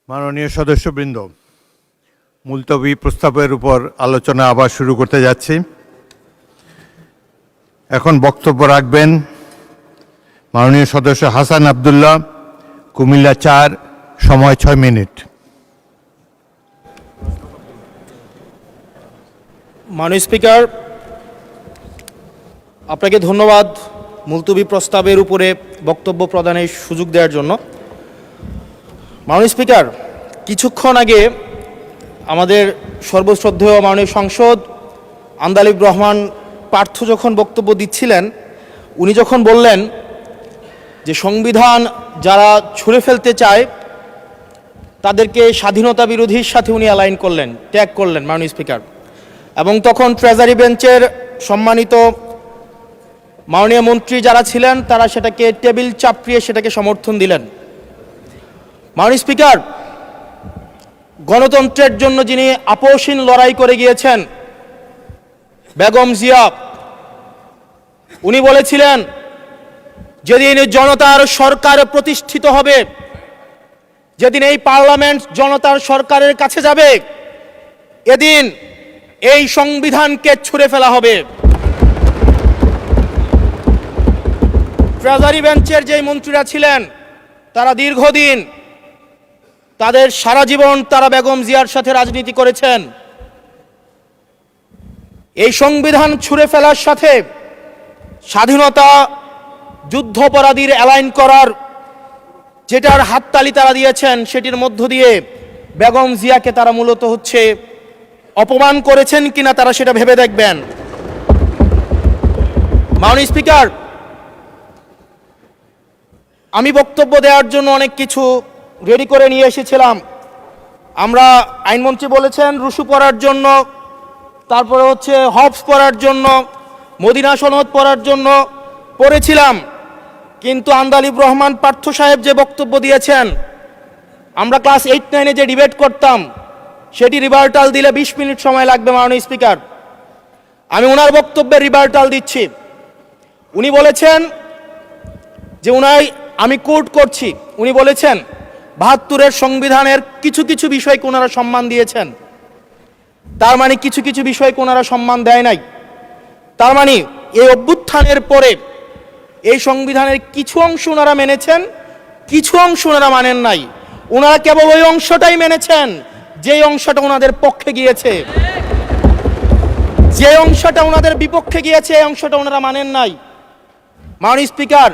মাননীয় সদস্যবৃন্দ, মুলতবি প্রস্তাবের উপর আলোচনা আবার শুরু করতে যাচ্ছি। এখন বক্তব্য রাখবেন মাননীয় সদস্য হাসান আব্দুল্লাহ, কুমিল্লা ৪, সময় ৬ মিনিট। মাননীয় স্পিকার, আপনাকে ধন্যবাদ মুলতবি প্রস্তাবের উপরে বক্তব্য প্রদানের সুযোগ দেওয়ার জন্য। মাননীয় স্পিকার, কিছুক্ষণ আগে আমাদের সর্বশ্রদ্ধেয় মাননীয় সংসদ আন্দালিব রহমান পার্থ যখন বক্তব্য দিচ্ছিলেন, উনি যখন বললেন যে সংবিধান যারা ছুঁড়ে ফেলতে চায় তাদেরকে স্বাধীনতা বিরোধীর সাথে উনি অ্যালাইন করলেন, ট্যাগ করলেন মাননীয় স্পিকার। এবং তখন ট্রেজারি বেঞ্চের সম্মানিত মাননীয় মন্ত্রী যারা ছিলেন তারা সেটাকে টেবিল চাপড়িয়ে সেটাকে সমর্থন দিলেন। মাননীয় স্পিকার, গণতন্ত্রের জন্য যিনি আপোষহীন লড়াই করে গিয়েছেন বেগম জিয়া, উনি বলেছিলেন যেদিন জনতার সরকার প্রতিষ্ঠিত হবে, যেদিন এই পার্লামেন্ট জনতার সরকারের কাছে যাবে, এদিন এই সংবিধানকে ছুঁড়ে ফেলা হবে। ট্রেজারি বেঞ্চের যে মন্ত্রীরা ছিলেন তারা দীর্ঘদিন, তাদের সারা জীবন তারা বেগম জিয়ার সাথে রাজনীতি করেছেন। এই সংবিধান ছুঁড়ে ফেলার সাথে স্বাধীনতা যুদ্ধাপরাধীর অ্যালাইন করার যেটার হাততালি তারা দিয়েছেন, সেটির মধ্য দিয়ে বেগম জিয়াকে তারা মূলত অপমান করেছেন কিনা তারা সেটা ভেবে দেখবেন। মাননীয় স্পিকার, আমি বক্তব্য দেওয়ার জন্য অনেক কিছু রেডি করে নিয়ে এসেছিলাম। আমরা আইনমন্ত্রী বলেছেন রুশু পড়ার জন্য, তারপরে হবস পড়ার জন্য, মদিনা সনদ পড়ার জন্য পড়েছিলাম, কিন্তু আন্দালিব রহমান পার্থ সাহেব যে বক্তব্য দিয়েছেন, আমরা ক্লাস 8-9-এ যে ডিবেট করতাম সেটি রিভার্টাল দিলে 20 মিনিট সময় লাগবে। মাননীয় স্পিকার, আমি ওনার বক্তব্যে রিভার্টাল দিচ্ছি। উনি বলেছেন যে আমি কোট করছি, উনি বলেছেন ৭২-এর সংবিধানের কিছু কিছু বিষয়কে ওনারা সম্মান দিয়েছেন। তার মানে কিছু কিছু বিষয়কে ওনারা সম্মান দেয় নাই। তার মানে এই অভ্যুত্থানের পরে এই সংবিধানের কিছু অংশ ওনারা মেনেছেন, কিছু অংশ ওনারা মানেন নাই। ওনারা কেবল ওই অংশটাই মেনেছেন যে অংশটা ওনাদের পক্ষে গিয়েছে, যে অংশটা ওনাদের বিপক্ষে গিয়েছে এই অংশটা ওনারা মানেন নাই। মাননীয় স্পিকার,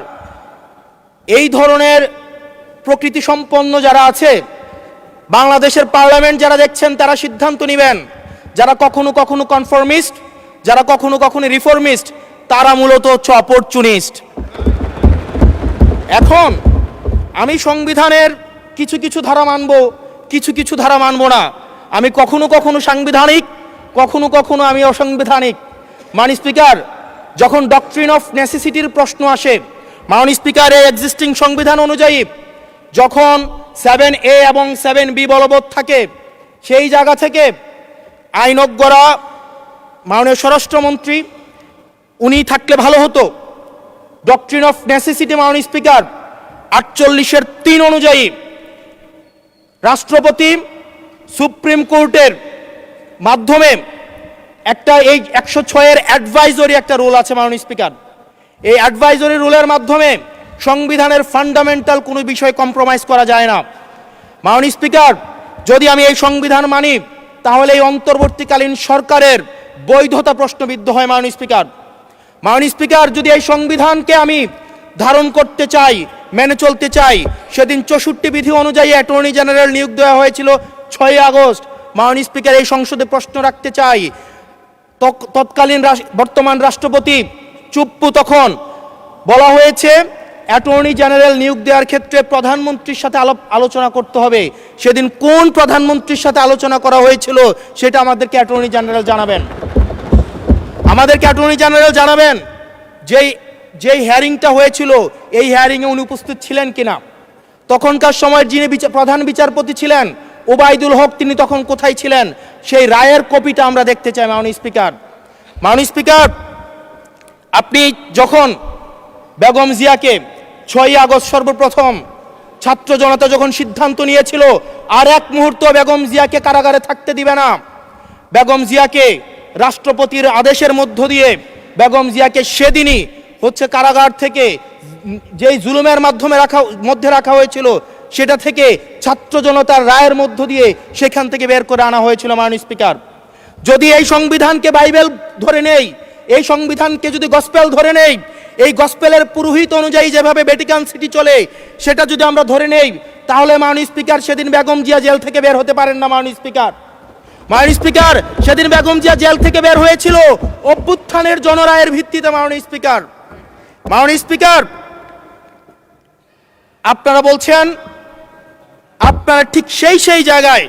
এই ধরনের প্রকৃতি সম্পন্ন যারা আছে বাংলাদেশের পার্লামেন্ট, যারা দেখছেন তারা সিদ্ধান্ত নেবেন। যারা কখনো কখনো কনফর্মিস্ট, যারা কখনো কখনো রিফর্মিস্ট, তারা মূলত অপরচুনিস্ট। এখন আমি সংবিধানের কিছু কিছু ধারা মানব, কিছু কিছু ধারা মানব না। আমি কখনো কখনো সাংবিধানিক, কখনো কখনো আমি অসাংবিধানিক। মাননীয় স্পিকার, যখন ডক্ট্রিন অফ নেসেসিটির প্রশ্ন আসে, মাননীয় স্পিকার, এই এক্সিস্টিং সংবিধান অনুযায়ী যখন 7A এবং 7B বলবৎ থাকে, সেই জায়গা থেকে আইনজ্ঞরা, মাননীয় স্বরাষ্ট্রমন্ত্রী উনি থাকলে ভালো হতো। ডক্ট্রিন অফ নেসেসিটি মাননীয় স্পিকার 48-এর 3 অনুযায়ী রাষ্ট্রপতি সুপ্রিম কোর্টের মাধ্যমে একটা এই 106-এর অ্যাডভাইজরি একটা রুল আছে মাননীয় স্পিকার। এই অ্যাডভাইজরি রুলের মাধ্যমে সংবিধানের ফান্ডামেন্টাল কোনো বিষয় কম্প্রোমাইজ করা যায় না। মাননীয় স্পিকার, যদি আমি এই সংবিধান মানি তাহলে এই অন্তর্বর্তীকালীন সরকারের বৈধতা প্রশ্নবিদ্ধ হয়। মাননীয় স্পিকার, মাননীয় স্পিকার, যদি এই সংবিধানকে আমি ধারণ করতে চাই, মেনে চলতে চাই, সেদিন 64 বিধি অনুযায়ী অ্যাটর্নি জেনারেল নিয়োগ দেওয়া হয়েছিল 6 আগস্ট। মাননীয় স্পিকার, এই সংসদে প্রশ্ন রাখতে চাই, তৎকালীন বর্তমান রাষ্ট্রপতি চুপ্পু, তখন বলা হয়েছে অ্যাটর্নি জেনারেল নিয়োগ দেওয়ার ক্ষেত্রে প্রধানমন্ত্রীর সাথে আলোচনা করতে হবে। সেদিন কোন প্রধানমন্ত্রীর সাথে আলোচনা করা হয়েছিল সেটা আমাদেরকে অ্যাটর্নি জেনারেল জানাবেন। আমাদেরকে অ্যাটর্নি জেনারেল জানাবেন যেই হিয়ারিংটা হয়েছিল এই হিয়ারিংয়ে উনি উপস্থিত ছিলেন কিনা। তখনকার সময় যিনি প্রধান বিচারপতি ছিলেন ওবায়দুল হক, তিনি তখন কোথায় ছিলেন, সেই রায়ের কপিটা আমরা দেখতে চাই। মাননীয় স্পিকার, মাননীয় স্পিকার, আপনি যখন বেগম জিয়াকে 6 আগস্ট সর্বপ্রথম ছাত্র জনতা যখন সিদ্ধান্ত নিয়েছিল আর এক মুহূর্ত বেগম জিয়াকে কারাগারে থাকতে দিবে না, বেগম জিয়াকে রাষ্ট্রপতির আদেশের মধ্য দিয়ে বেগম জিয়াকে সেদিনই হচ্ছে কারাগার থেকে যেই জুলুমের মধ্যে রাখা হয়েছিল সেটা থেকে ছাত্র জনতার রায়ের মধ্য দিয়ে সেখান থেকে বের করে আনা হয়েছিল। মাননীয় স্পিকার, যদি এই সংবিধানকে বাইবেল ধরে নেই, এই সংবিধানকে যদি গসপেল ধরে নেই, এই গসপেলের পুরোহিত অনুযায়ী যেভাবে ভ্যাটিকান সিটি চলে সেটা যদি আমরা ধরে নেই, তাহলে মাননীয় স্পিকার সেদিন বেগম জিয়া জেল থেকে বের হতে পারেন না। মাননীয় স্পিকার, সেদিন বেগম জিয়া জেল থেকে বের হয়েছিল অভ্যুত্থানের জনরায়ের ভিত্তিতে। মাননীয় স্পিকার, আপনারা বলছেন আপনারা ঠিক সেই জায়গায়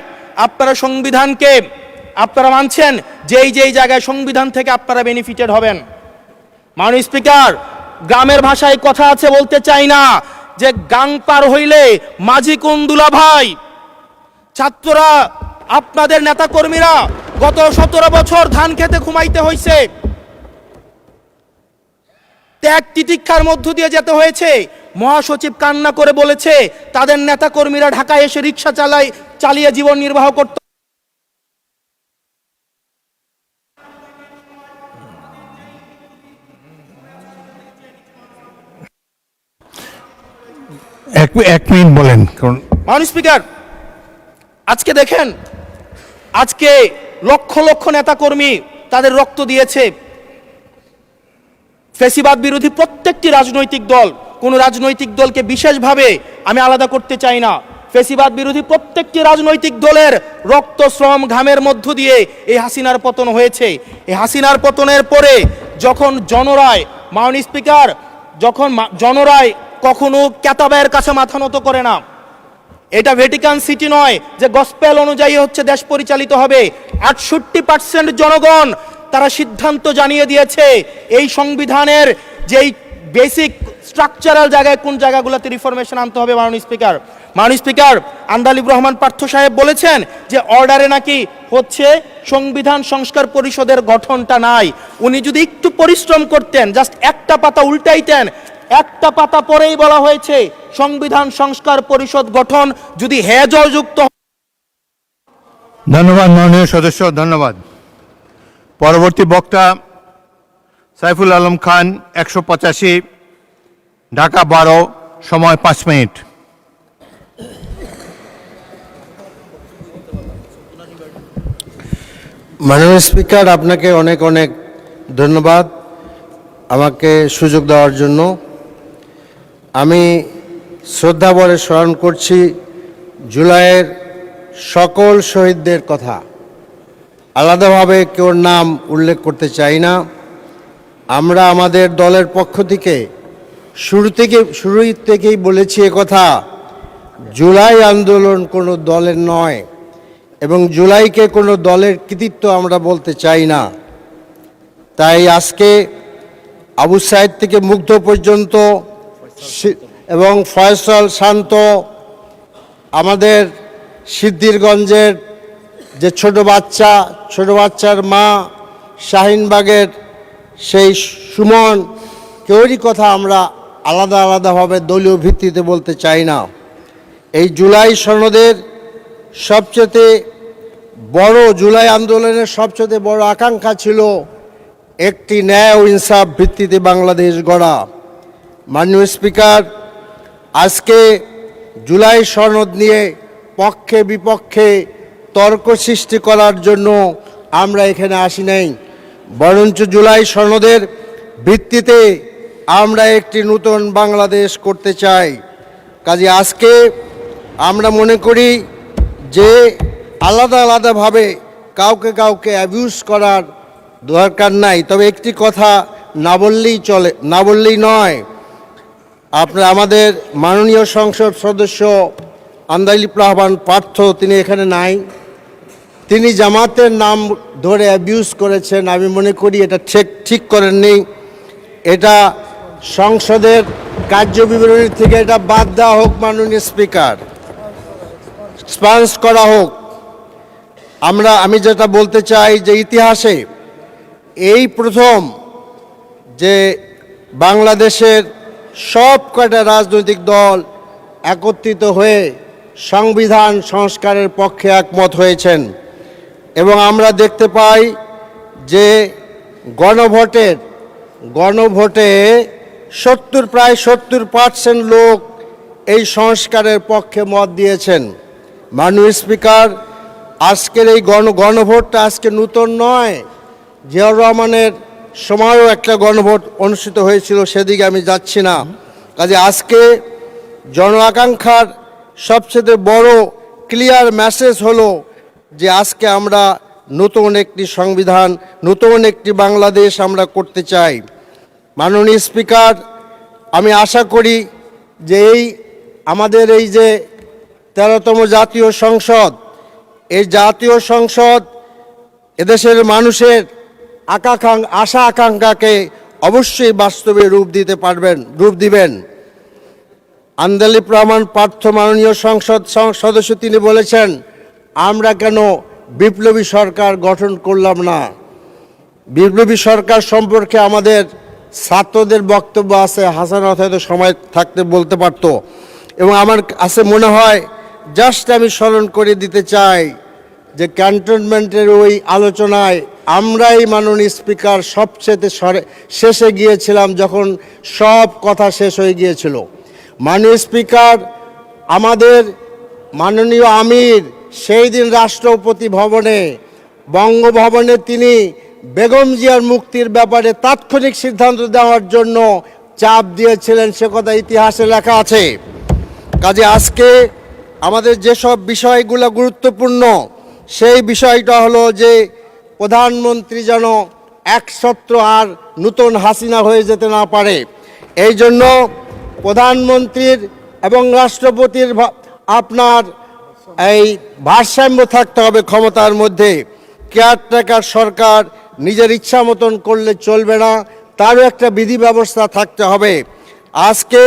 আপনারা সংবিধানকে আপনারা মানছেন যেই জায়গায় সংবিধান থেকে আপনারা বেনিফিটেড হবেন। মাননীয় স্পিকার, গ্রামের ভাষায় কথা আছে, বলতে চাই না, যে গাং পার হইলে মাঝি কোন দুলা ভাই। ছাত্ররা, আপনাদের নেতা কর্মীরা গত 17 বছর ধান খেতে ঘুমাইতে হয়েছে, ত্যাগ তিতিক্ষার মধ্য দিয়ে যেতে হয়েছে। মহাসচিব কান্না করে বলেছে তাদের নেতা কর্মীরা ঢাকায় এসে রিক্সা চালিয়ে জীবন নির্বাহ করত। এক মিনিট বলেন। মাননীয় স্পিকার, আজকে দেখেন, আজকে লক্ষ লক্ষ নেতা কর্মী তাদের রক্ত দিয়েছে। ফ্যাসিবাদ বিরোধী প্রত্যেকটি রাজনৈতিক দল, কোন রাজনৈতিক দলকে বিশেষভাবে আমি আলাদা করতে চাই না, ফ্যাসিবাদ বিরোধী প্রত্যেকটি রাজনৈতিক দলের রক্ত শ্রম ঘামের মধ্য দিয়ে এই হাসিনার পতন হয়েছে। এই হাসিনার পতনের পরে যখন জনরায়, মাননীয় স্পিকার, যখন জনরায় কখনো কেতাবের কাছে মাথা নত করে না। এটা ভ্যাটিকান সিটি নয় যে গসপেল অনুযায়ী হচ্ছে দেশ পরিচালিত হবে। 68% জনগণ তারা সিদ্ধান্ত জানিয়ে দিয়েছে এই সংবিধানের যেই বেসিক স্ট্রাকচারাল জায়গায় কোন জায়গাগুলোতে রিফরমেশন আনতে হবে। মাননীয় স্পিকার, আন্দালিব রহমান পার্থ সাহেব বলেছেন যে অর্ডারে নাকি হচ্ছে সংবিধান সংস্কার পরিষদের গঠনটা নাই। উনি যদি একটু পরিশ্রম করতেন, জাস্ট একটা পাতা উল্টাইতেন, একটা পাতা পরেই বলা হয়েছে সংবিধান সংস্কার পরিষদ গঠন যদি হেজযুক্ত। ধন্যবাদ মাননীয় সদস্য, ধন্যবাদ। পরবর্তী বক্তা সাইফুল আলম খান, 185, ঢাকা 12, সময় 5 মিনিট। মাননীয় স্পিকার, আপনাকে অনেক অনেক ধন্যবাদ আমাকে সুযোগ দেওয়ার জন্য। আমি শ্রদ্ধাভরে স্মরণ করছি জুলাইয়ের সকল শহীদদের কথা। আলাদাভাবে কেউ নাম উল্লেখ করতে চাই না। আমরা আমাদের দলের পক্ষ থেকে শুরু থেকেই বলেছি কথা, জুলাই আন্দোলন কোনো দলের নয় এবং জুলাইকে কোনো দলের কৃতিত্ব আমরা বলতে চাই না। তাই আজকে আবু সাইদ থেকে মুগ্ধ পর্যন্ত এবং ফয়সাল, শান্ত, আমাদের সিদ্ধিরগঞ্জের যে ছোট বাচ্চার মা, শাহিনবাগের সেই সুমন, কেউরই কথা আমরা আলাদাভাবে দলীয় ভিত্তিতে বলতে চাই না। এই জুলাই সনদের সবচেয়ে বড়, জুলাই আন্দোলনের সবচেয়ে বড় আকাঙ্ক্ষা ছিল একটি ন্যায় ও ইনসাফ ভিত্তিতে বাংলাদেশ গড়া। মাননীয় স্পিকার, আজকে জুলাই সনদ নিয়ে পক্ষে বিপক্ষে তর্ক সৃষ্টি করার জন্য আমরা এখানে আসি নাই, বরঞ্চ জুলাই সনদের ভিত্তিতে আমরা একটি নতুন বাংলাদেশ করতে চাই। কাজে আজকে আমরা মনে করি যে আলাদাভাবে কাউকে অ্যাবিউজ করার দরকার নাই। তবে একটি কথা না বললেই নয়। আমাদের মাননীয় সংসদ সদস্য আন্দালিব রহমান পার্থ, তিনি এখানে নাই, তিনি জামাতের নাম ধরে অ্যাবিউজ করেছেন। আমি মনে করি এটা ঠিক করেননি। এটা সংসদের কার্যবিবরণী থেকে এটা বাদ দেওয়া হোক, মাননীয় স্পিকার, স্পঞ্জ করা হোক। আমি যেটা বলতে চাই যে ইতিহাসে এই প্রথম যে বাংলাদেশের সব কয়টা রাজনৈতিক দল একত্রিত হয়ে সংবিধান সংস্কারের পক্ষে একমত হয়েছেন এবং আমরা দেখতে পাই যে গণভোটে প্রায় 70% লোক এই সংস্কারের পক্ষে মত দিয়েছেন। মাননীয় স্পিকার, আজকের এই গণভোটটা আজকে নতুন নয়। জিয়াউর রহমানের সময়ও একটা গণভোট অনুষ্ঠিত হয়েছিল, সেদিকে আমি যাচ্ছি না। কাজে আজকে জন আকাঙ্ক্ষার সবচেয়ে বড় ক্লিয়ার মেসেজ হলো যে আজকে আমরা নতুন একটি সংবিধান, নতুন একটি বাংলাদেশ আমরা করতে চাই। মাননীয় স্পিকার, আমি আশা করি যে আমাদের এই যে 13তম জাতীয় সংসদ, এই জাতীয় সংসদ এদেশের মানুষের আশা আকাঙ্ক্ষাকে অবশ্যই বাস্তবে রূপ দিবেন। আন্দালিব রহমান পার্থ মাননীয় সংসদ সদস্য তিনি বলেছেন, আমরা কেন বিপ্লবী সরকার গঠন করলাম না। বিপ্লবী সরকার সম্পর্কে আমাদের ছাত্রদের বক্তব্য আছে, হাসানাত হয়তো সময় থাকতে বলতে পারতো। এবং আমার কাছে মনে হয় জাস্ট আমি স্মরণ করে দিতে চাই যে ক্যান্টনমেন্টের ওই আলোচনায় আমরাই মাননীয় স্পিকার সবচেয়ে শেষে গিয়েছিলাম, যখন সব কথা শেষ হয়ে গিয়েছিল। মাননীয় স্পিকার, আমাদের মাননীয় আমির সেই দিন রাষ্ট্রপতি ভবনে, বঙ্গভবনে তিনি বেগম জিয়ার মুক্তির ব্যাপারে তাৎক্ষণিক সিদ্ধান্ত দেওয়ার জন্য চাপ দিয়েছিলেন, সে কথা ইতিহাসে লেখা আছে। কাজে আজকে আমাদের যেসব বিষয়গুলো গুরুত্বপূর্ণ, সেই বিষয়টা হলো যে প্রধানমন্ত্রী যেন একছত্র আর নতুন হাসিনা হয়ে যেতে না পারে। এই জন্য প্রধানমন্ত্রীর এবং রাষ্ট্রপতির আপনার এই ভারসাম্য থাকতে হবে ক্ষমতার মধ্যে। কেয়ারটেকার সরকার নিজের ইচ্ছা মতন করলে চলবে না, তারও একটা বিধি ব্যবস্থা থাকতে হবে। আজকে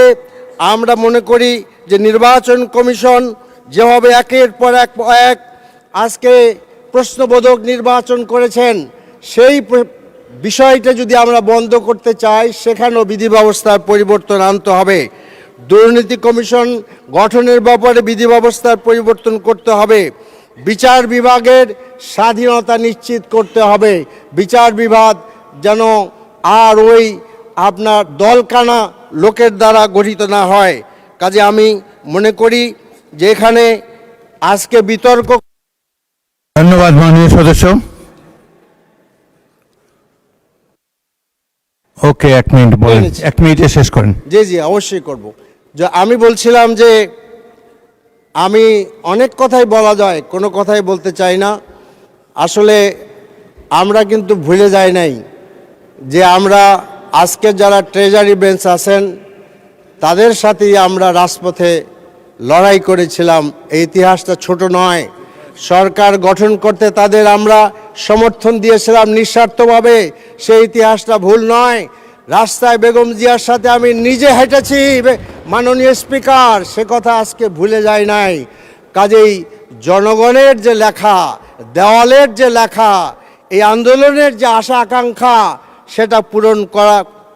আমরা মনে করি যে নির্বাচন কমিশন যেভাবে একের পর এক আজকে প্রশ্নবোধক নির্বাচন করেছেন, সেই বিষয়টা যদি আমরা বন্ধ করতে চাই, সেখানেও বিধি ব্যবস্থার পরিবর্তন আনতে হবে। দুর্নীতি কমিশন গঠনের ব্যাপারে বিধি ব্যবস্থার পরিবর্তন করতে হবে। বিচার বিভাগের স্বাধীনতা নিশ্চিত করতে হবে। বিচার বিভাগ যেন আর ওই আপনার দলকানা লোকের দ্বারা গঠিত না হয়। কাজে আমি মনে করি যে এখানে আজকে বিতর্ক। ধন্যবাদ মাননীয় সদস্য। ওকে, 1 মিনিট বলেন, 1 মিনিটে শেষ করেন। জি অবশ্যই করব। যে আমি বলছিলাম যে আমি অনেক কথাই বলা যায়, কোনো কথাই বলতে চাই না। আসলে আমরা কিন্তু ভুলে যাই নাই যে আমরা আজকে যারা ট্রেজারি বেঞ্চ আছেন তাদের সাথেই আমরা রাজপথে লড়াই করেছিলাম। এই ইতিহাসটা ছোট নয়। সরকার গঠন করতে তাদের আমরা সমর্থন দিয়েছিলাম নিঃস্বার্থভাবে, সেই ইতিহাসটা ভুল নয়। রাস্তায় বেগম জিয়ার সাথে আমি নিজে হেঁটেছি মাননীয় স্পিকার, সে কথা আজকে ভুলে যায় নাই। কাজেই জনগণের যে লেখা, দেওয়ালের যে লেখা, এই আন্দোলনের যে আশা আকাঙ্ক্ষা, সেটা পূরণ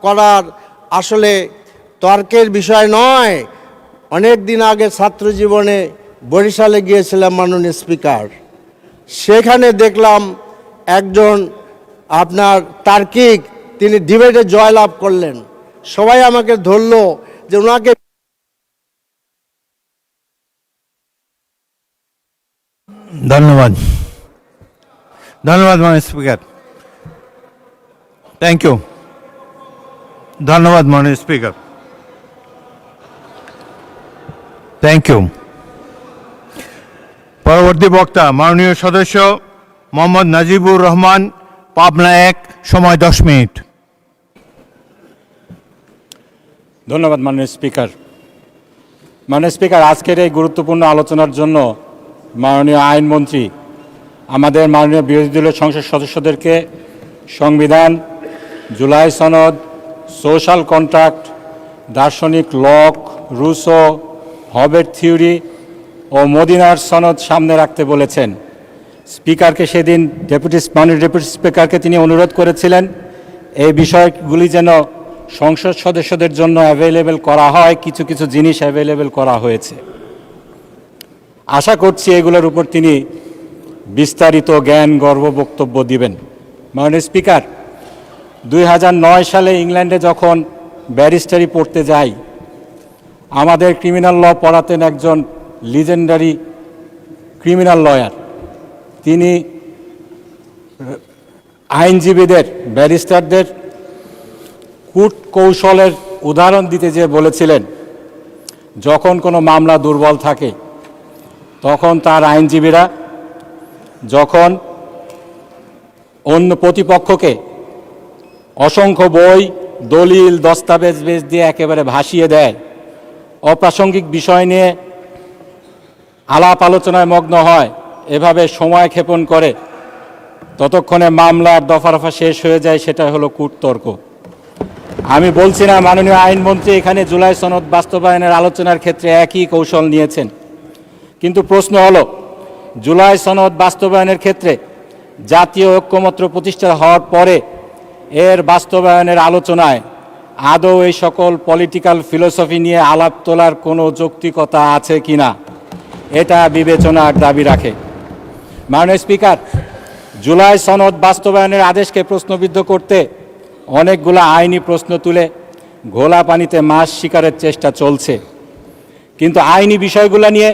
করার আসলে তর্কের বিষয় নয়। অনেক দিন আগে ছাত্র জীবনে বরিশালে গিয়েছিলাম মাননীয় স্পিকার, সেখানে দেখলাম একজন আপনার তার্কিক, তিনি ডিবেটে জয়লাভ করলেন। সবাই আমাকে ধরলো যে ওনাকে। ধন্যবাদ, ধন্যবাদ মাননীয় স্পিকার। Thank you. ধন্যবাদ মাননীয় স্পিকার। Thank you. পরবর্তী বক্তা মাননীয় সদস্য মোহাম্মদ নাজিবুর রহমান, পাবনা 1, সময় 10 মিনিট। ধন্যবাদ মাননীয় স্পিকার। মাননীয় স্পিকার, আজকের এই গুরুত্বপূর্ণ আলোচনার জন্য মাননীয় আইনমন্ত্রী আমাদের মাননীয় বিরোধী দলীয় সংসদ সদস্যদেরকে সংবিধান, জুলাই সনদ, সোশ্যাল কন্ট্রাক্ট, দার্শনিক লক, রুসো, হবের থিওরি ও মদিনার সনদ সামনে রাখতে বলেছেন। স্পিকারকে সেদিন মাননীয় ডেপুটি স্পিকারকে তিনি অনুরোধ করেছিলেন এই বিষয়গুলি যেন সংসদ সদস্যদের জন্য অ্যাভেলেবেল করা হয়, কিছু কিছু জিনিস অ্যাভেলেবেল করা হয়েছে। আশা করছি এগুলোর উপর তিনি বিস্তারিত জ্ঞান গর্ব বক্তব্য দিবেন। মাননীয় স্পিকার, 2009 সালে ইংল্যান্ডে যখন ব্যারিস্টারি পড়তে যাই, আমাদের ক্রিমিনাল ল পড়াতেন একজন লিজেন্ডারি ক্রিমিনাল লয়ার। তিনি আইনজীবীদের, ব্যারিস্টারদের কূট কৌশলের উদাহরণ দিতে যেয়ে বলেছিলেন, যখন কোনো মামলা দুর্বল থাকে তখন তার আইনজীবীরা যখন অন্য প্রতিপক্ষকে অসংখ্য বই, দলিল, দস্তাবেজ দিয়ে একেবারে ভাসিয়ে দেয়, অপ্রাসঙ্গিক বিষয় নিয়ে আলাপ আলোচনায় মগ্ন হয়, এভাবে সময় ক্ষেপণ করে, ততক্ষণে মামলার দফা রফা শেষ হয়ে যায়। সেটা হলো কূটতর্ক। আমি বলছি না মাননীয় আইনমন্ত্রী এখানে জুলাই সনদ বাস্তবায়নের আলোচনার ক্ষেত্রে একই কৌশল নিয়েছেন, কিন্তু প্রশ্ন হলো জুলাই সনদ বাস্তবায়নের ক্ষেত্রে জাতীয় ঐক্যমত্য প্রতিষ্ঠা হওয়ার পরে এর বাস্তবায়নের আলোচনায় আদৌ এই সকল পলিটিক্যাল ফিলোসফি নিয়ে আলাপ তোলার কোনো যৌক্তিকতা আছে কিনা, এটা বিবেচনার দাবি রাখে। মাননীয় স্পিকার, জুলাই সনদ বাস্তবায়নের আদেশকে প্রশ্নবিদ্ধ করতে অনেকগুলো আইনি প্রশ্ন তুলে ঘোলা পানিতে মাছ শিকারের চেষ্টা চলছে, কিন্তু আইনি বিষয়গুলো নিয়ে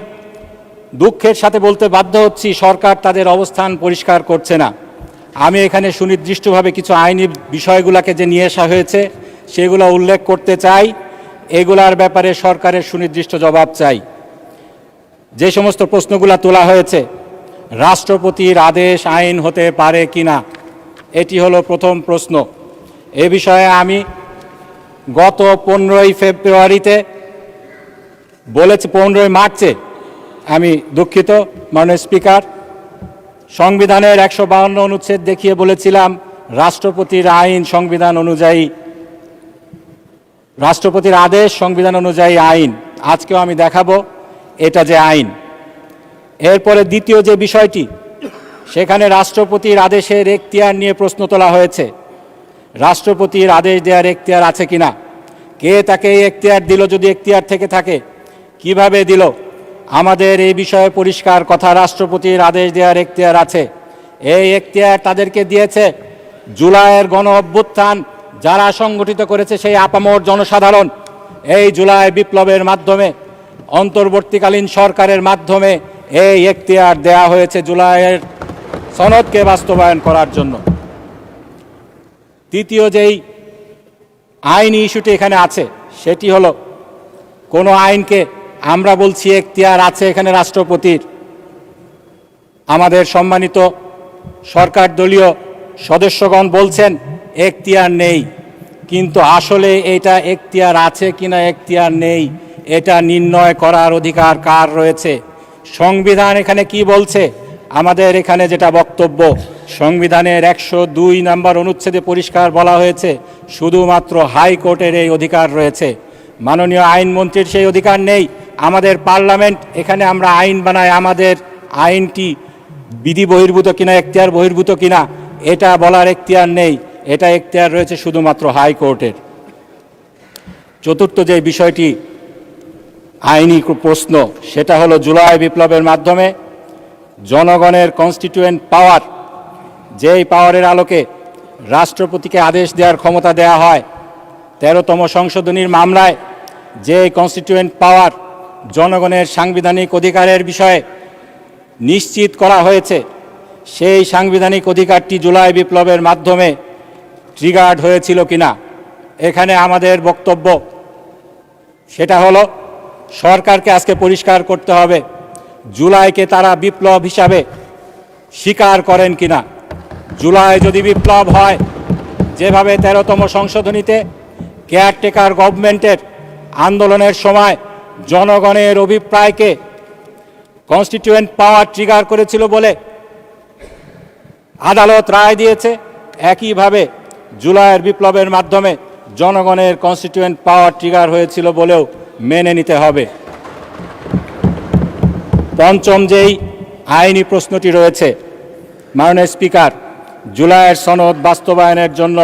দুঃখের সাথে বলতে বাধ্য হচ্ছি সরকার তাদের অবস্থান পরিষ্কার করছে না। আমি এখানে সুনির্দিষ্টভাবে কিছু আইনি বিষয়গুলোকে যে নিয়ে আসা হয়েছে সেগুলো উল্লেখ করতে চাই। এগুলার ব্যাপারে সরকারের সুনির্দিষ্ট জবাব চাই। যে সমস্ত প্রশ্নগুলো তোলা হয়েছে, রাষ্ট্রপতির আদেশ আইন হতে পারে কিনা, এটি হলো প্রথম প্রশ্ন। এ বিষয়ে আমি গত 15ই ফেব্রুয়ারিতে বলেছি, 15ই মার্চে আমি দুঃখিত মাননীয় স্পিকার, সংবিধানের 152 অনুচ্ছেদ দেখিয়ে বলেছিলাম রাষ্ট্রপতির আইন সংবিধান অনুযায়ী, রাষ্ট্রপতির আদেশ সংবিধান অনুযায়ী আইন। আজকেও আমি দেখাবো এটা যে আইন। এরপরে দ্বিতীয় যে বিষয়টি, সেখানে রাষ্ট্রপতির আদেশের এখতিয়ার নিয়ে প্রশ্ন তোলা হয়েছে। রাষ্ট্রপতির আদেশ দেওয়ার এখতিয়ার আছে কিনা, কে তাকে এই এখতিয়ার দিল, যদি এখতিয়ার থেকে থাকে কিভাবে দিল। আমাদের এই বিষয়ে পরিষ্কার কথা, রাষ্ট্রপতির আদেশ দেওয়ার এখতিয়ার আছে। এই এখতিয়ার তাদেরকে দিয়েছে জুলাইয়ের গণ অভ্যুত্থান যারা সংগঠিত করেছে সেই আপামর জনসাধারণ। এই জুলাই বিপ্লবের মাধ্যমে, অন্তর্বর্তীকালীন সরকারের মাধ্যমে এই এখতিয়ার দেয়া হয়েছে জুলাইয়ের সনদকে বাস্তবায়ন করার জন্য। তৃতীয় যেই আইনি ইস্যুটি এখানে আছে সেটি হলো, কোনো আইনকে আমরা বলছি এখতিয়ার আছে এখানে রাষ্ট্রপতির, আমাদের সম্মানিত সরকার দলীয় সদস্যগণ বলছেন এখতিয়ার নেই, কিন্তু আসলে এটা এখতিয়ার আছে কিনা এখতিয়ার নেই এটা নির্ণয় করার অধিকার কার রয়েছে। সংবিধান এখানে কি বলছে, আমাদের এখানে যেটা বক্তব্য, সংবিধানের 102 নম্বর অনুচ্ছেদে পরিষ্কার বলা হয়েছে শুধুমাত্র হাইকোর্টের এই অধিকার রয়েছে। মাননীয় আইনমন্ত্রীর সেই অধিকার নেই। আমাদের পার্লামেন্ট, এখানে আমরা আইন বানাই, আমাদের আইনটি বিধি বহির্ভূত কিনা, এখতিয়ার বহির্ভূত কিনা এটা বলার এখতিয়ার নেই। এটা এখতিয়ার রয়েছে শুধুমাত্র হাইকোর্টের। চতুর্থ যে বিষয়টি আইনি প্রশ্ন, সেটা হলো জুলাই বিপ্লবের মাধ্যমে জনগণের কনস্টিটিউয়েন্ট পাওয়ার, যেই পাওয়ারের আলোকে রাষ্ট্রপতিকে আদেশ দেওয়ার ক্ষমতা দেয়া হয়, 13তম সংশোধনীর মামলায় যে কনস্টিটিউয়েন্ট পাওয়ার জনগণের সাংবিধানিক অধিকারের বিষয়ে নিশ্চিত করা হয়েছে, সেই সাংবিধানিক অধিকারটি জুলাই বিপ্লবের মাধ্যমে ট্রিগার্ড হয়েছিল কিনা, এখানে আমাদের বক্তব্য সেটা হলো সরকারকে আজকে পরিষ্কার করতে হবে জুলাইকে তারা বিপ্লব হিসাবে স্বীকার করেন কিনা। জুলাই যদি বিপ্লব হয়, যেভাবে 13তম সংশোধনীতে কেয়ারটেকার গভর্নমেন্টের আন্দোলনের সময় জনগণের অভিপ্রায়কে কনস্টিটিউয়েন্ট পাওয়ার ট্রিগার করেছিল বলে আদালত রায় দিয়েছে, একইভাবে জুলাইয়ের বিপ্লবের মাধ্যমে জনগণের কনস্টিটিউয়েন্ট পাওয়ার ট্রিগার হয়েছিল বলেও মেনে নিতে হবে। পঞ্চম যেই আইনি প্রশ্নটি রয়েছে, মাননীয় স্পিকার, জুলাইয়ের সনদ বাস্তবায়নের জন্য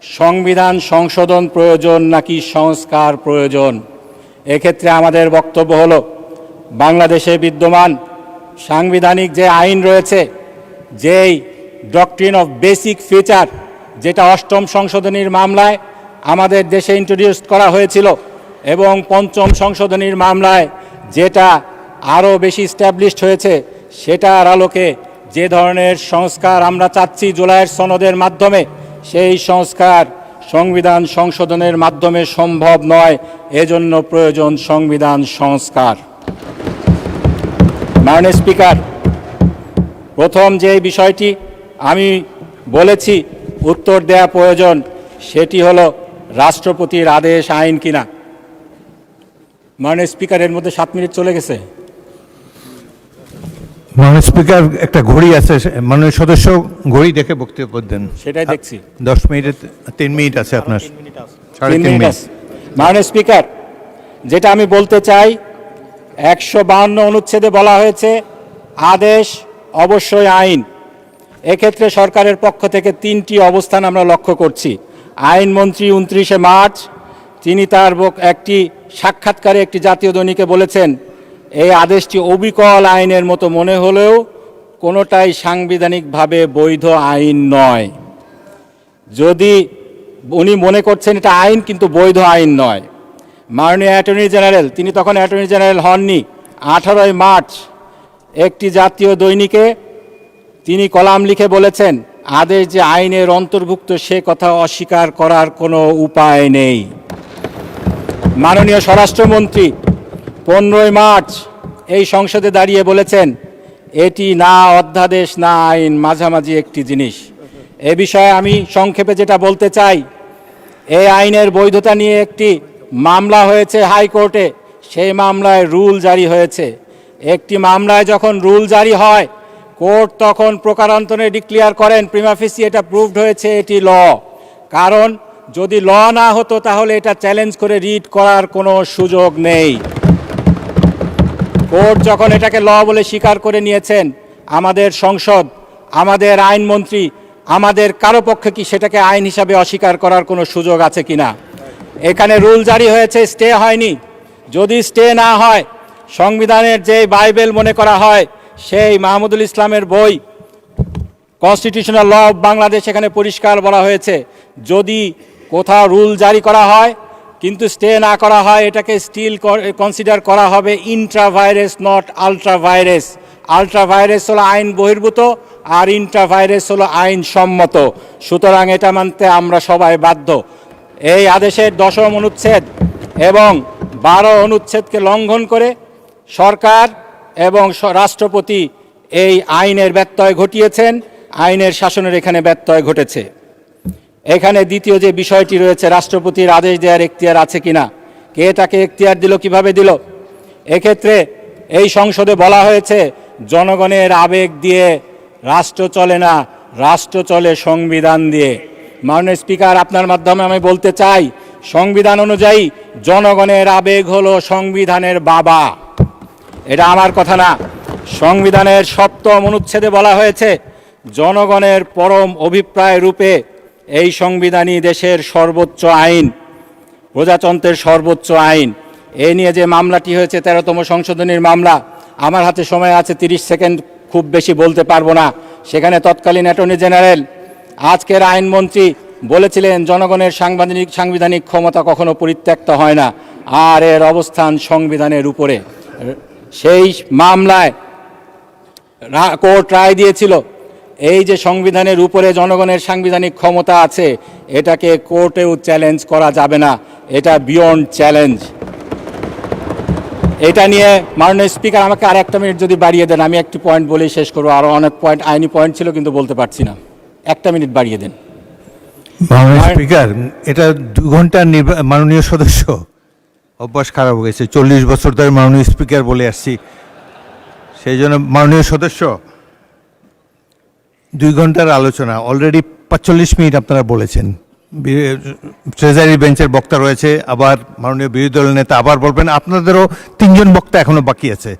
সংবিধান সংশোধন প্রয়োজন নাকি সংস্কার প্রয়োজন। এক্ষেত্রে আমাদের বক্তব্য হলো, বাংলাদেশে বিদ্যমান সাংবিধানিক যে আইন রয়েছে, যেই ডক্ট্রিন অফ বেসিক ফিচার, যেটা 8ম সংশোধনীর মামলায় আমাদের দেশে ইন্ট্রোডিউস করা হয়েছিল এবং 5ম সংশোধনীর মামলায় যেটা আরও বেশি স্ট্যাবলিশড হয়েছে, সেটার আলোকে যে ধরনের সংস্কার আমরা চাচ্ছি জুলাইয়ের সনদের মাধ্যমে, সেই সংস্কার সংবিধান সংশোধনের মাধ্যমে সম্ভব নয়। এজন্য প্রয়োজন সংবিধান সংস্কার। মাননীয় স্পিকার, প্রথম যে বিষয়টি আমি বলেছি উত্তর দেয়া প্রয়োজন, সেটি হলো রাষ্ট্রপতির আদেশ আইন কিনা। মাননীয় স্পিকার, এর মধ্যে 7 মিনিট চলে গেছে। মাননীয় স্পিকার, একটা ঘড়ি আছে, মাননীয় সদস্য ঘড়ি দেখে বক্তব্য দেন। সেটাই দেখছি। 10 মিনিট, 3 মিনিট আছে আপনার। 3 মিনিট। মাননীয় স্পিকার, যেটা আমি বলতে চাই, 152 অনুচ্ছেদে বলা হয়েছে আদেশ অবশ্যই আইন। এক্ষেত্রে সরকারের পক্ষ থেকে 3টি অবস্থান আমরা লক্ষ্য করছি। আইনমন্ত্রী 29শে মার্চ তিনি তার একটি সাক্ষাৎকারে একটি জাতীয় দৈনিকে বলেছেন, এই আদেশটি অবিকল আইনের মতো মনে হলেও কোনোটাই সাংবিধানিকভাবে বৈধ আইন নয়। যদি উনি মনে করছেন এটা আইন কিন্তু বৈধ আইন নয়। মাননীয় অ্যাটর্নি জেনারেল, তিনি তখন অ্যাটর্নি জেনারেল হননি, 18 মার্চ একটি জাতীয় দৈনিকে তিনি কলাম লিখে বলেছেন, আদেশ যে আইনের অন্তর্ভুক্ত সে কথা অস্বীকার করার কোনো উপায় নেই। মাননীয় স্বরাষ্ট্রমন্ত্রী 15 মার্চ এই সংসদে দাঁড়িয়ে বলেছেন, এটি না অধ্যাদেশ না আইন, মাঝামাঝি একটি জিনিস। এ বিষয়ে আমি সংক্ষেপে যেটা বলতে চাই, এই আইনের বৈধতা নিয়ে একটি মামলা হয়েছে হাইকোর্টে, সেই মামলায় রুল জারি হয়েছে। একটি মামলায় যখন রুল জারি হয়, কোর্ট তখন প্রকারান্তরে ডিক্লেয়ার করেন প্রিমা ফেসি এটা প্রুভড হয়েছে, এটি ল। কারণ যদি ল না হতো তাহলে এটা চ্যালেঞ্জ করে রিট করার কোনো সুযোগ নেই। কোর্ট যখন এটাকে ল বলে স্বীকার করে নিয়েছেন, আমাদের সংসদ, আমাদের আইনমন্ত্রী, আমাদের কারো পক্ষে কি সেটাকে আইন হিসাবে অস্বীকার করার কোনো সুযোগ আছে কিনা? এখানে রুল জারি হয়েছে, স্টে হয়নি। যদি স্টে না হয়, সংবিধানের যে বাইবেল মনে করা হয় সেই মাহমুদুল ইসলামের বই কনস্টিটিউশনাল ল অফ বাংলাদেশ, এখানে পরিষ্কার বলা হয়েছে, যদি কোথাও রুল জারি করা হয় কিন্তু স্টে না করা হয়, এটাকে স্টিল কনসিডার করা হবে ইন্ট্রাভাইরাস, নট আলট্রাভাইরাস। আলট্রাভাইরাস হলো আইন বহির্ভূত আর ইন্ট্রাভাইরাস হলো আইন সম্মত। সুতরাং এটা মানতে আমরা সবাই বাধ্য। এই আদেশের 10ম অনুচ্ছেদ এবং 12 অনুচ্ছেদকে লঙ্ঘন করে সরকার এবং রাষ্ট্রপতি এই আইনের ব্যত্যয় ঘটিয়েছেন, আইনের শাসনের এখানে ব্যত্যয় ঘটেছে। এখানে দ্বিতীয় যে বিষয়টি রয়েছে, রাষ্ট্রপতির আদেশ দেওয়ার এখতিয়ার আছে কিনা, কে তাকে এখতিয়ার দিল, কিভাবে দিল? এক্ষেত্রে এই সংসদে বলা হয়েছে জনগণের আবেগ দিয়ে রাষ্ট্র চলে না, রাষ্ট্র চলে সংবিধান দিয়ে। মাননীয় স্পিকার, আপনার মাধ্যমে আমি বলতে চাই, সংবিধান অনুযায়ী জনগণের আবেগ হলো সংবিধানের বাবা। এটা আমার কথা না। সংবিধানের 7ম অনুচ্ছেদে বলা হয়েছে, জনগণের পরম অভিপ্রায় রূপে এই সংবিধানই দেশের সর্বোচ্চ আইন, প্রজাতন্ত্রের সর্বোচ্চ আইন। এ নিয়ে যে মামলাটি হয়েছে 13তম সংশোধনীর মামলা, আমার হাতে সময় আছে 30 সেকেন্ড, খুব বেশি বলতে পারবো না। সেখানে তৎকালীন অ্যাটর্নি জেনারেল, আজকের আইনমন্ত্রী বলেছিলেন জনগণের সাংবিধানিক ক্ষমতা কখনো পরিত্যক্ত হয় না, আর এর অবস্থান সংবিধানের উপরে। সেই মামলায় কোর্ট রায় দিয়েছিল, এই যে সংবিধানের উপরে জনগণের সাংবিধানিক ক্ষমতা আছে, এটাকে কোর্টেও চ্যালেঞ্জ করা যাবে না, এটা বিয়ন্ড চ্যালেঞ্জ। এটা নিয়ে মাননীয় স্পিকার আমাকে আর 1 মিনিট যদি বাড়িয়ে দেন, আমি একটি পয়েন্ট বলেই শেষ করবো। আরও অনেক পয়েন্ট, আইনি পয়েন্ট ছিল কিন্তু বলতে পারছি না। 1 মিনিট বাড়িয়ে দেন। মাননীয় স্পিকার, এটা 2 ঘন্টার মাননীয় সদস্য অভ্যাস খারাপ হয়ে গেছে। 40 বছর ধরে মাননীয় স্পিকার বলে আসছি, সেই জন্য মাননীয় সদস্য 2 ঘন্টার আলোচনা, অলরেডি 45 মিনিট আপনারা বলেছেন। ট্রেজারি বেঞ্চের বক্তা রয়েছে, আবার মাননীয় বিরোধী দলের নেতা আবার বলবেন, আপনাদেরও 3 জন বক্তা এখনো বাকি আছে।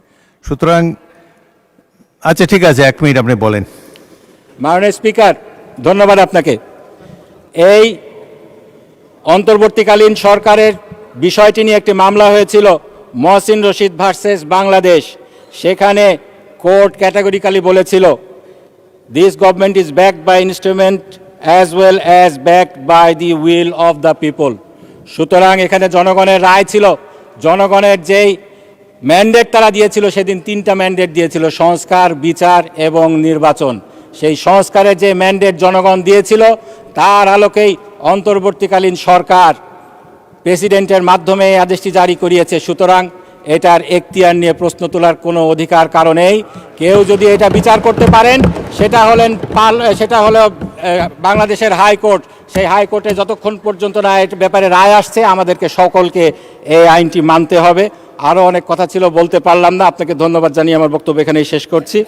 সুতরাং আচ্ছা ঠিক আছে, 1 মিনিট আপনি বলেন। মাননীয় স্পিকার, ধন্যবাদ আপনাকে। এই অন্তর্বর্তীকালীন সরকারের বিষয়টি নিয়ে একটি মামলা হয়েছিল, মহসিন রশিদ ভার্সেস বাংলাদেশ। সেখানে কোর্ট ক্যাটাগরিক্যালি বলেছিল, this government is backed by instrument as well as backed by the will of the people. সুতরাং এখানে জনগণের রায় ছিল, জনগণের যেই ম্যান্ডেট তারা দিয়েছিল, সেদিন 3টা ম্যান্ডেট দিয়েছিল, সংস্কার, বিচার এবং নির্বাচন। সেই সংস্কারের যে ম্যান্ডেট জনগণ দিয়েছিল, তার আলোকেই অন্তর্বর্তীকালীন সরকার প্রেসিডেন্টের মাধ্যমে এই আদেশটি জারি করিয়েছে। সুতরাং এটার এখতিয়ার নিয়ে প্রশ্ন তোলার কোনো অধিকার কারণেই। কেউ যদি এটা বিচার করতে পারেন, সেটা হলো বাংলাদেশের হাইকোর্ট। সেই হাইকোর্টে যতক্ষণ পর্যন্ত না এর ব্যাপারে রায় আসছে, আমাদেরকে সকলকে এই আইনটি মানতে হবে। আরও অনেক কথা ছিল, বলতে পারলাম না। আপনাকে ধন্যবাদ জানিয়ে আমার বক্তব্য এখানেই শেষ করছি।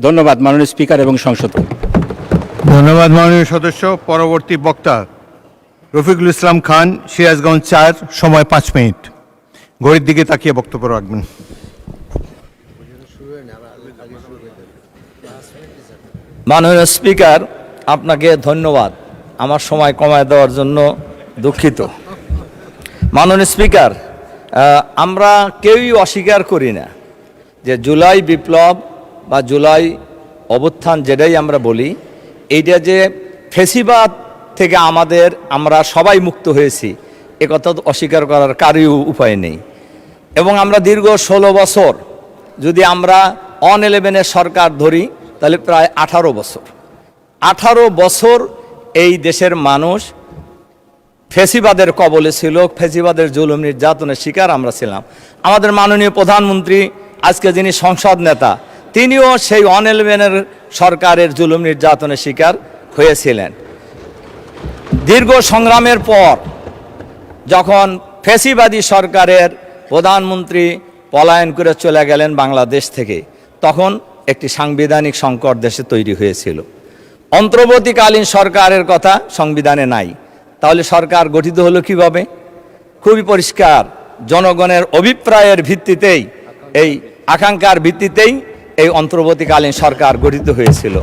ধন্যবাদ মাননীয় স্পিকার এবং সংসদকে। ধন্যবাদ মাননীয় সদস্য। পরবর্তী বক্তা রফিকুল ইসলাম খান, সিরাজগঞ্জ 4, সময় 5 মিনিট। ঘড়ির দিকে তাকিয়ে বক্তব্য রাখবেন। মাননীয় স্পিকার, আপনাকে ধন্যবাদ আমার সময় কমায় দেওয়ার জন্য। দুঃখিত। মাননীয় স্পিকার, আমরা কেউই অস্বীকার করি না যে জুলাই বিপ্লব বা জুলাই অভ্যুত্থান, যেটাই আমরা বলি, এইটা যে ফেসিবাদ থেকে আমরা সবাই মুক্ত হয়েছি, একথা তো অস্বীকার করার কারই উপায় নেই। এবং আমরা দীর্ঘ 16 বছর, যদি আমরা 11 সরকার ধরি, তাহলে প্রায় 18 বছর এই দেশের মানুষ ফেসিবাদের কবলে ছিল, ফেসিবাদের জুলুম নির্যাতনের শিকার আমরা ছিলাম। আমাদের মাননীয় প্রধানমন্ত্রী, আজকে যিনি সংসদ নেতা, তিনিও সেই 11 সরকারের জুলুম নির্যাতনের শিকার হয়েছিলেন। দীর্ঘ সংগ্রামের পর যখন ফেসিবাদী সরকারের প্রধানমন্ত্রী পলায়ন করে চলে গেলেন বাংলাদেশ থেকে, তখন একটি সাংবিধানিক সংকট দেশে তৈরি হয়েছিল। অন্তর্বর্তীকালীন সরকারের কথা সংবিধানে নাই, তাহলে সরকার গঠিত হলো কিভাবে? খুবই পরিষ্কার, জনগণের অভিপ্রায়ের ভিত্তিতেই, এই আকাঙ্ক্ষার ভিত্তিতেই এই অন্তর্বর্তীকালীন সরকার গঠিত হয়েছিল।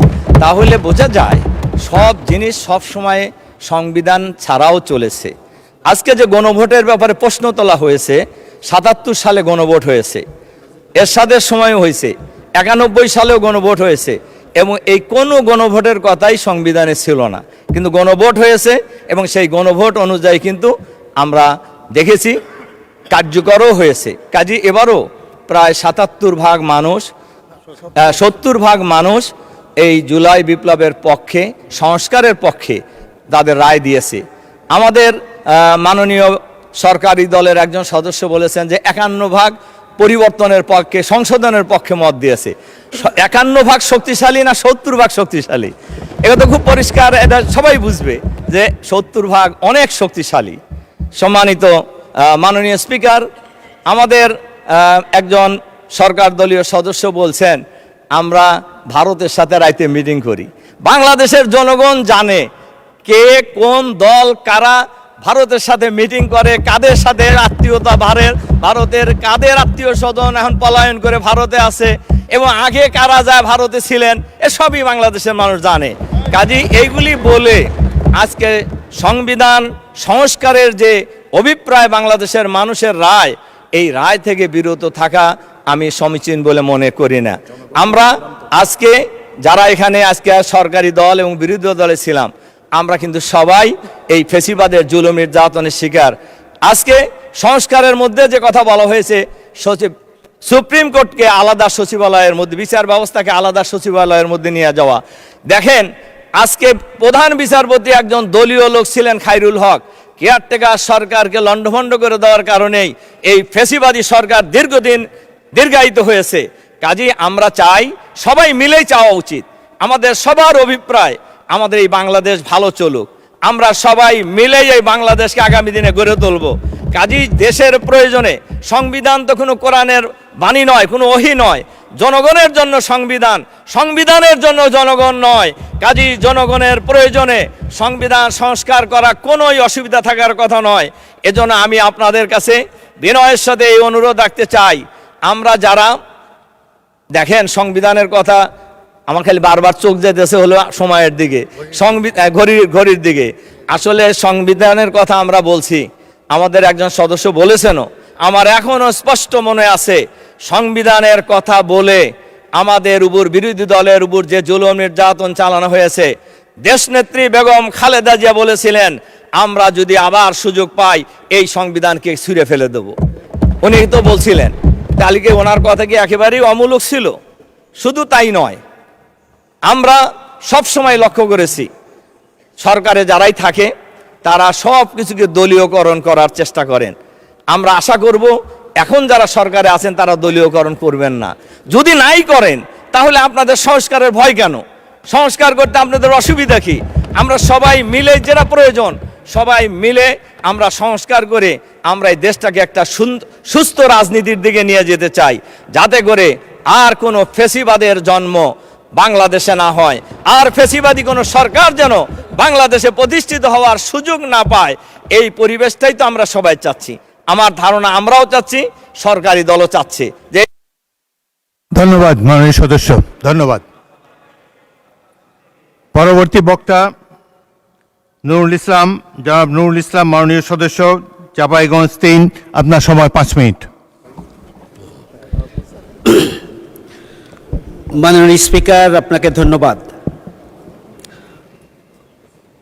তাহলে বোঝা যায় সব জিনিস সব সময় সংবিধান ছাড়াও চলেছে। আজকে যে গণভোটের ব্যাপারে প্রশ্ন তোলা হয়েছে, 77 সালে গণভোট হয়েছে, এরশাদের সময় হয়েছে, 91 সালেও গণভোট হয়েছে, এবং এই কোনো গণভোটের কথাই সংবিধানে ছিল না, কিন্তু গণভোট হয়েছে এবং সেই গণভোট অনুযায়ী কিন্তু আমরা দেখেছি কার্যকরও হয়েছে। কাজে এবারও প্রায় 77 ভাগ মানুষ, 70 ভাগ মানুষ এই জুলাই বিপ্লবের পক্ষে, সংস্কারের পক্ষে তাদের রায় দিয়েছে। আমাদের মাননীয় সরকারি দলের একজন সদস্য বলেছেন যে 51 ভাগ পরিবর্তনের পক্ষে, সংশোধনের পক্ষে মত দিয়েছে। 51 ভাগ শক্তিশালী না 70 ভাগ শক্তিশালী? এটা তো খুব পরিষ্কার, এটা সবাই বুঝবে যে 70 ভাগ অনেক শক্তিশালী। সম্মানিত মাননীয় স্পিকার, আমাদের একজন সরকার দলীয় সদস্য বলছেন আমরা ভারতের সাথে রাইতে মিটিং করি। বাংলাদেশের জনগণ জানে কে কোন দল কারা ভারতের সাথে মিটিং করে, কাদের সাথে আত্মীয়তা, ভারতের কাদের আত্মীয় স্বজন এখন পলায়ন করে ভারতে আছে, এবং আগে কারা যায় ভারতে ছিলেন, এসবই বাংলাদেশের মানুষ জানে। কাজেই এইগুলি বলে আজকে সংবিধান সংস্কারের যে অভিপ্রায় বাংলাদেশের মানুষের রায়, এই রায় থেকে বিরত থাকা আমি সমীচীন বলে মনে করি না। আমরা আজকে যারা এখানে আজকে সরকারি দল এবং বিরোধী দলে ছিলাম, আমরা কিন্তু সবাই এই ফেসিবাদের জুলুম নির্যাতনের শিকার। আজকে সংস্কারের মধ্যে যে কথা বলা হয়েছে, সুপ্রিম কোর্টকে আলাদা সচিবালয়ের মধ্যে, বিচার ব্যবস্থাকে আলাদা সচিবালয়ের মধ্যে নিয়ে যাওয়া। দেখেন, আজকে প্রধান বিচারপতি একজন দলীয় লোক ছিলেন, খায়রুল হক। কেয়ারটেকার সরকারকে লণ্ডভণ্ড করে দেওয়ার কারণেই এই ফেসিবাদী সরকার দীর্ঘায়িত হয়েছে। কাজেই আমরা চাই, সবাই মিলেই চাওয়া উচিত, আমাদের সবার অভিপ্রায় আমাদের এই বাংলাদেশ ভালো চলুক, আমরা সবাই মিলেই এই বাংলাদেশকে আগামী দিনে গড়ে তুলব। কাজেই দেশের প্রয়োজনে, সংবিধান তো কোনো কোরআনের বাণী নয়, কোনো ওহী নয়, জনগণের জন্য সংবিধান, সংবিধানের জন্য জনগণ নয়। কাজেই জনগণের প্রয়োজনে সংবিধান সংস্কার করা কোনোই অসুবিধা থাকার কথা নয়। এজন্য আমি আপনাদের কাছে বিনয়ের সাথে এই অনুরোধ রাখতে চাই, আমরা যারা দেখেন সংবিধানের কথা, আমার খালি বারবার চোখ যেতেছে হলো সময়ের দিকে, ঘড়ির দিকে। আসলে সংবিধানের কথা আমরা বলছি, আমাদের একজন সদস্য বলেছেনও, আমার এখনো স্পষ্ট মনে আছে সংবিধানের কথা বলে আমাদের উপর, বিরোধী দলের উপর যে জুলুম নির্যাতন চালানো হয়েছে, দেশনেত্রী বেগম খালেদা জিয়া বলেছিলেন আমরা যদি আবার সুযোগ পাই এই সংবিধানকে ছুঁড়ে ফেলে দেব। উনি তো বলছিলেন, তাহলে কি ওনার কথা কি একেবারেই অমূলক ছিল? শুধু তাই নয়, আমরা সব সময় লক্ষ্য করেছি সরকারে যারাই থাকে তারা সব কিছুকে দলীয়করণ করার চেষ্টা করেন। আমরা আশা করব এখন যারা সরকারে আছেন তারা দলীয়করণ করবেন না। যদি নাই করেন তাহলে আপনাদের সংস্কারের ভয় কেন? সংস্কার করতে আপনাদের অসুবিধা কি? আমরা সবাই মিলে, যেটা প্রয়োজন সবাই মিলে আমরা সংস্কার করে আমরা এই দেশটাকে একটা সুস্থ রাজনীতির দিকে নিয়ে যেতে চাই, যাতে করে আর কোনো ফ্যাসিবাদের জন্ম বাংলাদেশে না হয়, আর ফ্যাসিবাদী কোনো সরকার যেন বাংলাদেশে প্রতিষ্ঠিত হওয়ার সুযোগ না পায়। এই পরিবেশটাই তো আমরা সবাই চাচ্ছি। আমার ধারণা আমরাও চাচ্ছি, সরকারি দলও চাচ্ছে। যে ধন্যবাদ মাননীয় সদস্য, ধন্যবাদ। পরবর্তী বক্তা নুরুল ইসলাম, জনাব নুরুল ইসলাম, মাননীয় সদস্য, চাঁপাইগঞ্জ ৩। আপনার সময় 5 মিনিট। মাননীয় স্পিকার, আপনাকে ধন্যবাদ।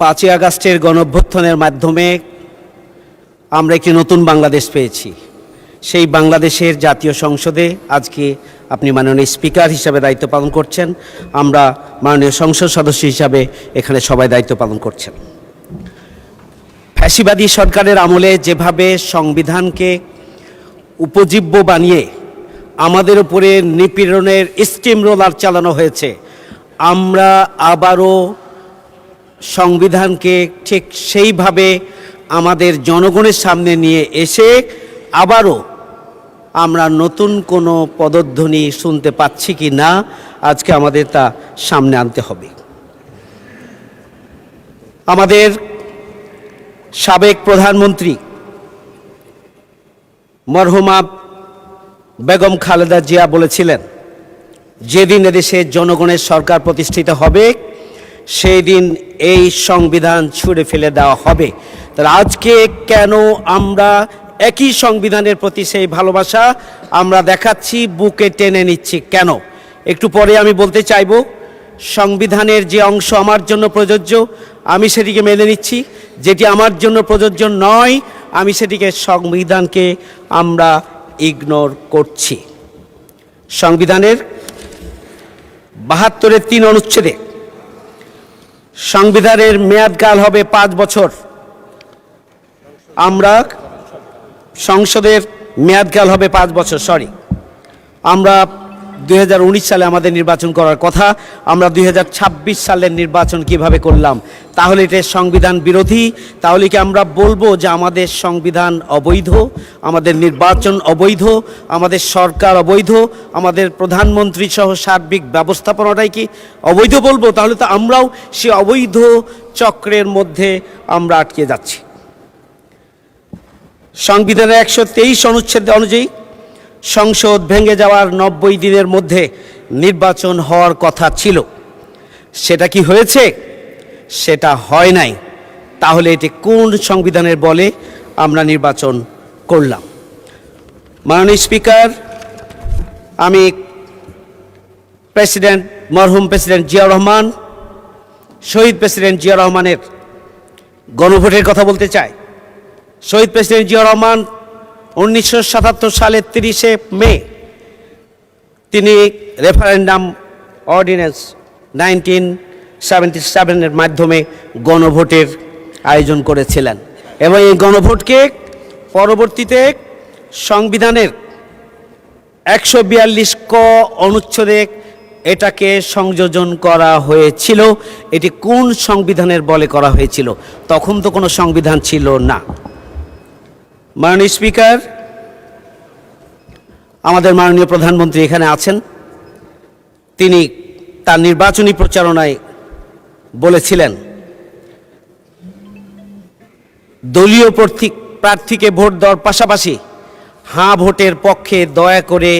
5ই আগস্টের গণঅভ্যুত্থানের মাধ্যমে আমরা একটি নতুন বাংলাদেশ পেয়েছি। সেই বাংলাদেশের জাতীয় সংসদে আজকে আপনি মাননীয় স্পিকার হিসাবে দায়িত্ব পালন করছেন, আমরা মাননীয় সংসদ সদস্য হিসাবে এখানে সবাই দায়িত্ব পালন করছেন। ফ্যাসিবাদী সরকারের আমলে যেভাবে সংবিধানকে উপজীব্য বানিয়ে আমাদের উপরে নিপীড়নের স্টিম রোলার চালানো হয়েছে, আমরা আবারও সংবিধানকে ঠিক সেইভাবে আমাদের জনগণের সামনে নিয়ে এসে আবারও আমরা নতুন কোনো পদধ্বনি শুনতে পাচ্ছি কি না, আজকে আমাদের তা সামনে আনতে হবে। আমাদের সাবেক প্রধানমন্ত্রী মরহুমা বেগম খালেদা জিয়া বলেছিলেন, যেদিন এদেশে জনগণের সরকার প্রতিষ্ঠিত হবে সেই দিন এই সংবিধান ছুঁড়ে ফেলে দেওয়া হবে। তাহলে আজকে কেন আমরা একই সংবিধানের প্রতি সেই ভালোবাসা আমরা দেখাচ্ছি, বুকে টেনে নিচ্ছি কেন? একটু পরে আমি বলতে চাইব, সংবিধানের যে অংশ আমার জন্য প্রযোজ্য আমি সেটিকে মেনে নিচ্ছি, যেটি আমার জন্য প্রযোজ্য নয় আমি সেটিকে, সংবিধানকে আমরা ইগনোর করছি। সংবিধানের 72-এর 3 অনুচ্ছেদে সংবিধানের মেয়াদকাল হবে 5 বছর। আমরা সংসদের মেয়াদকাল হবে 5 বছর, আমরা 2019 সালে আমাদের নির্বাচন করার কথা, আমরা 2026 সালের নির্বাচন কিভাবে করলাম? তাহলে এটা সংবিধান বিরোধী? তাহলে কি আমরা বলবো যে আমাদের সংবিধান অবৈধ, আমাদের নির্বাচন অবৈধ, আমাদের সরকার অবৈধ, আমাদের প্রধানমন্ত্রী সহ সার্বিক ব্যবস্থাপনাটাই কি অবৈধ বলবো? তাহলে তো আমরাও সে অবৈধ চক্রের মধ্যে আমরা আটকে যাচ্ছি। সংবিধানের 123 অনুচ্ছেদ অনুযায়ী সংসদ ভেঙে যাওয়ার 90 দিনের মধ্যে নির্বাচন হওয়ার কথা ছিল, সেটা কি হয়েছে? সেটা হয় নাই। তাহলে এটি কোন সংবিধানের বলে আমরা নির্বাচন করলাম? মাননীয় স্পিকার, আমি মরহুম প্রেসিডেন্ট জিয়াউর রহমান, শহীদ প্রেসিডেন্ট জিয়াউর রহমানের গণভোটের কথা বলতে চাই। শহীদ প্রেসিডেন্ট জিয়াউর রহমান 1977 সালের 30শে মে তিনি রেফারেন্ডাম অর্ডিন্যান্স 1977-এর মাধ্যমে গণভোটের আয়োজন করেছিলেন, এবং এই গণভোটকে পরবর্তীতে সংবিধানের 142 ক অনুচ্ছেদে এটাকে সংযোজন করা হয়েছিল। এটি কোন সংবিধানের বলে করা হয়েছিল? তখন তো কোনো সংবিধান ছিল না। মাননীয় স্পিকার, আমাদের মাননীয় প্রধানমন্ত্রী এখানে আছেন, তিনি তার নির্বাচনী প্রচারণায় বলেছিলেন দলীয় প্রার্থীকে ভোট দেওয়ার পাশাপাশি হাঁ ভোটের পক্ষে দয়া করে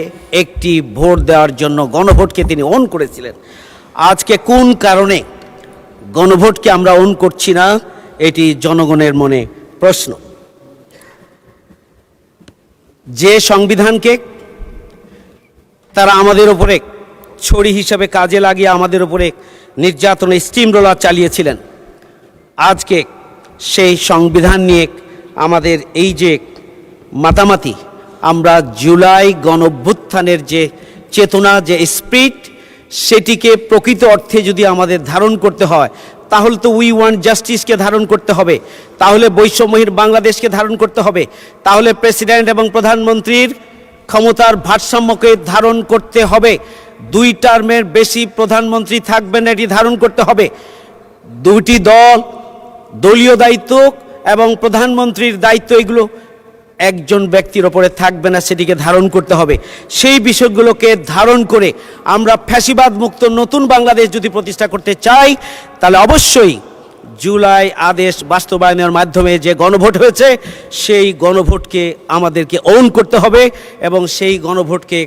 একটি ভোট দেওয়ার জন্য গণভোটকে তিনি অন করেছিলেন। আজকে কোন কারণে গণভোটকে আমরা অন করছি না এটি জনগণের মনে প্রশ্ন। যে সংবিধানকে তারা আমাদের উপরে ছড়ি হিসাবে কাজে লাগিয়ে আমাদের উপরে নির্যাতনের স্টিম রোলার চালিয়েছিলেন, আজকে সেই সংবিধান নিয়ে আমাদের এই যে মাতামাতি, আমরা জুলাই গণঅভ্যুত্থানের যে চেতনা, যে স্পিরিট, সেটিকে প্রকৃত অর্থে যদি আমাদের ধারণ করতে হয়, তাহলে তো উই ওয়ান্ট জাস্টিসকে ধারণ করতে হবে, তাহলে বৈষম্যহীন বাংলাদেশকে ধারণ করতে হবে, তাহলে প্রেসিডেন্ট এবং প্রধানমন্ত্রীর ক্ষমতার ভারসাম্যকে ধারণ করতে হবে, 2 টার্মের বেশি প্রধানমন্ত্রী থাকবেন এটি ধারণ করতে হবে, 2টি দল, দলীয় দায়িত্ব এবং প্রধানমন্ত্রীর দায়িত্ব, এগুলো একজন ব্যক্তির ওপরে থাকবে না, সেটিকে ধারণ করতে হবে। সেই বিষয়গুলোকে ধারণ করে আমরা ফ্যাসিবাদ মুক্ত নতুন বাংলাদেশ যদি প্রতিষ্ঠা করতে চাই, তাহলে অবশ্যই জুলাই আদেশ বাস্তবায়নের মাধ্যমে যে গণভোট হয়েছে, সেই গণভোটকে আমাদেরকে ওন করতে হবে এবং সেই গণভোটকে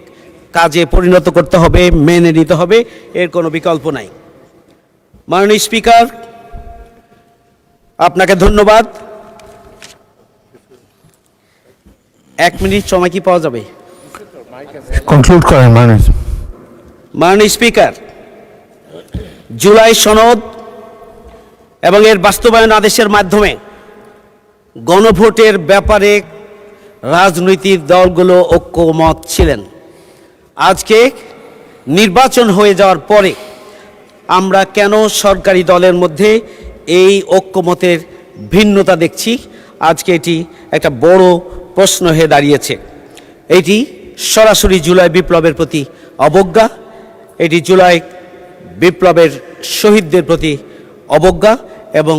কাজে পরিণত করতে হবে, মেনে নিতে হবে, এর কোনো বিকল্প নাই। মাননীয় স্পিকার, আপনাকে ধন্যবাদ। 1 মিনিট সময় কি পাওয়া যাবে? কনক্লুড করেন মাননীয় স্পিকার, জুলাই সনদ এবং এর বাস্তবায়ন আদেশের মাধ্যমে গণভোটের ব্যাপারে রাজনৈতিক দলগুলো ঐক্যমত ছিলেন। আজকে নির্বাচন হয়ে যাওয়ার পরে আমরা কেন সরকারি দলের মধ্যে এই ঐক্যমতের ভিন্নতা দেখছি? আজকে এটি একটা বড় প্রশ্ন হয়ে দাঁড়িয়েছে। এটি সরাসরি জুলাই বিপ্লবের প্রতি অবজ্ঞা, এটি জুলাই বিপ্লবের শহীদদের প্রতি অবজ্ঞা এবং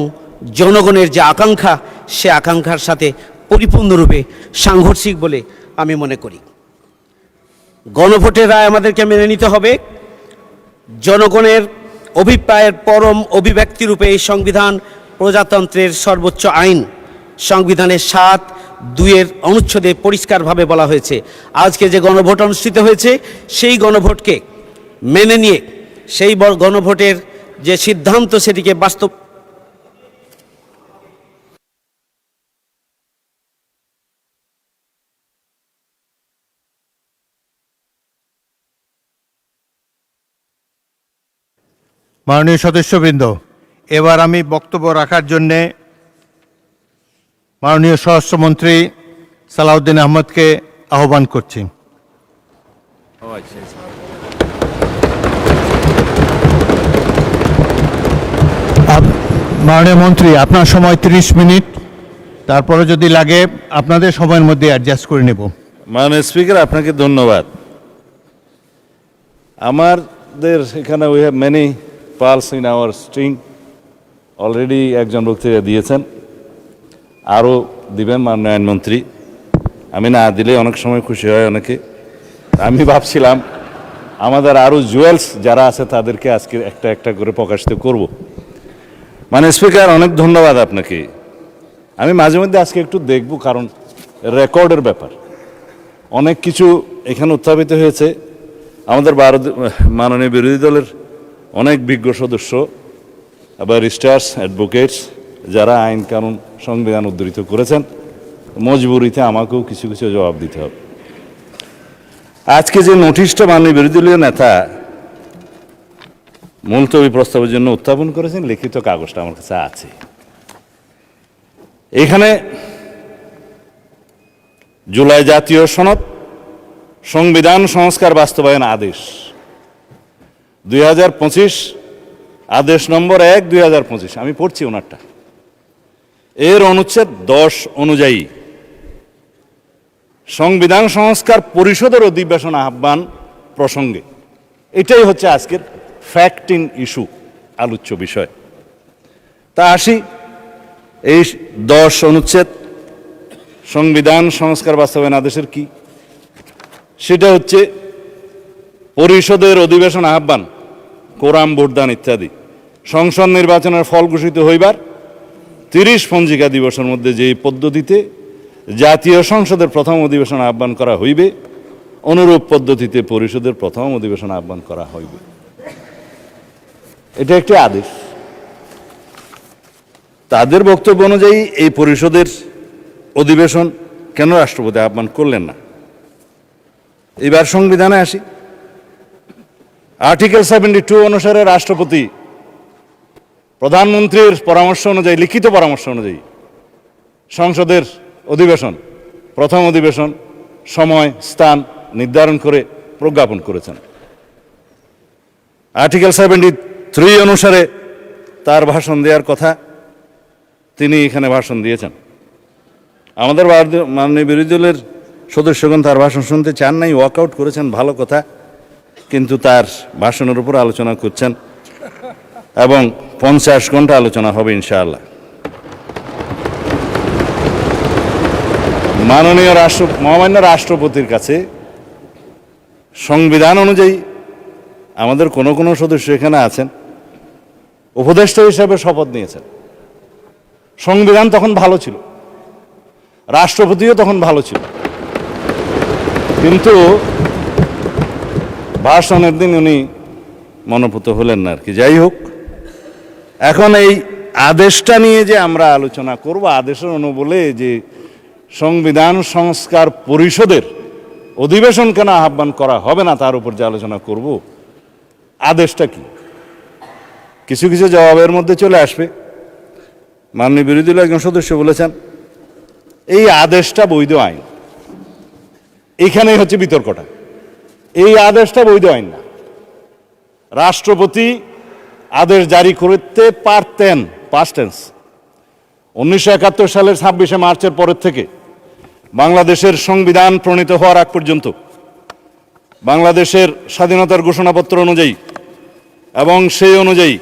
জনগণের যে আকাঙ্ক্ষা, সে আকাঙ্ক্ষার সাথে পরিপূর্ণরূপে সাংঘর্ষিক বলে আমি মনে করি। গণভোটের রায় আমাদেরকে মেনে নিতে হবে। জনগণের অভিপ্রায়ের পরম অভিব্যক্তি রূপে এই সংবিধান প্রজাতন্ত্রের সর্বোচ্চ আইন। সংবিধানের 7(2) অনুচ্ছেদে পরিষ্কারভাবে বলা হয়েছে, আজকে যে গণভোট অনুষ্ঠিত হয়েছে, সেই গণভোটকে মেনে নিয়ে সেই গণভোটের যে সিদ্ধান্ত, সেটিকে বাস্তব মাননীয় সদস্যবৃন্দ, এবার আমি বক্তব্য রাখার জন্যে মাননীয় স্বরাষ্ট্রমন্ত্রী সালাউদ্দিন আহমদকে আহ্বান করছি। মাননীয় মন্ত্রী, আপনার সময় 30 মিনিট, তারপরে যদি লাগে আপনাদের সময়ের মধ্যে অ্যাডজাস্ট করে নেব। মাননীয় স্পিকার, আপনাকে ধন্যবাদ। আমাদের এখানে we have many pulse in our string. Already একজন বক্তৃতা দিয়েছেন, আরও দিবেন মাননীয় আইনমন্ত্রী। আমি না দিলে অনেক সময় খুশি হয় অনেকে। আমি ভাবছিলাম আমাদের আরও জুয়েলস যারা আছে তাদেরকে আজকে একটা একটা করে প্রকাশিত করব। মানে স্পিকার, অনেক ধন্যবাদ আপনাকে। আমি মাঝে মধ্যে আজকে একটু দেখব, কারণ রেকর্ডের ব্যাপার অনেক কিছু এখানে উত্থাপিত হয়েছে। আমাদের মাননীয় বিরোধী দলের অনেক বিজ্ঞ সদস্য, ব্যারিস্টার্স, অ্যাডভোকেটস, যারা আইন কানুন সংবিধান উদ্ধৃত করেছেন, মজবুরিতে আমাকেও কিছু কিছু জবাব দিতে হবে। আজকে যে নোটিশটা মাননীয় বিরোধী দলীয় নেতা মুলতবি প্রস্তাবের জন্য উত্থাপন করেছেন, লিখিত কাগজটা আমার কাছে আছে। এখানে জুলাই জাতীয় সনদ সংবিধান সংস্কার বাস্তবায়ন আদেশ 2025, আদেশ নম্বর 1/2025, আমি পড়ছি ওনারটা। এর অনুচ্ছেদ 10 অনুযায়ী সংবিধান সংস্কার পরিষদের অধিবেশন আহ্বান প্রসঙ্গে, এটাই হচ্ছে আজকের ফ্যাক্ট ইন ইস্যু, আলোচ্য বিষয়। তা আসি, এই 10 অনুচ্ছেদ সংবিধান সংস্কার বাস্তবায়ন আদেশের কি, সেটা হচ্ছে পরিষদের অধিবেশন আহ্বান, কোরাম ভোটদান ইত্যাদি সংসদ নির্বাচনের ফল ঘোষিত হইবার 30 পঞ্জিকা দিবসের মধ্যে যেই পদ্ধতিতে জাতীয় সংসদের প্রথম অধিবেশন আহ্বান করা হইবে, অনুরূপ পদ্ধতিতে পরিষদের প্রথম অধিবেশন আহ্বান করা হইবে। এটা একটি আদেশ। তাদের বক্তব্য অনুযায়ী এই পরিষদের অধিবেশন কেন রাষ্ট্রপতি আহ্বান করলেন না? এবার সংবিধানে আসি। আর্টিকেল 72 অনুসারে রাষ্ট্রপতি প্রধানমন্ত্রীর পরামর্শ অনুযায়ী, লিখিত পরামর্শ অনুযায়ী সংসদের অধিবেশন, প্রথম অধিবেশন সময় স্থান নির্ধারণ করে প্রজ্ঞাপন করেছেন। আর্টিকেল 73 অনুসারে তার ভাষণ দেওয়ার কথা, তিনি এখানে ভাষণ দিয়েছেন। আমাদের মাননীয় বিরোধী দলের সদস্যগণ তার ভাষণ শুনতে চান নাই, ওয়াকআউট করেছেন, ভালো কথা, কিন্তু তার ভাষণের উপর আলোচনা করছেন এবং 50 ঘন্টা আলোচনা হবে ইনশাআল্লাহ। মহামান্য রাষ্ট্রপতির কাছে সংবিধান অনুযায়ী আমাদের কোনো কোনো সদস্য এখানে আছেন, উপদেষ্টা হিসেবে শপথ নিয়েছেন। সংবিধান তখন ভালো ছিল, রাষ্ট্রপতিও তখন ভালো ছিল, কিন্তু ভাষণের দিন উনি মনোপুত হলেন না আর কি। যাই হোক, এখন এই আদেশটা নিয়ে যে আমরা আলোচনা করব, আদেশের অনুবলে যে সংবিধান সংস্কার পরিষদের অধিবেশন কেন আহ্বান করা হবে না তার উপর যে আলোচনা করব, আদেশটা কি, কিছু কিছু জবাবের মধ্যে চলে আসবে। মাননীয় বিরোধী দলের একজন সদস্য বলেছেন এই আদেশটা বৈধ আইন। এখানেই হচ্ছে বিতর্কটা। এই আদেশটা বৈধ আইন না। রাষ্ট্রপতি আদেশ জারি করতে পারতেন, পাস্ট টেন্স। 1971 সালের 26শে মার্চের পরের থেকে বাংলাদেশের সংবিধান প্রণীত হওয়ার আগ পর্যন্ত বাংলাদেশের স্বাধীনতার ঘোষণাপত্র অনুযায়ী এবং সেই অনুযায়ী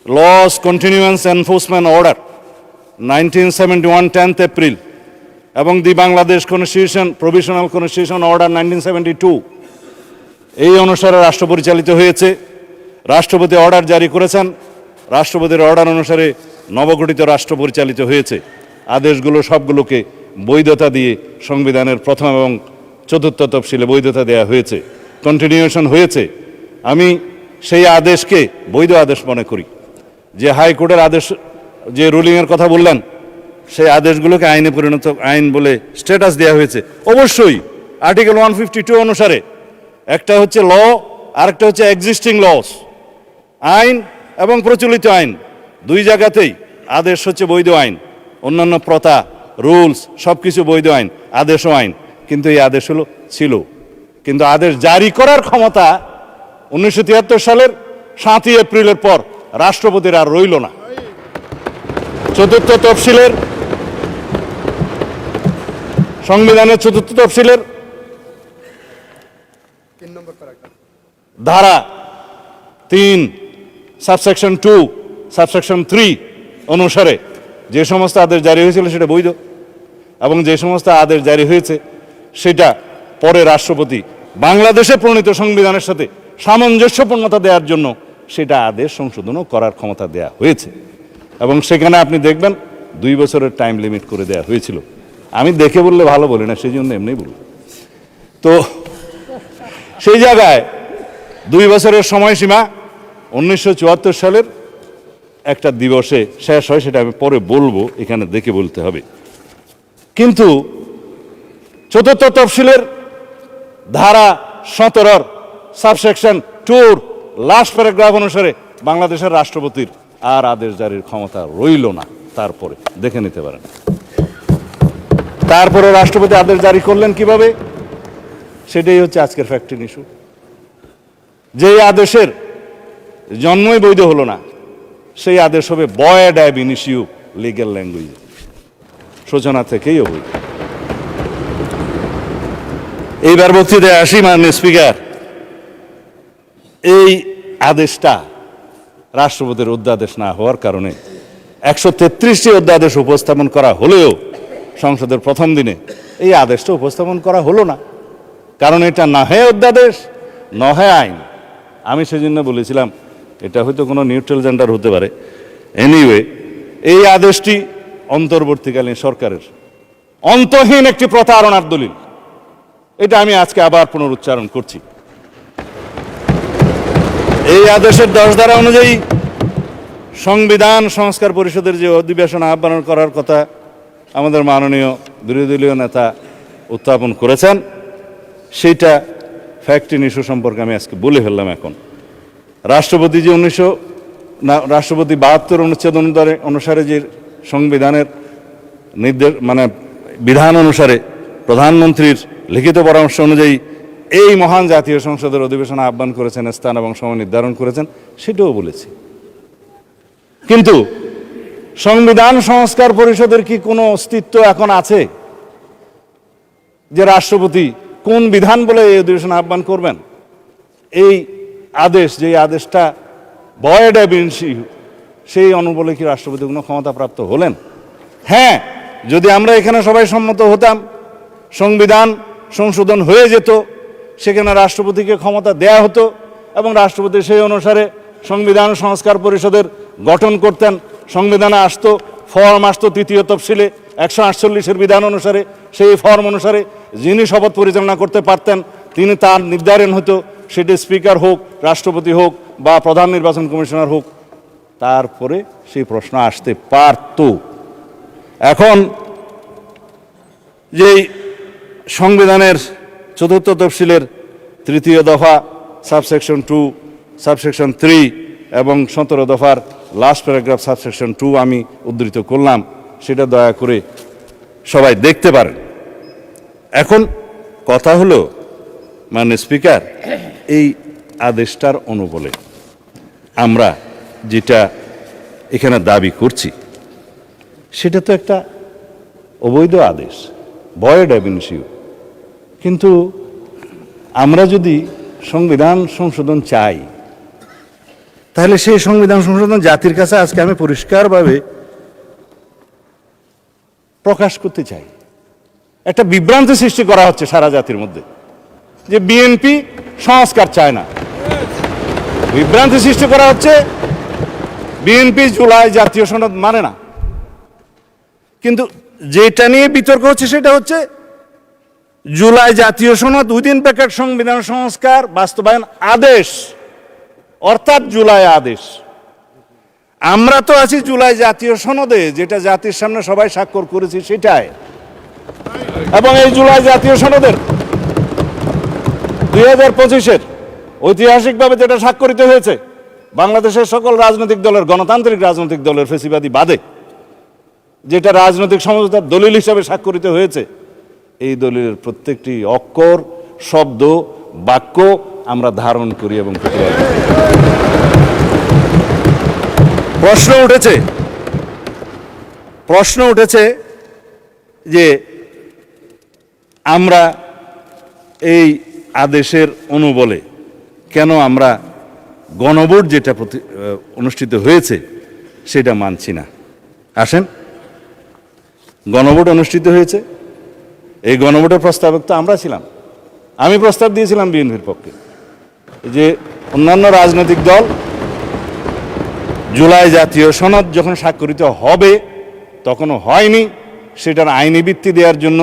laws continuance enforcement order 1971 10th April এবং the Bangladesh constitution provisional constitution order 1972 এই অনুসারে রাষ্ট্র পরিচালিত হয়েছে। রাষ্ট্রপতি অর্ডার জারি করেছেন, রাষ্ট্রপতির অর্ডার অনুসারে নবগঠিত রাষ্ট্র পরিচালিত হয়েছে। আদেশগুলো সবগুলোকে বৈধতা দিয়ে সংবিধানের প্রথম এবং চতুর্থ তফসিলে বৈধতা দেওয়া হয়েছে, কন্টিনিউশন হয়েছে। আমি সেই আদেশকে বৈধ আদেশ মনে করি। যে হাইকোর্টের আদেশ, যে রুলিংয়ের কথা বললেন, সেই আদেশগুলোকে আইনে পরিণত, আইন বলে স্ট্যাটাস দেওয়া হয়েছে। অবশ্যই আর্টিকেল 152 অনুসারে একটা হচ্ছে ল, আরেকটা হচ্ছে এক্সিস্টিং লস। আইন এবং প্রচলিত আইন দুই জায়গাতেই আদেশ হচ্ছে বৈধ আইন। অন্যান্য প্রথা, রুলস সব কিছু বৈধ আইন, আদেশও আইন। কিন্তু এই আদেশ হলো ছিল, কিন্তু আদেশ জারি করার ক্ষমতা 1973 সালের 7ই এপ্রিলের পর রাষ্ট্রপতির আর রইল না। চতুর্থ তফসিলের, সংবিধানের চতুর্থ তফসিলের ধারা 3 সাবসেকশন 2 সাবসেকশন 3 অনুসারে যে সমস্ত আদেশ জারি হয়েছিল সেটা বৈধ, এবং যে সমস্ত আদেশ জারি হয়েছে সেটা পরে রাষ্ট্রপতি বাংলাদেশে প্রণীত সংবিধানের সাথে সামঞ্জস্যপূর্ণতা দেওয়ার জন্য সেটা আদেশ সংশোধনও করার ক্ষমতা দেয়া হয়েছে। এবং সেখানে আপনি দেখবেন 2 বছরের টাইম লিমিট করে দেওয়া হয়েছিল। আমি দেখে বললে ভালো বলি না, সেই জন্য এমনি বলি। তো সেই জায়গায় 2 বছরের সময়সীমা 1974 সালের একটা দিবসে শেষ হয়, সেটা আমি পরে বলবো, এখানে দেখে বলতে হবে। কিন্তু চতুর্থ তফসিলের ধারা 17 সাবসেকশন 2 লাস্ট প্যারাগ্রাফ অনুসারে বাংলাদেশের রাষ্ট্রপতির আর আদেশ জারির ক্ষমতা রইল না। তারপরে দেখে নিতে পারেন। তারপরে রাষ্ট্রপতি আদেশ জারি করলেন কিভাবে, সেটাই হচ্ছে আজকের ফ্যাক্টর ইস্যু। যে আদেশের জন্মই বৈধ হলো না, সেই আদেশ হবে ভয়েড অ্যাব ইনিশিও লিগ্যাল ল্যাঙ্গুয়েজ, সূচনা থেকেই অবৈধ। এইবার বক্তৃতায় আসি। মাননীয় স্পিকার, এই আদেশটা রাষ্ট্রপতির অধ্যাদেশ না হওয়ার কারণে 133টি অধ্যাদেশ উপস্থাপন করা হলেও সংসদের প্রথম দিনে এই আদেশটা উপস্থাপন করা হলো না, কারণ এটা না হয় অধ্যাদেশ, না হয় আইন। আমি সেজন্য বলেছিলাম এটা হয়তো কোনো নিউট্রাল জেন্ডার হতে পারে। এনিওয়ে, এই আদেশটি অন্তর্বর্তীকালীন সরকারের অন্তহীন একটি প্রতারণার দলিল। এটা আমি আজকে আবার পুনরুচ্চারণ করছি। এই আদেশের 10 ধারা অনুযায়ী সংবিধান সংস্কার পরিষদের যে অধিবেশন আহ্বান করার কথা আমাদের মাননীয় বিরোধী দলীয় নেতা উত্থাপন করেছেন, সেইটা ফ্যাক্ট ইন ইস্যু সম্পর্কে আমি আজকে বলে ফেললাম। এখন রাষ্ট্রপতি যে রাষ্ট্রপতি 72 অনুচ্ছেদ অনুসারে যে সংবিধানের নির্দেশ মানে বিধান অনুসারে প্রধানমন্ত্রীর লিখিত পরামর্শ অনুযায়ী এই মহান জাতীয় সংসদের অধিবেশন আহ্বান করেছেন, স্থান এবং সময় নির্ধারণ করেছেন, সেটাও বলেছি। কিন্তু সংবিধান সংস্কার পরিষদের কি কোনো অস্তিত্ব এখন আছে যে রাষ্ট্রপতি কোন বিধান বলে এই অধিবেশন আহ্বান করবেন? এই আদেশ, যে আদেশটা ভয়েড অ্যাব ইনইস্যু, সেই অনুবলে কি রাষ্ট্রপতি কোনো ক্ষমতাপ্রাপ্ত হলেন? হ্যাঁ, যদি আমরা এখানে সবাই সম্মত হতাম, সংবিধান সংশোধন হয়ে যেত, সেখানে রাষ্ট্রপতিকে ক্ষমতা দেয়া হতো এবং রাষ্ট্রপতি সেই অনুসারে সংবিধান সংস্কার পরিষদের গঠন করতেন। সংবিধানে আসতো, ফর্ম আসতো তৃতীয় তফসিলে 148-এর বিধান অনুসারে, সেই ফর্ম অনুসারে যিনি শপথ পরিচালনা করতে পারতেন তিনি, তার নির্ধারণ হতো, সেটি স্পিকার হোক, রাষ্ট্রপতি হোক বা প্রধান নির্বাচন কমিশনার হোক, তারপরে সেই প্রশ্ন আসতে পারত। এখন যেই সংবিধানের 4th তফসিলের 3য় দফা সাবসেকশন 2, সাবসেকশন 3 এবং 17 দফার লাস্ট প্যারাগ্রাফ সাবসেকশন 2 আমি উদ্ধৃত করলাম, সেটা দয়া করে সবাই দেখতে পারেন। এখন কথা হলো, মাননীয় স্পিকার, এই আদেশটার অনুবলে আমরা যেটা এখানে দাবি করছি সেটা তো একটা অবৈধ আদেশ, ভয়েড অ্যাব ইনইস্যু। কিন্তু আমরা যদি সংবিধান সংশোধন চাই, তাহলে সেই সংবিধান সংশোধন জাতির কাছে আজকে আমি পরিষ্কারভাবে প্রকাশ করতে চাই। একটা বিভ্রান্তি সৃষ্টি করা হচ্ছে সারা জাতির মধ্যে যে বিএনপি সংস্কার চায় না। বিভ্রান্তি সৃষ্টি করা হচ্ছে বিএনপি জুলাই জাতীয় সনদ মানে না। কিন্তু যেটা নিয়ে বিতর্ক হচ্ছে সেটা হচ্ছে জুলাই জাতীয় সনদ উইদিন ব্র্যাকেট সংবিধান সংস্কার বাস্তবায়ন আদেশ, অর্থাৎ জুলাই আদেশ। আমরা তো আছি জুলাই জাতীয় সনদে, যেটা জাতির সামনে সবাই স্বাক্ষর করেছি সেটাই। এবং এই জুলাই জাতীয় সনদের 2025-এর ঐতিহাসিকভাবে যেটা স্বাক্ষরিত হয়েছে, বাংলাদেশের সকল রাজনৈতিক দলের, গণতান্ত্রিক রাজনৈতিক দলের ফেসিবাদী বাদে, যেটা রাজনৈতিক সমঝোতার দলিল হিসাবে স্বাক্ষরিত হয়েছে, এই দলিলের প্রত্যেকটি অক্ষর, শব্দ, বাক্য আমরা ধারণ করি এবং প্রশ্ন উঠেছে যে আমরা এই আদেশের অনুবলে কেন আমরা গণভোট যেটা অনুষ্ঠিত হয়েছে সেটা মানছি না। আসেন, গণভোট অনুষ্ঠিত হয়েছে, এই গণভোটের প্রস্তাবক তো আমরা ছিলাম। আমি প্রস্তাব দিয়েছিলাম বিএনপির পক্ষে যে অন্যান্য রাজনৈতিক দল জুলাই জাতীয় সনদ যখন স্বাক্ষরিত হবে, তখনও হয়নি, সেটার আইনি ভিত্তি দেওয়ার জন্য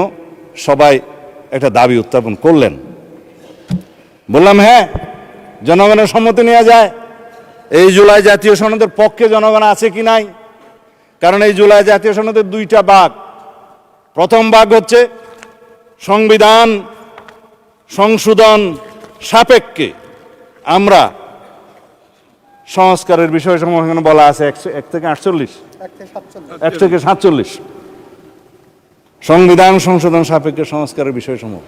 সবাই একটা দাবি উত্থাপন করলেন। বললাম হ্যাঁ, জনগণের সম্মতি নেওয়া যায়। এই জুলাই জাতীয় সনদের পক্ষে জনগণ আছে কি নাই? কারণ এই জুলাই জাতীয় সনদের 2টা ভাগ। প্রথম ভাগ হচ্ছে সংবিধান সংশোধন সাপেক্ষে আমরা সংস্কারের বিষয়সমূহ এখানে বলা আছে 1 থেকে 47 সংবিধান সংশোধন সাপেক্ষে সংস্কারের বিষয়সমূহ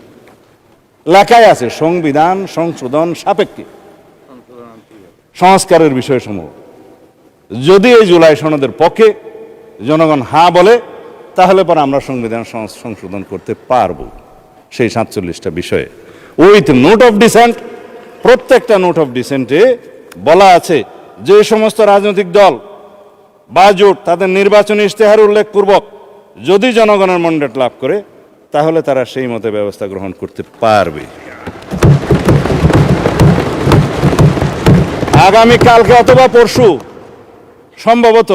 লেখাই আছে। সংবিধান সংশোধন সাপেক্ষে সংস্কারের বিষয়সমূহ যদি এই জুলাই সনদের পক্ষে জনগণ হ্যাঁ বলে, তাহলে পরে আমরা সংবিধান সংশোধন করতে পারবো সেই 47টা বিষয়ে। উইথ নোট অফ ডিসেন্ট, প্রত্যেকটা নোট অফ ডিসেন্টে বলা আছে যে সমস্ত রাজনৈতিক দল বা জোট তাদের নির্বাচনী ইশতেহার উল্লেখপূর্বক যদি জনগণের ম্যান্ডেট লাভ করে, তাহলে তারা সেই মতে ব্যবস্থা গ্রহণ করতে পারবে। আগামী কালকে অথবা পরশু সম্ভবত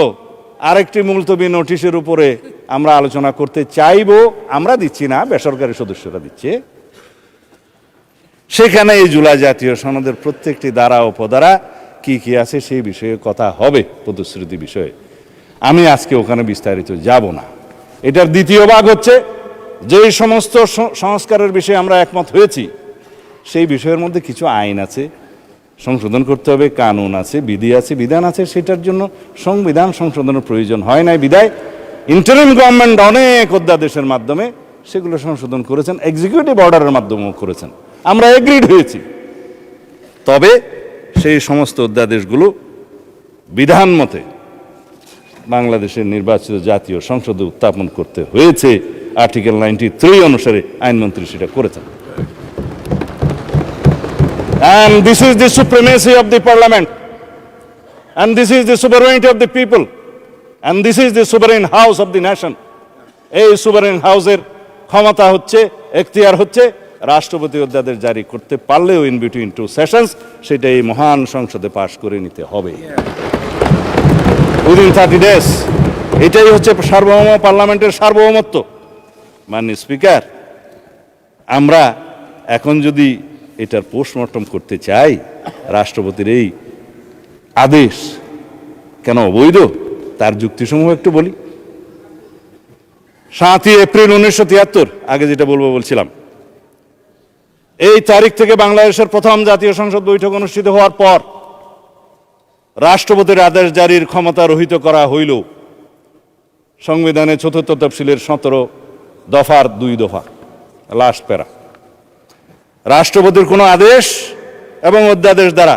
আরেকটি মুলতবি নোটিশের উপরে আমরা আলোচনা করতে চাইব। আমরা দিচ্ছি না, বেসরকারি সদস্যরা দিচ্ছে। সেখানে এই জুলাই জাতীয় সনদের প্রত্যেকটি ধারা উপধারা কি কি আছে সেই বিষয়ে কথা হবে, প্রতিশ্রুতি বিষয়ে। আমি আজকে ওখানে বিস্তারিত যাব না। এটার দ্বিতীয় ভাগ হচ্ছে যেই সমস্ত সংস্কারের বিষয়ে আমরা একমত হয়েছি সেই বিষয়ের মধ্যে কিছু আইন আছে, সংশোধন করতে হবে, কানুন আছে, বিধি আছে, বিধান আছে, সেটার জন্য সংবিধান সংশোধনের প্রয়োজন হয় নাই বিধায় ইন্টারিম গভর্নমেন্ট অনেক অধ্যাদেশের মাধ্যমে সেগুলো সংশোধন করেছেন, এক্সিকিউটিভ অর্ডারের মাধ্যমেও করেছেন। আমরা এগ্রিড হয়েছি। তবে সেই সমস্ত অধ্যাদেশগুলো বিধান মতে বাংলাদেশের নির্বাচিত জাতীয় সংসদে উত্থাপন করতে হয়েছে। আর্টিকেল 93 অনুসারে আইনমন্ত্রী সেটা করেছেন। And this is the supremacy of the parliament. And this is the sovereignty of the people. And this is the sovereign house of the nation. এই sovereign হাউসের ক্ষমতা হচ্ছে, এখতিয়ার হচ্ছে রাষ্ট্রপতি অধ্যাদেশ জারি করতে পারলেও ইন বিটুইন টু সেশনস সেটা এই মহান সংসদে পাশ করে নিতে হবে উইদিন 30 days। এটাই হচ্ছে সার্বভৌম পার্লামেন্টের সার্বভৌমত্ব। মাননীয় স্পিকার, আমরা এখন যদি এটার পোস্টমর্টম করতে চাই, রাষ্ট্রপতির এই আদেশ কেন অবৈধ তার যুক্তিসমূহ একটু বলি। 7 এপ্রিল 1973, আগে যেটা বলছিলাম, এই তারিখ থেকে বাংলাদেশের প্রথম জাতীয় সংসদ বৈঠক অনুষ্ঠিত হওয়ার পর রাষ্ট্রপতির আদেশ জারির ক্ষমতা রহিত করা হইল সংবিধানের 4th তফসিলের 17 দফার 2 দফা, লাস্ট প্যারা। রাষ্ট্রপতির কোনো আদেশ এবং অধ্যাদেশ দ্বারা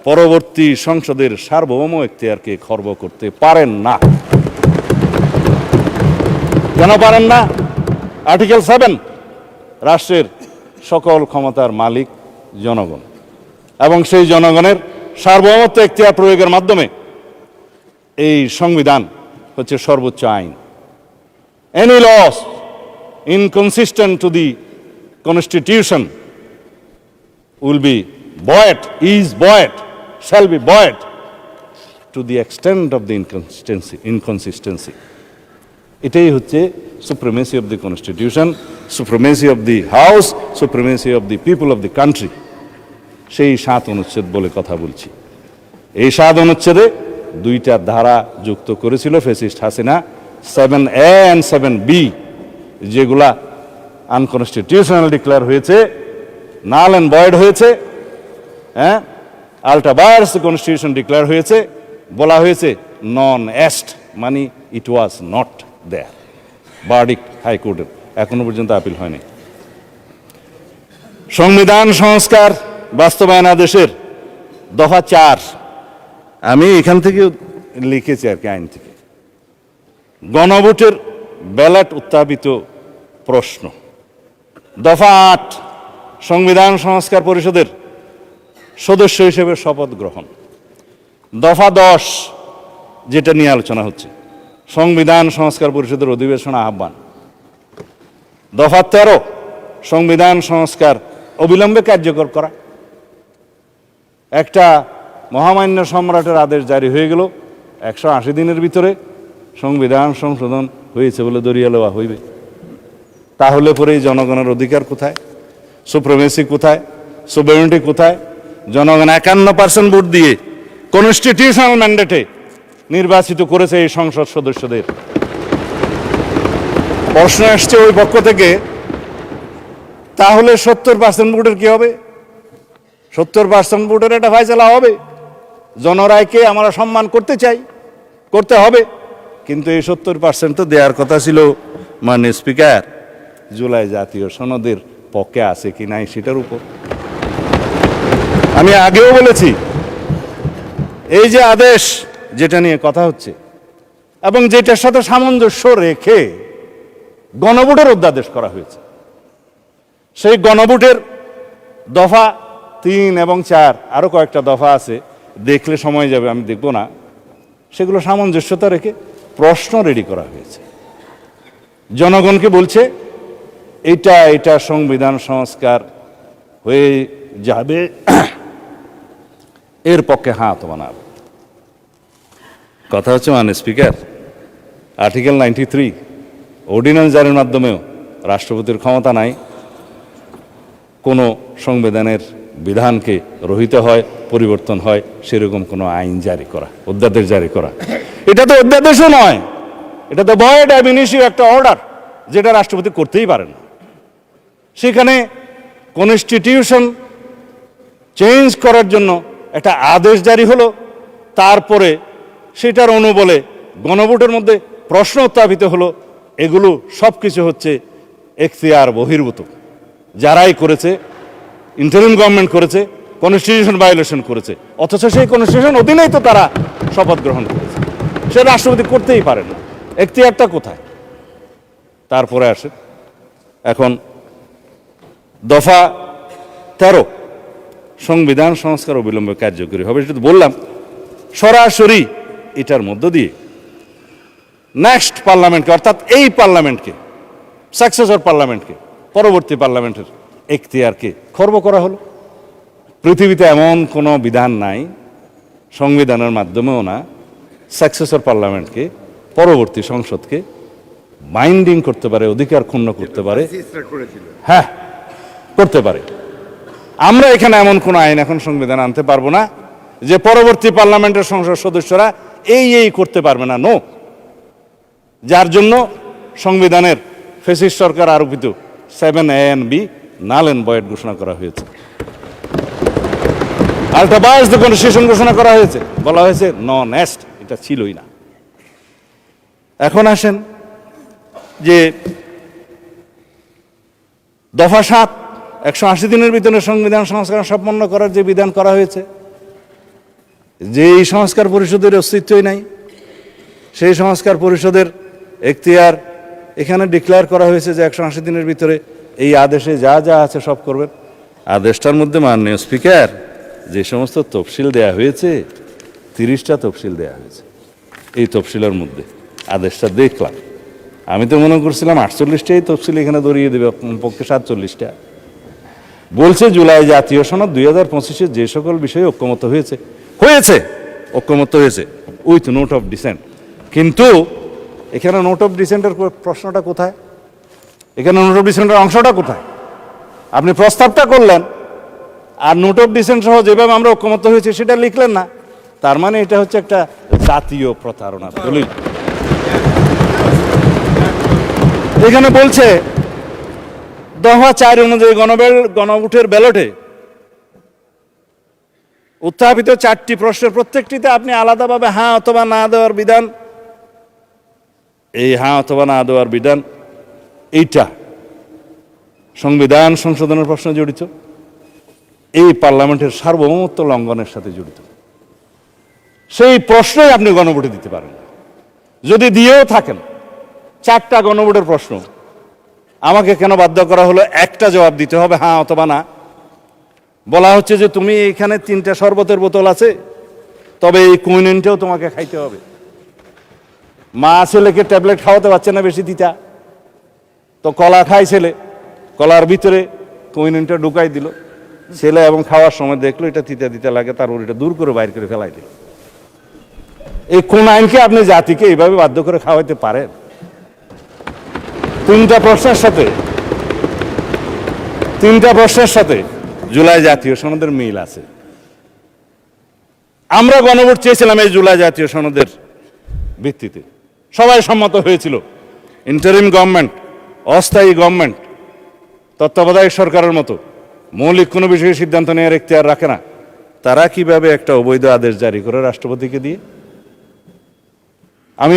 পরবর্তী সংসদের সার্বভৌম এখতিয়ারকে খর্ব করতে পারেন না। কেন পারেন না? আর্টিকেল 7, রাষ্ট্রের সকল ক্ষমতার মালিক জনগণ এবং সেই জনগণের সার্বভৌমত্ব এখতিয়ার প্রয়োগের মাধ্যমে এই সংবিধান হচ্ছে সর্বোচ্চ আইন। Any laws inconsistent to the constitution will be buoyed, is buoyed, shall be buoyed to the extent of the inconsistency. এটাই হচ্ছে supremacy of the constitution, supremacy of the house, supremacy of the people of the country। সেই 7 অনুচ্ছেদ বলে কথা বলছি। এই 7 অনুচ্ছেদে 2টা ধারা যুক্ত করেছিল fascist Hasina, 7A and 7B, যেগুলা আনকনস্টিটিউশনাল ডিক্লেয়ার হয়েছে, নাল অ্যান্ড ভয়েড হয়েছে, হ্যাঁ, আল্ট্রা ভায়ারস কনস্টিটিউশন ডিক্লেয়ার হয়েছে, বলা হয়েছে নন এস্ট, মানে ইট ওয়াজ নট দেয়ার। ভার্ডিক্ট হাইকোর্টের এখনো পর্যন্ত আপিল হয়নি। সংবিধান সংস্কার বাস্তবায়ন আদেশের দফা 4, আমি এখান থেকে লিখেছি আর কি, আইন থেকে। গণভোটের ব্যালট উত্থাপিত প্রশ্ন। দফা 8, সংবিধান সংস্কার পরিষদের সদস্য হিসেবে শপথ গ্রহণ। দফা 10, যেটা নিয়ে আলোচনা হচ্ছে, সংবিধান সংস্কার পরিষদের অধিবেশন আহ্বান। দফা 13, সংবিধান সংস্কার অবিলম্বে কার্যকর করা। একটা মহামান্য সম্রাটের আদেশ জারি হয়ে গেল, 180 দিনের ভিতরে সংবিধান সংশোধন হয়েছে বলে দরিয়া লওয়া হইবে। তাহলে পরে এই জনগণের অধিকার কোথায়? সুপ্রিমেসি কোথায়? সোভারেনিটি কোথায়? জনগণ 51% ভোট দিয়ে কনস্টিটিউশনাল ম্যান্ডেটে নির্বাচিত করেছে এই সংসদ সদস্যদের। প্রশ্ন আসছে ওই পক্ষ থেকে, তাহলে 70% ভোটের কি হবে? 70% ভোটের একটা ফয়সালা হবে। জনরায়কে আমরা সম্মান করতে চাই, করতে হবে, কিন্তু এই 70% তো দেওয়ার কথা ছিল মাননীয় স্পিকার জুলাই জাতীয় সনদের পক্ষে আছে কি নাই সেটার উপর। আমি আগেও বলেছি, এই যে আদেশ যেটা নিয়ে কথা হচ্ছে এবং যেটার সাথে সামঞ্জস্য রেখে গণভোটের অধ্যাদেশ করা হয়েছে, সেই গণভোটের দফা 3 এবং 4, আরো কয়েকটা দফা আছে, দেখলে সময় যাবে, আমি দেখব না। সেগুলো সামঞ্জস্যতা রেখে প্রশ্ন রেডি করা হয়েছে। জনগণকে বলছে এটা সংবিধান সংস্কার হয়ে যাবে, এর পক্ষে হাত বানাবে। কথা হচ্ছে মাননীয় স্পিকার, আর্টিকেল 93 অর্ডিন্যান্স জারির মাধ্যমেও রাষ্ট্রপতির ক্ষমতা নাই কোনো সংবিধানের বিধানকে রহিত হয়, পরিবর্তন হয় সেরকম কোনো আইন জারি করা, অধ্যাদেশ জারি করা। এটা তো অধ্যাদেশও নয়, এটা তো ভয়েড অ্যাব ইনিশিও একটা অর্ডার, যেটা রাষ্ট্রপতি করতেই পারেন না। সেখানে কনস্টিটিউশন চেঞ্জ করার জন্য একটা আদেশ জারি হলো, তারপরে সেটার অনুবলে গণভোটের মধ্যে প্রশ্ন উত্থাপিত হলো। এগুলো সব কিছু হচ্ছে এখতিয়ার বহির্ভূত। যারাই করেছে, ইন্টারিম গভর্নমেন্ট করেছে, কনস্টিটিউশন ভায়োলেশন করেছে, অথচ সেই কনস্টিটিউশন অধীনেই তো তারা শপথ গ্রহণ করেছে। সে রাষ্ট্রপতি করতেই পারেন না, এখতিয়ারটা কোথায়? তারপরে আসে এখন দফা 13, সংবিধান সংস্কার অবিলম্বে কার্যকরী হবে। সেটা তো বললাম, সরাসরি এটার মধ্য দিয়ে নেক্সট পার্লামেন্টকে, অর্থাৎ এই পার্লামেন্টকে, সাকসেসর পার্লামেন্টকে, পরবর্তী পার্লামেন্টের এখতিয়ারকে খর্ব করা হলো। পৃথিবীতে এমন কোনো বিধান নাই, সংবিধানের মাধ্যমেও না, সাকসেসর পার্লামেন্টকে, পরবর্তী সংসদকে বাইন্ডিং করতে পারে, অধিকার ক্ষুণ্ণ করতে পারে। হ্যাঁ, করতে পারে। আমরা এখানে এমন কোনো আইন এখন সংবিধান আনতে পারবো না যে পরবর্তী পার্লামেন্টের সংসদ সদস্যরা এই করতে পারবে না। নো, যার জন্য সংবিধানের ফ্যাসিস্ট সরকার আরোপিত 7A and B null and void ঘোষণা করা হয়েছে। আল্ট্রাবাস দ্য কনস্টিটিউশন ঘোষণা করা হয়েছে, বলা হয়েছে নন এস্ট, এটা ছিলই না। এখন আসেন যে দফা 7, 180 দিনের ভিতরে সংবিধান সংস্কার সম্পন্ন করার যে বিধান করা হয়েছে, যে এই সংস্কার পরিষদের অস্তিত্বই নাই, সেই সংস্কার পরিষদের এখতিয়ার এখানে ডিক্লেয়ার করা হয়েছে যে 180 দিনের ভিতরে এই আদেশে যা যা আছে সব করবেন। আদেশটার মধ্যে মাননীয় স্পিকার যে সমস্ত তফসিল দেয়া হয়েছে, 30টা তফসিল দেয়া হয়েছে। এই তফসিলের মধ্যে আদেশটা দেখলাম, আমি তো মনে করছিলাম 48টাই তফসিল এখানে ধরিয়ে দেবে, পক্ষে 47টা। বলছে জুলাই জাতীয় সনদ 2025-এ যে সকল বিষয়ে ঐক্যমত হয়েছে, ঐক্যমত হয়েছে উইথ নোট অফ ডিসেন্ট। কিন্তু এখানে নোট অফ ডিসেন্টের প্রশ্নটা কোথায়? এখানে নোট অফ ডিসেন্টের অংশটা কোথায়? আপনি প্রস্তাবটা করলেন আর নোট অফ ডিসেন্ট সহ যেভাবে আমরা ঐক্যমত হয়েছে সেটা লিখলেন না। তার মানে এটা হচ্ছে একটা জাতীয় প্রতারণার দলিল। এখানে বলছে দফা 4 অনুযায়ী গণভোটের ব্যালটে উত্থাপিত 4টি প্রশ্নের প্রত্যেকটিতে আপনি আলাদাভাবে হ্যাঁ অথবা না দেওয়ার বিধান, এই হ্যাঁ অথবা না দেওয়ার বিধান এইটা সংবিধান সংশোধনের প্রশ্ন জড়িত, এই পার্লামেন্টের সার্বভৌমত্ব লঙ্ঘনের সাথে জড়িত। সেই প্রশ্নই আপনি গণভোটে দিতে পারেন। যদি দিয়েও থাকেন 4টা গণভোটের প্রশ্ন, আমাকে কেন বাধ্য করা হলো একটা জবাব দিতে হবে হ্যাঁ অথবা না? বলা হচ্ছে যে তুমি এখানে 3টা শরবতের বোতল আছে, তবে এই কুইনিনটাও তোমাকে খাইতে হবে। মা ছেলেকে ট্যাবলেট খাওয়াতে পারছে না বেশি দিতা, তো কলা খায় ছেলে, কলার ভিতরে কুইনিনটা ঢুকাই দিল ছেলে, এবং খাওয়ার সময় দেখলো এটা তিতা তিতা লাগে, তার ওটা দূর করে বাইর করে ফেলাই দিল। এই কোন আইনকে আপনি জাতিকে এইভাবে বাধ্য করে খাওয়াইতে পারেন? 3টা প্রশ্নের সাথে জুলাই জাতীয় সনদের মিল আছে। আমরা গণভোট চেয়েছিলাম এই জুলাই জাতীয় সনদের ভিত্তিতে, সবাই সম্মত হয়েছিল। ইন্টারিম গভর্নমেন্ট, অস্থায়ী গভর্নমেন্ট, তত্ত্বাবধায়ক সরকারের মতো মৌলিক কোনো বিষয়ে সিদ্ধান্ত নেওয়ার এখতিয়ার রাখে না। তারা কিভাবে একটা অবৈধ আদেশ জারি করে রাষ্ট্রপতিকে দিয়ে? আমি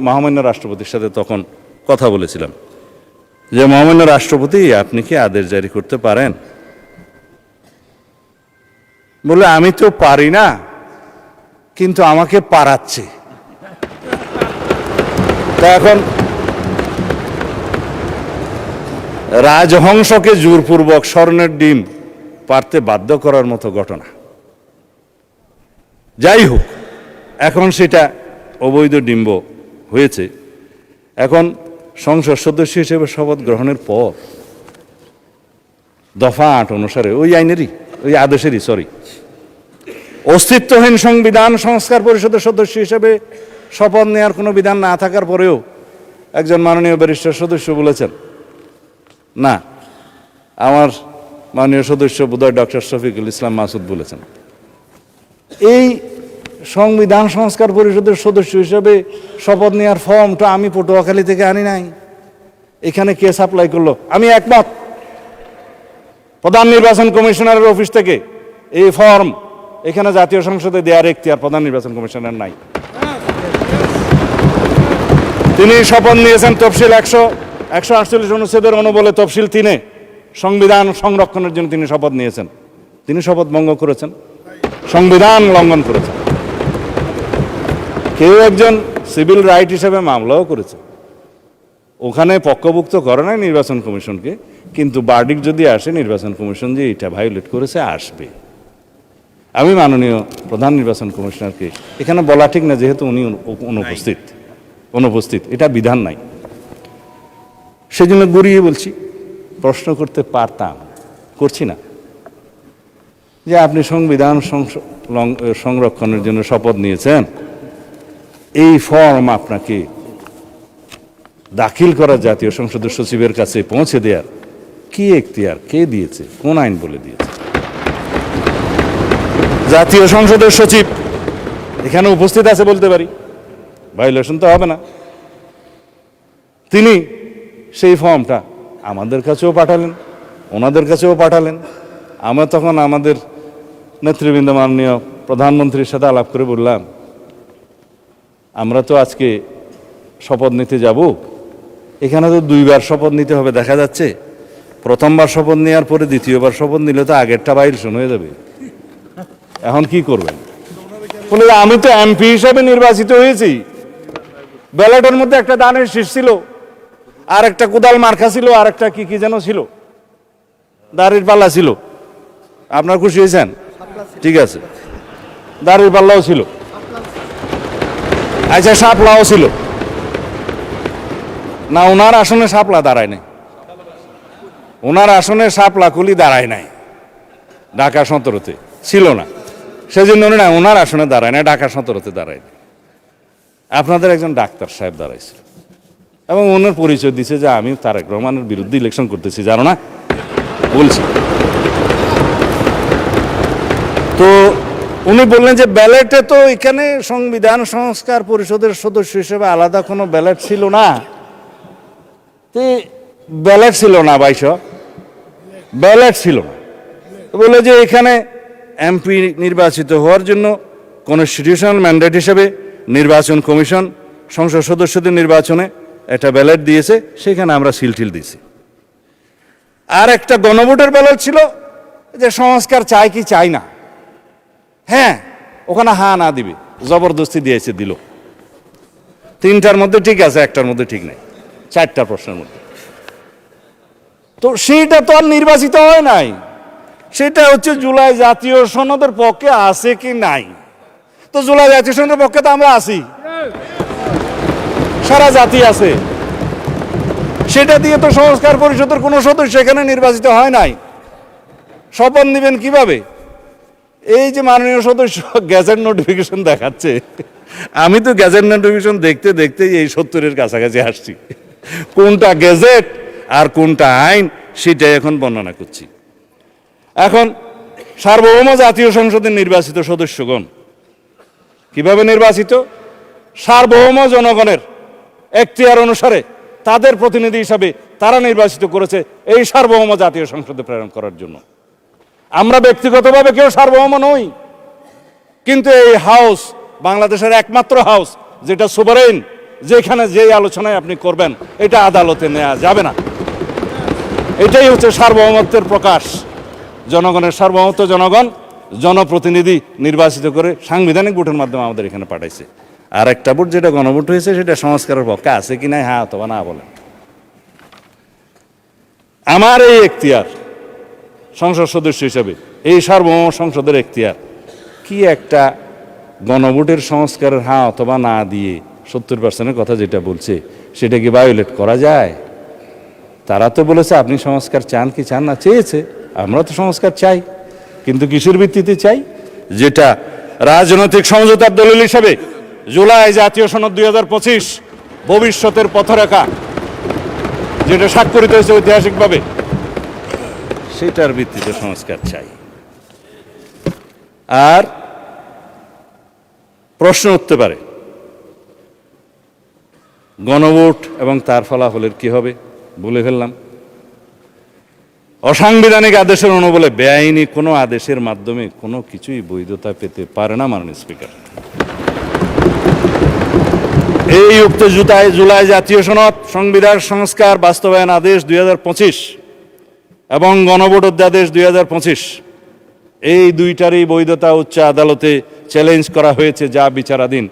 মহামান্য রাষ্ট্রপতির সাথে তখন কথা বলেছিলাম যে মহামান্য রাষ্ট্রপতি, আপনি কি আদেশ জারি করতে পারেন? বলে আমি তো পারি না, কিন্তু আমাকে পারাচ্ছে। তা এখন রাজহংসকে জোরপূর্বক স্বর্ণের ডিম পারতে বাধ্য করার মতো ঘটনা। যাই হোক, এখন সেটা অবৈধ ডিম্ব হয়েছে। এখন সংসদ সদস্য হিসেবে শপথ গ্রহণের পর দফা 8 অনুসারে ওই আইনেরই, ওই আদেশেরই অস্তিত্বহীন সংবিধান সংস্কার পরিষদের সদস্য হিসেবে শপথ নেওয়ার কোনো বিধান না থাকার পরেও একজন মাননীয় ব্যারিস্টার সদস্য বলেছেন, না, আমার মাননীয় সদস্য বোধহয় ডক্টর শফিকুল ইসলাম মাসুদ বলেছেন, এই সংবিধান সংস্কার পরিষদের সদস্য হিসেবে শপথ নেওয়ার ফর্মটা আমি পটুয়াখালী থেকে আনি নাই, এখানে কে সাপ্লাই করলো? আমি একমত, প্রধান নির্বাচন কমিশনারের অফিস থেকে এই ফর্ম এখানে জাতীয় সংসদে দেওয়ার এখতিয়ার প্রধান নির্বাচন কমিশনার নাই। তিনি শপথ নিয়েছেন তফসিল 148 অনুচ্ছেদের অনুবলে তফসিল 3-এ সংবিধান সংরক্ষণের জন্য তিনি শপথ নিয়েছেন। তিনি শপথ ভঙ্গ করেছেন, সংবিধান লঙ্ঘন করেছেন। কেউ একজন সিভিল রাইট হিসেবে মামলাও করেছে, ওখানে পক্ষভুক্ত করে নাই নির্বাচন কমিশনকে, কিন্তু বার্ডিক যদি আসে নির্বাচন কমিশন যে এটা ভায়োলেট করেছে আসবে। আমি মাননীয় প্রধান নির্বাচন কমিশনারকে এখানে বলা ঠিক না, যেহেতু উনি অনুপস্থিত, এটা বিধান নাই, সেজন্য গড়িয়ে বলছি, প্রশ্ন করতে পারতাম, করছি না, যে আপনি সংবিধান সংরক্ষণের জন্য শপথ নিয়েছেন, এই ফর্ম আপনাকে দাখিল করা জাতীয় সংসদের সচিবের কাছে পৌঁছে দেওয়ার কি এখতিয়ার কে দিয়েছে, কোন আইন বলে দিয়েছে? জাতীয় সংসদের সচিব এখানে উপস্থিত আছে বলতে পারি, ভায়োলেশন তো হবে না। তিনি সেই ফর্মটা আমাদের কাছেও পাঠালেন, ওনাদের কাছেও পাঠালেন। আমরা তখন আমাদের নেতৃবৃন্দ মাননীয় প্রধানমন্ত্রীর সাথে আলাপ করে বললাম, আমরা তো আজকে শপথ নিতে যাব, এখানে তো 2বার শপথ নিতে হবে, দেখা যাচ্ছে প্রথমবার শপথ নেওয়ার পরে দ্বিতীয়বার শপথ নিলে তো আগেরটা ভায়োলেশন হয়ে যাবে, এখন কি করবেন? বলে আমি তো এমপি হিসাবে নির্বাচিত হয়েছি, ব্যালটের মধ্যে একটা দানের শীষ ছিল, আর একটা কোদাল মার্কা ছিল, আর একটা কি যেন ছিল, দাড়ির পাল্লা ছিল। আপনার খুশি হয়েছেন? ঠিক আছে, দাড়ির পাল্লাও ছিল, আচ্ছা শাপলাও ছিল না? ওনার আসনে শাপলা দাঁড়ায় নাই, ওনার আসনে শাপলা কুলি দাঁড়ায় নাই, ঢাকা 17-তে ছিল না, সেজন্য না ওনার আসনে দাঁড়ায় না, ঢাকা 17-তে দাঁড়ায় না। আপনাদের একজন ডাক্তার সাহেব দাঁড়াইছিল এবং ওনার পরিচয় দিছে যে আমি তারেক রহমানের বিরুদ্ধে ইলেকশন করতেছি, জানো না? বলছি তো উনি বললেন যে ব্যালটে তো এখানে সংবিধান সংস্কার পরিষদের সদস্য হিসেবে আলাদা কোনো ব্যালট ছিল না। ব্যালট ছিল না, ব্যালট ছিল না, বলে যে এখানে এমপি নির্বাচিত হওয়ার জন্য কনস্টিটিউশনাল ম্যান্ডেট হিসেবে নির্বাচন কমিশন সংসদ সদস্যদের নির্বাচনে একটা ব্যালট দিয়েছে, সেখানে আমরা সিলটিল দিয়েছি। আর একটা গণভোটের ব্যালট ছিল যে সংস্কার চাই কি চাই না, হ্যাঁ ওখানে হ্যাঁ না দিবে, জবরদস্তি দিয়েছে, দিল। 3টার মধ্যে ঠিক আছে, 1টার মধ্যে ঠিক নাই, 4টা প্রশ্নের মধ্যে। তো সেইটা তো আর নির্বাচিত হয় নাই, সেটা হচ্ছে জুলাই জাতীয় সনদের পক্ষে আছে কি নাই। তো জুলাই জাতীয় সনদের পক্ষে তো আমরা আছি, সারা জাতি আছে, সেটা দিয়ে তো সংস্কার পরিষদের কোনো সদস্য এখানে নির্বাচিত হয় নাই। শপথ নেবেন কিভাবে? এই যে মাননীয় সদস্য গ্যাজেট নোটিফিকেশন দেখাচ্ছে, আমি তো গ্যাজেট নোটিফিকেশন দেখতে দেখতে এই 70-এর কাছাকাছি আসছি, কোনটা গ্যাজেট আর কোনটা আইন সেটাই এখন বর্ণনা করছি। এখন সার্বভৌম জাতীয় সংসদের নির্বাচিত সদস্যগণ কিভাবে নির্বাচিত? সার্বভৌম জনগণের এখতিয়ার অনুসারে তাদের প্রতিনিধি হিসাবে তারা নির্বাচিত করেছে এই সার্বভৌম জাতীয় সংসদে প্রেরণ করার জন্য। আমরা ব্যক্তিগতভাবে কেউ সার্বভৌম নই, কিন্তু এই হাউস বাংলাদেশের একমাত্র হাউস যেটা সুভারেন, যেখানে যেই আলোচনায় আপনি করবেন এটা আদালতে নেওয়া যাবে না। এটাই হচ্ছে সার্বভৌমত্বের প্রকাশ। জনগণের সার্বভৌমত্ব, জনগণ জনপ্রতিনিধি নির্বাচিত করে সাংবিধানিক ভোটের মাধ্যমে আমাদের এখানে পাঠাইছে। আর একটা ভোট যেটা গণভোট হয়েছে সেটা সংস্কারের পক্ষে আছে কি না, হ্যাঁ অথবা না বলেন। আমার এই এখতিয়ার সংসদ সদস্য হিসেবে, এই সার্বভৌম সংসদের এখতিয়ার কি একটা গণভোটের সংস্কারের হ্যাঁ অথবা না দিয়ে 70%-এর কথা যেটা বলছে সেটা কি ভায়োলেট করা যায়? তারা তো বলেছে আপনি সংস্কার চান কি চান না, চেয়েছে, আমরা তো সংস্কার চাই, কিন্তু কিসের ভিত্তিতে চাই? যেটা রাজনৈতিক সমঝোতার দলিল হিসাবে জুলাই জাতীয় সনদ 2025 ভবিষ্যতের পথরেখা যেটা স্বাক্ষরিত হয়েছে ঐতিহাসিকভাবে, সেটার ভিত্তিতে সংস্কার চাই। আর প্রশ্ন উঠতে পারে গণভোট এবং তার ফলাফলের কি হবে, বলে ফেললাম। অসাংবিধানিক আদেশের অনুবলে বেআইনি কোনো আদেশের মাধ্যমে কোনো কিছুই বৈধতা পেতে পারে না মাননীয় স্পিকার। এই উক্ত জুলাই জাতীয় সনদ, সংবিধান সংস্কার বাস্তবায়ন আদেশ 2025 এবং গণভোট অধ্যাদেশ 2025, এই দুইটারই বৈধতা উচ্চ আদালতে চ্যালেঞ্জ করা হয়েছে, যা বিচারাধীন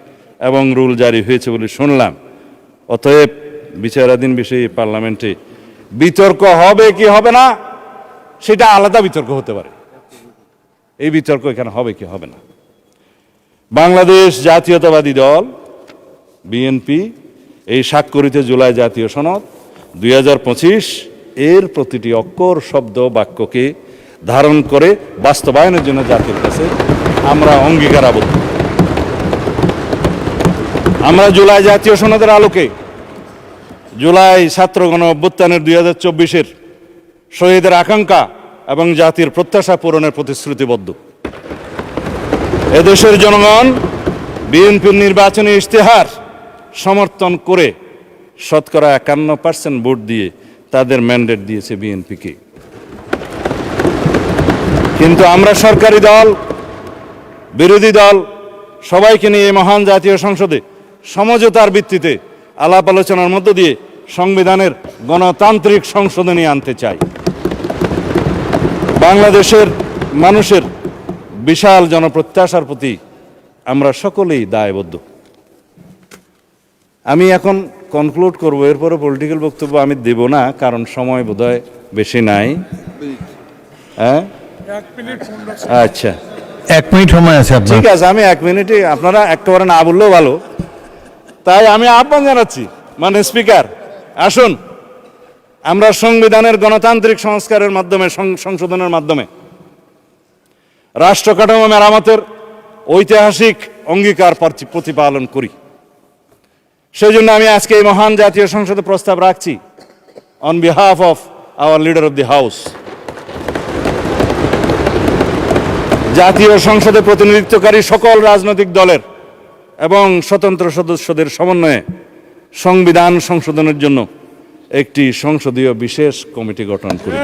এবং রুল জারি হয়েছে বলে শুনলাম। অতএব বিচারাধীন বিষয়ে পার্লামেন্টে বিতর্ক হবে কি হবে না সেটা আলাদা বিতর্ক হতে পারে, এই বিতর্ক এখানে হবে কি হবে না। বাংলাদেশ জাতীয়তাবাদী দল বিএনপি এই স্বাক্ষরিত জুলাই জাতীয় সনদ 2025 এর প্রতিটি অক্ষর, শব্দ, বাক্যকে ধারণ করে বাস্তবায়নের জন্য জাতির কাছে আমরা অঙ্গীকারাবদ্ধ। আমরা জুলাই জাতীয় সনদের আলোকে জুলাই ছাত্র গণ অভ্যুত্থানের 2024-এর শহীদের আকাঙ্ক্ষা এবং জাতির প্রত্যাশা পূরণের প্রতিশ্রুতিবদ্ধ। এদেশের জনগণ বিএনপির নির্বাচনী ইশতেহার সমর্থন করে শতকরা 51% ভোট দিয়ে তাদের ম্যান্ডেট দিয়েছে বিএনপিকে। কিন্তু আমরা সরকারি দল, বিরোধী দল সবাইকে নিয়ে এই মহান জাতীয় সংসদে সমঝোতার ভিত্তিতে আলাপ আলোচনার মধ্য দিয়ে সংবিধানের গণতান্ত্রিক সংশোধনী আনতে চাই। বাংলাদেশের মানুষের বিশাল জনপ্রত্যাশার প্রতি আমরা সকলেই দায়বদ্ধ। আমি এখন কনক্লুড করব, এরপরে পলিটিক্যাল বক্তব্য আমি দেব না, কারণ সময় বোধহয় বেশি নাই। হ্যাঁ, আচ্ছা, 1 মিনিট সময় আছে আপনার। ঠিক আছে, আমি 1 মিনিটে, আপনারা একেবারে না বললেও ভালো, তাই আমি আহ্বান জানাচ্ছি মাননীয় স্পিকার, আসুন আমরা সংবিধানের গণতান্ত্রিক সংস্কারের মাধ্যমে, সংশোধনের মাধ্যমে রাষ্ট্র কাঠামো মেরামতের ঐতিহাসিক অঙ্গীকার প্রতিপালন করি। সেই জন্য আমি আজকে এই মহান জাতীয় সংসদে প্রস্তাব রাখছি on behalf of our leader of the house. জাতীয় সংসদে প্রতিনিধিত্বকারী সকল রাজনৈতিক দলের এবং স্বতন্ত্র সদস্যদের সমন্বয়ে সংবিধান সংশোধনের জন্য একটি সংসদীয় বিশেষ কমিটি গঠন করি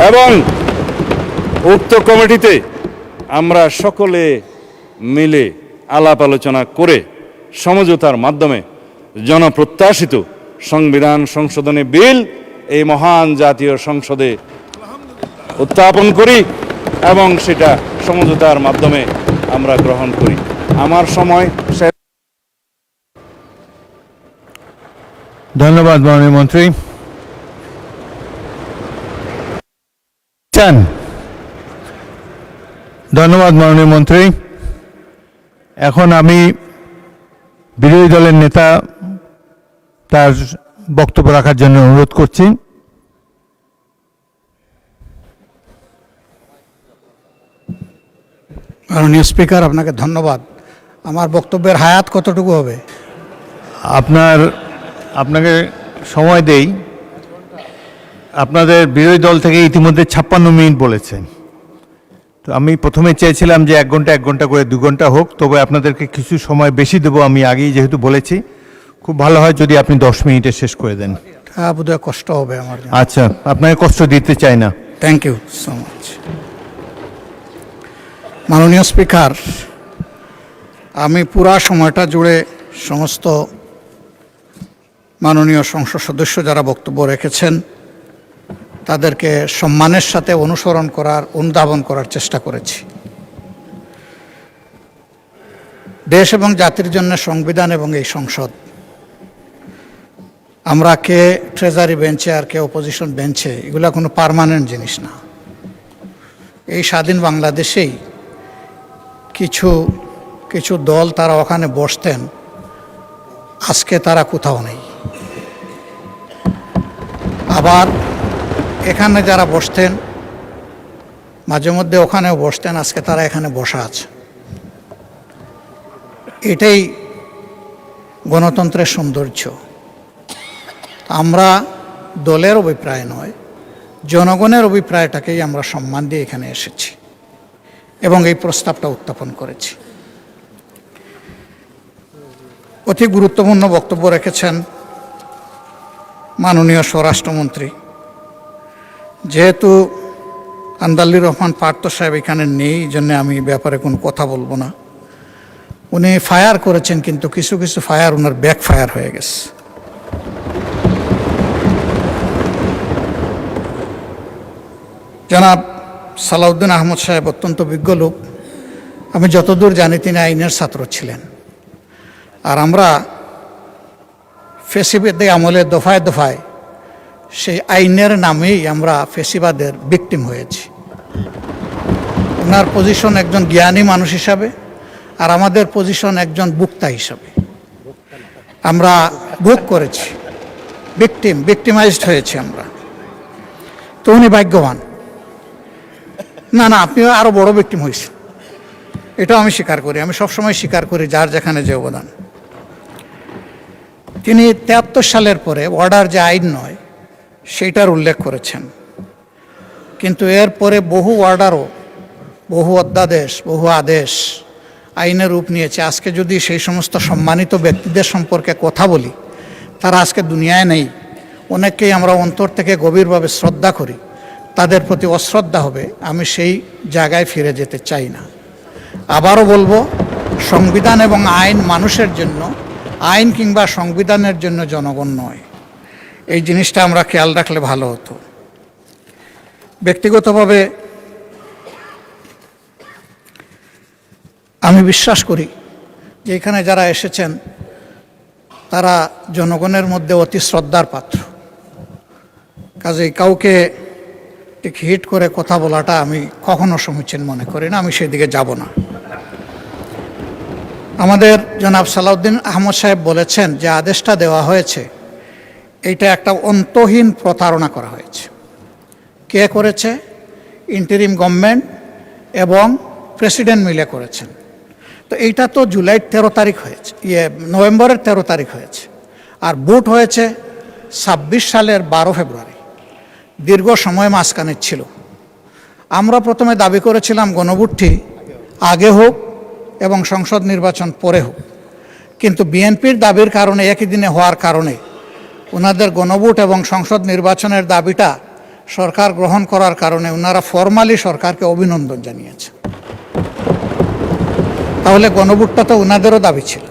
এবং উক্ত কমিটিতে আমরা সকলে মিলে আলাপ আলোচনা করে সমঝোতার মাধ্যমে জনপ্রত্যাশিত সংবিধান সংশোধনী বিল এই মহান জাতীয় সংসদে উত্থাপন করি এবং সেটা সমঝোতার মাধ্যমে আমরা গ্রহণ করি। আমার সময় শেষ। ধন্যবাদ মাননীয় মন্ত্রী। ধন্যবাদ মাননীয় মন্ত্রী। এখন আমি বিরোধী দলের নেতা তার বক্তব্য রাখার জন্য অনুরোধ করছি। মাননীয় স্পিকার, আপনাকে ধন্যবাদ। আমার বক্তব্যের হায়াত কতটুকু হবে? আপনাকে সময় দেই। আপনাদের বিরোধী দল থেকে ইতিমধ্যে 56 মিনিট বলেছেন, তো আমি প্রথমে চেয়েছিলাম যে 1 ঘন্টা করে 2 ঘন্টা হোক, তবে আপনাদেরকে কিছু সময় বেশি দেবো। আমি আগেই যেহেতু বলেছি, খুব ভালো হয় যদি আপনি 10 মিনিটে শেষ করে দেন। বোধহয় কষ্ট হবে আমার। আচ্ছা, আপনাকে কষ্ট দিতে চাই না। Thank you so much. মাননীয় স্পিকার, আমি পুরা সময়টা জুড়ে সমস্ত মাননীয় সংসদ সদস্য যারা বক্তব্য রেখেছেন তাদেরকে সম্মানের সাথে অনুধাবন করার চেষ্টা করেছি। দেশ এবং জাতির জন্য সংবিধান এবং এই সংসদ, আমরা কে ট্রেজারি বেঞ্চে আর কে অপোজিশন বেঞ্চে, এগুলো কোনো পার্মানেন্ট জিনিস না। এই স্বাধীন বাংলাদেশেই কিছু দল তারা ওখানে বসতেন, আজকে তারা কোথাও নেই। আবার এখানে যারা বসতেন, মাঝে মধ্যে ওখানেও বসতেন, আজকে তারা এখানে বসা আছে। এটাই গণতন্ত্রের সৌন্দর্য। আমরা দলের অভিপ্রায় নয়, জনগণের অভিপ্রায়টাকেই আমরা সম্মান দিয়ে এখানে এসেছি এবং এই প্রস্তাবটা উত্থাপন করেছি। অতি গুরুত্বপূর্ণ বক্তব্য রেখেছেন মাননীয় স্বরাষ্ট্রমন্ত্রী। যেহেতু আন্দালির রহমান পার্থ সাহেব এখানে নেই, এই জন্য আমি এই ব্যাপারে কোনো কথা বলবো না। উনি ফায়ার করেছেন, কিন্তু কিছু কিছু ফায়ার ওনার ব্যাক ফায়ার হয়ে গেছে। জনাব সালাউদ্দিন আহমদ সাহেব অত্যন্ত বিজ্ঞ লোক। আমি যতদূর জানি তিনি আইনের ছাত্র ছিলেন। আর আমরা ফেসিবাদী আমলে দফায় দফায় সেই আইনের নামেই আমরা ফেসিবাদের ভিকটিম হয়েছি। ওনার পজিশন একজন জ্ঞানী মানুষ হিসাবে, আর আমাদের পজিশন একজন বুক্তা হিসাবে। আমরা ভোগ করেছি, ভিকটিমাইজড হয়েছি আমরা। তো উনি ভাগ্যবান। না, আপনিও আরো বড় ভিকটিম হয়েছেন, এটাও আমি স্বীকার করি। আমি সবসময় স্বীকার করি যার যেখানে যে অবদান। তিনি 73 সালের পরে অর্ডার যে আইন নয় সেইটার উল্লেখ করেছেন, কিন্তু এর পরে বহু অর্ডারও, বহু অধ্যাদেশ, বহু আদেশ আইনের রূপ নিয়েছে। আজকে যদি সেই সমস্ত সম্মানিত ব্যক্তিদের সম্পর্কে কথা বলি, তারা আজকে দুনিয়ায় নেই। অনেককেই আমরা অন্তর থেকে গভীরভাবে শ্রদ্ধা করি, তাদের প্রতি অশ্রদ্ধা হবে। আমি সেই জায়গায় ফিরে যেতে চাই না। আবারও বলবো, সংবিধান এবং আইন মানুষের জন্য, আইন কিংবা সংবিধানের জন্য জনগণ নয়। এই জিনিসটা আমরা খেয়াল রাখলে ভালো হতো। ব্যক্তিগতভাবে আমি বিশ্বাস করি যে এখানে যারা এসেছেন তারা জনগণের মধ্যে অতি শ্রদ্ধার পাত্র। কাজেই কাউকে ঠিক হিট করে কথা বলাটা আমি কখনো সমীচীন মনে করি না। আমি সেদিকে যাব না। আমাদের জনাব সালাউদ্দিন আহমদ সাহেব বলেছেন যে আদেশটা দেওয়া হয়েছে, এইটা একটা অন্তহীন প্রতারণা করা হয়েছে। কে করেছে? ইন্টারিম গভর্নমেন্ট এবং প্রেসিডেন্ট মিলে করেছেন। তো এইটা তো জুলাইয়ের 13 তারিখ হয়েছে, নভেম্বরের 13 তারিখ হয়েছে, আর ভোট হয়েছে 26 সালের 12 ফেব্রুয়ারি। দীর্ঘ সময় মাঝখানে ছিল। আমরা প্রথমে দাবি করেছিলাম গণভোটটি আগে হোক এবং সংসদ নির্বাচন পরে হোক, কিন্তু বিএনপির দাবির কারণে, একই দিনে হওয়ার কারণে, ওনাদের গণভোট এবং সংসদ নির্বাচনের দাবিটা সরকার গ্রহণ করার কারণে ওনারা ফরমালি সরকারকে অভিনন্দন জানিয়েছে। তাহলে গণভোটটা তো ওনাদেরও দাবি ছিল।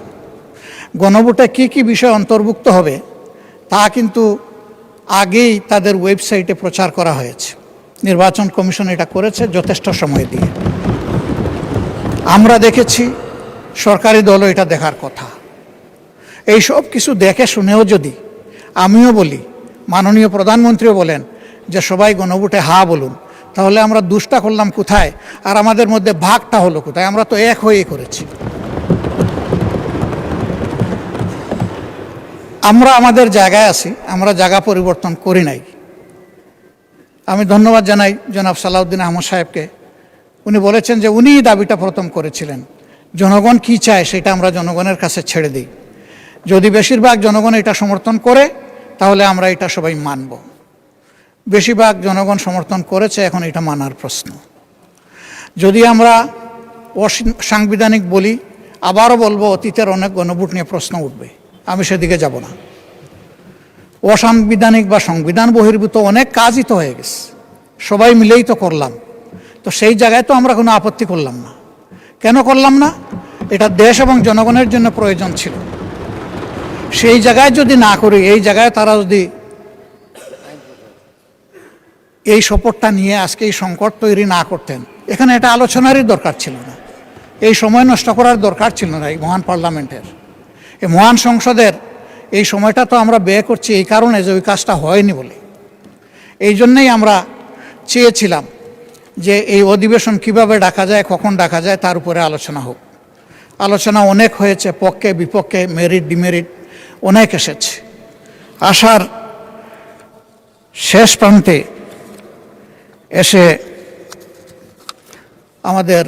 গণভোটে কি কি বিষয় অন্তর্ভুক্ত হবে তা কিন্তু আগেই তাদের ওয়েবসাইটে প্রচার করা হয়েছে। নির্বাচন কমিশন এটা করেছে যথেষ্ট সময় দিয়ে। আমরা দেখেছি, সরকারি দলও এটা দেখার কথা। এই সব কিছু দেখে শুনেও যদি আমিও বলি, মাননীয় প্রধানমন্ত্রীও বলেন যে সবাই গণভোটে হা বলুন, তাহলে আমরা দুষ্টা করলাম কোথায়, আর আমাদের মধ্যে ভাগটা হলো কোথায়? আমরা তো এক হয়েই করেছি। আমরা আমাদের জায়গায় আছি, আমরা জায়গা পরিবর্তন করি নাই। আমি ধন্যবাদ জানাই জনাব সালাউদ্দিন আহমদ সাহেবকে। উনি বলেছেন যে উনিই দাবিটা প্রথম করেছিলেন। জনগণ কি চায় সেটা আমরা জনগণের কাছে ছেড়ে দিই। যদি বেশিরভাগ জনগণ এটা সমর্থন করে তাহলে আমরা এটা সবাই মানব। বেশিরভাগ জনগণ সমর্থন করেছে, এখন এটা মানার প্রশ্ন। যদি আমরা অসাংবিধানিক বলি, আবারও বলবো অতীতের অনেক গণভোট নিয়ে প্রশ্ন উঠবে, আমি সেদিকে যাব না। অসাংবিধানিক বা সংবিধান বহির্ভূত অনেক কাজই তো হয়ে গেছে, সবাই মিলেই তো করলাম। তো সেই জায়গায় তো আমরা কোনো আপত্তি করলাম না। কেন করলাম না? এটা দেশ এবং জনগণের জন্য প্রয়োজন ছিল। সেই জায়গায় যদি না করি, এই জায়গায় তারা যদি এই সপোর্টটা নিয়ে আজকে এই সংকট তৈরি না করতেন, এখানে এটা আলোচনারই দরকার ছিল না। এই সময় নষ্ট করার দরকার ছিল না এই মহান পার্লামেন্টের, এই মহান সংসদের। এই সময়টা তো আমরা ব্যয় করছি এই কারণে যে ওই কাজটা হয়নি বলে। এই জন্যেই আমরা চেয়েছিলাম যে এই অধিবেশন কিভাবে ডাকা যায়, কখন ডাকা যায়, তার উপরে আলোচনা হোক। আলোচনা অনেক হয়েছে, পক্ষে বিপক্ষে, মেরিট ডিমেরিট অনেক এসেছে। আসার শেষ প্রান্তে এসে আমাদের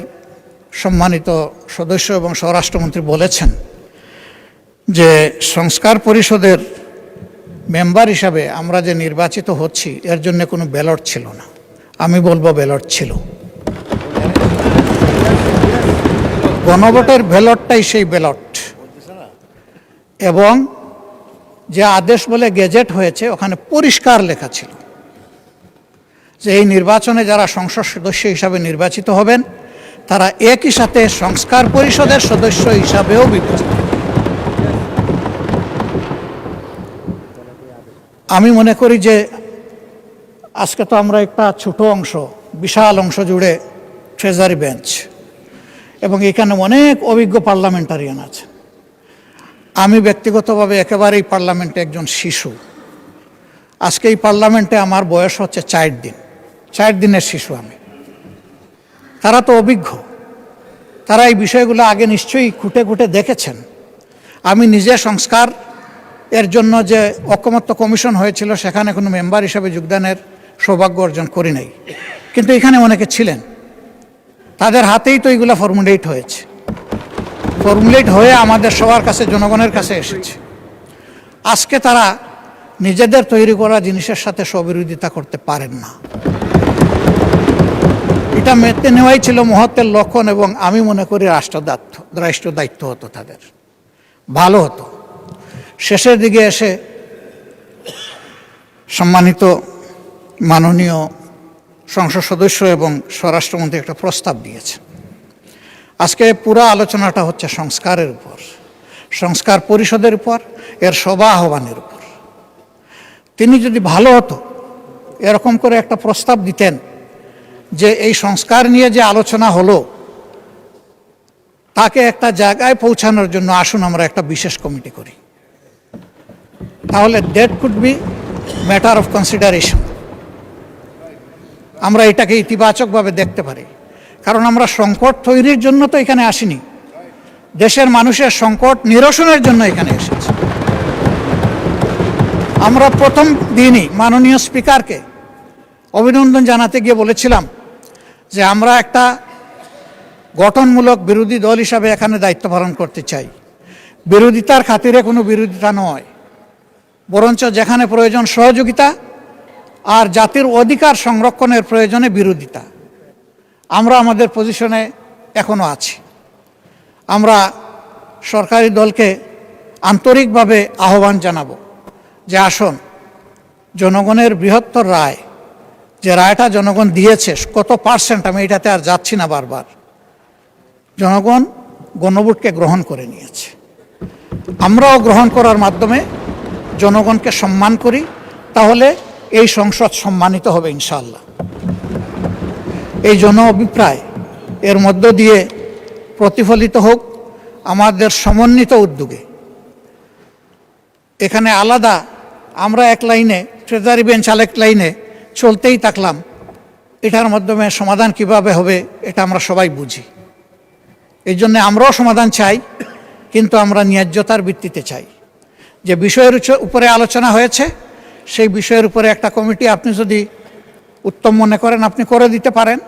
সম্মানিত সদস্য এবং স্বরাষ্ট্রমন্ত্রী বলেছেন যে সংস্কার পরিষদের মেম্বার হিসাবে আমরা যে নির্বাচিত হচ্ছি এর জন্য কোনো ব্যালট ছিল না, আমি বলবো ব্যালট ছিল। গণভোটের ব্যালটটাই সেই ব্যালট, এবং যে আদেশ বলে গেজেট হয়েছে ওখানে পরিষ্কার লেখা ছিল যে এই নির্বাচনে যারা সংসদ সদস্য হিসাবে নির্বাচিত হবেন তারা একই সাথে সংস্কার পরিষদের সদস্য হিসাবেও বিবেচিত। আমি মনে করি যে আজকে তো আমরা একটা ছোট অংশ, বিশাল অংশ জুড়ে ট্রেজারি বেঞ্চ, এবং এখানে অনেক অভিজ্ঞ পার্লামেন্টারিয়ান আছে। আমি ব্যক্তিগতভাবে একেবারেই পার্লামেন্টে একজন শিশু। আজকে এই পার্লামেন্টে আমার বয়স হচ্ছে 4 দিন, 4 দিনের শিশু আমি। তারা তো অভিজ্ঞ, তারা এই বিষয়গুলো আগে নিশ্চয়ই খুঁটে খুঁটে দেখেছেন। আমি নিজে সংস্কার এর জন্য যে ঐকমত্য কমিশন হয়েছিল সেখানে কোনো মেম্বার হিসাবে যোগদানের সৌভাগ্য অর্জন করি নাই, কিন্তু এখানে অনেকে ছিলেন, তাদের হাতেই তো এইগুলো ফর্মুলেট হয়েছে, ফর্মুলেট হয়ে আমাদের সবার কাছে, জনগণের কাছে এসেছে। আজকে তারা নিজেদের তৈরি করা জিনিসের সাথে স্ববিরোধিতা করতে পারেন না। এটা মেনে নেওয়াই ছিল মহত্বের লক্ষণ, এবং আমি মনে করি রাষ্ট্র দায়িত্ব হতো তাদের, ভালো হতো। শেষের দিকে এসে সম্মানিত মাননীয় সংসদ সদস্য এবং স্বরাষ্ট্রমন্ত্রী একটা প্রস্তাব দিয়েছেন। আজকে পুরো আলোচনাটা হচ্ছে সংস্কারের উপর, সংস্কার পরিষদের উপর, এর সভা আহ্বানের উপর। তিনি যদি ভালো হতো এরকম করে একটা প্রস্তাব দিতেন যে এই সংস্কার নিয়ে যে আলোচনা হলো তাকে একটা জায়গায় পৌঁছানোর জন্য আসুন আমরা একটা বিশেষ কমিটি করি, তাহলে that could be matter of consideration. আমরা এটাকে ইতিবাচকভাবে দেখতে পারি, কারণ আমরা সংকট তৈরির জন্য তো এখানে আসিনি, দেশের মানুষের সংকট নিরসনের জন্য এখানে এসেছি। আমরা প্রথম দিনই মাননীয় স্পিকারকে অভিনন্দন জানাতে গিয়ে বলেছিলাম যে আমরা একটা গঠনমূলক বিরোধী দল হিসাবে এখানে দায়িত্ব পালন করতে চাই। বিরোধিতার খাতিরে কোনো বিরোধিতা নয়, বরঞ্চ যেখানে প্রয়োজন সহযোগিতা আর জাতির অধিকার সংরক্ষণের প্রয়োজনে বিরোধিতা। আমরা আমাদের পজিশনে এখনো আছি। আমরা সরকারি দলকে আন্তরিকভাবে আহ্বান জানাবো যে আসুন, জনগণের বৃহত্তর রায়, যে রায়টা জনগণ দিয়েছে, কত পার্সেন্ট আমি এটাতে আর যাচ্ছি না বারবার, জনগণ গণভোটকে গ্রহণ করে নিয়েছে। আমরাও গ্রহণ করার মাধ্যমে জনগণকে সম্মান করি, তাহলে এই সংসদ সম্মানিত হবে ইনশাআল্লাহ। এই জন অভিপ্রায় এর মধ্য দিয়ে প্রতিফলিত হোক আমাদের সমন্বিত উদ্যোগে। এখানে আলাদা আমরা এক লাইনে, ট্রেজারি বেঞ্চ আরেক লাইনে চলতেই থাকলাম, এটার মাধ্যমে সমাধান কিভাবে হবে এটা আমরা সবাই বুঝি। এই জন্য আমরাও সমাধান চাই, কিন্তু আমরা ন্যায্যতার ভিত্তিতে চাই। যে বিষয়ের উপরে আলোচনা হয়েছে সেই বিষয়ের উপরে একটা কমিটি আপনি যদি উত্তম মনে করেন আপনি করে দিতে পারেন,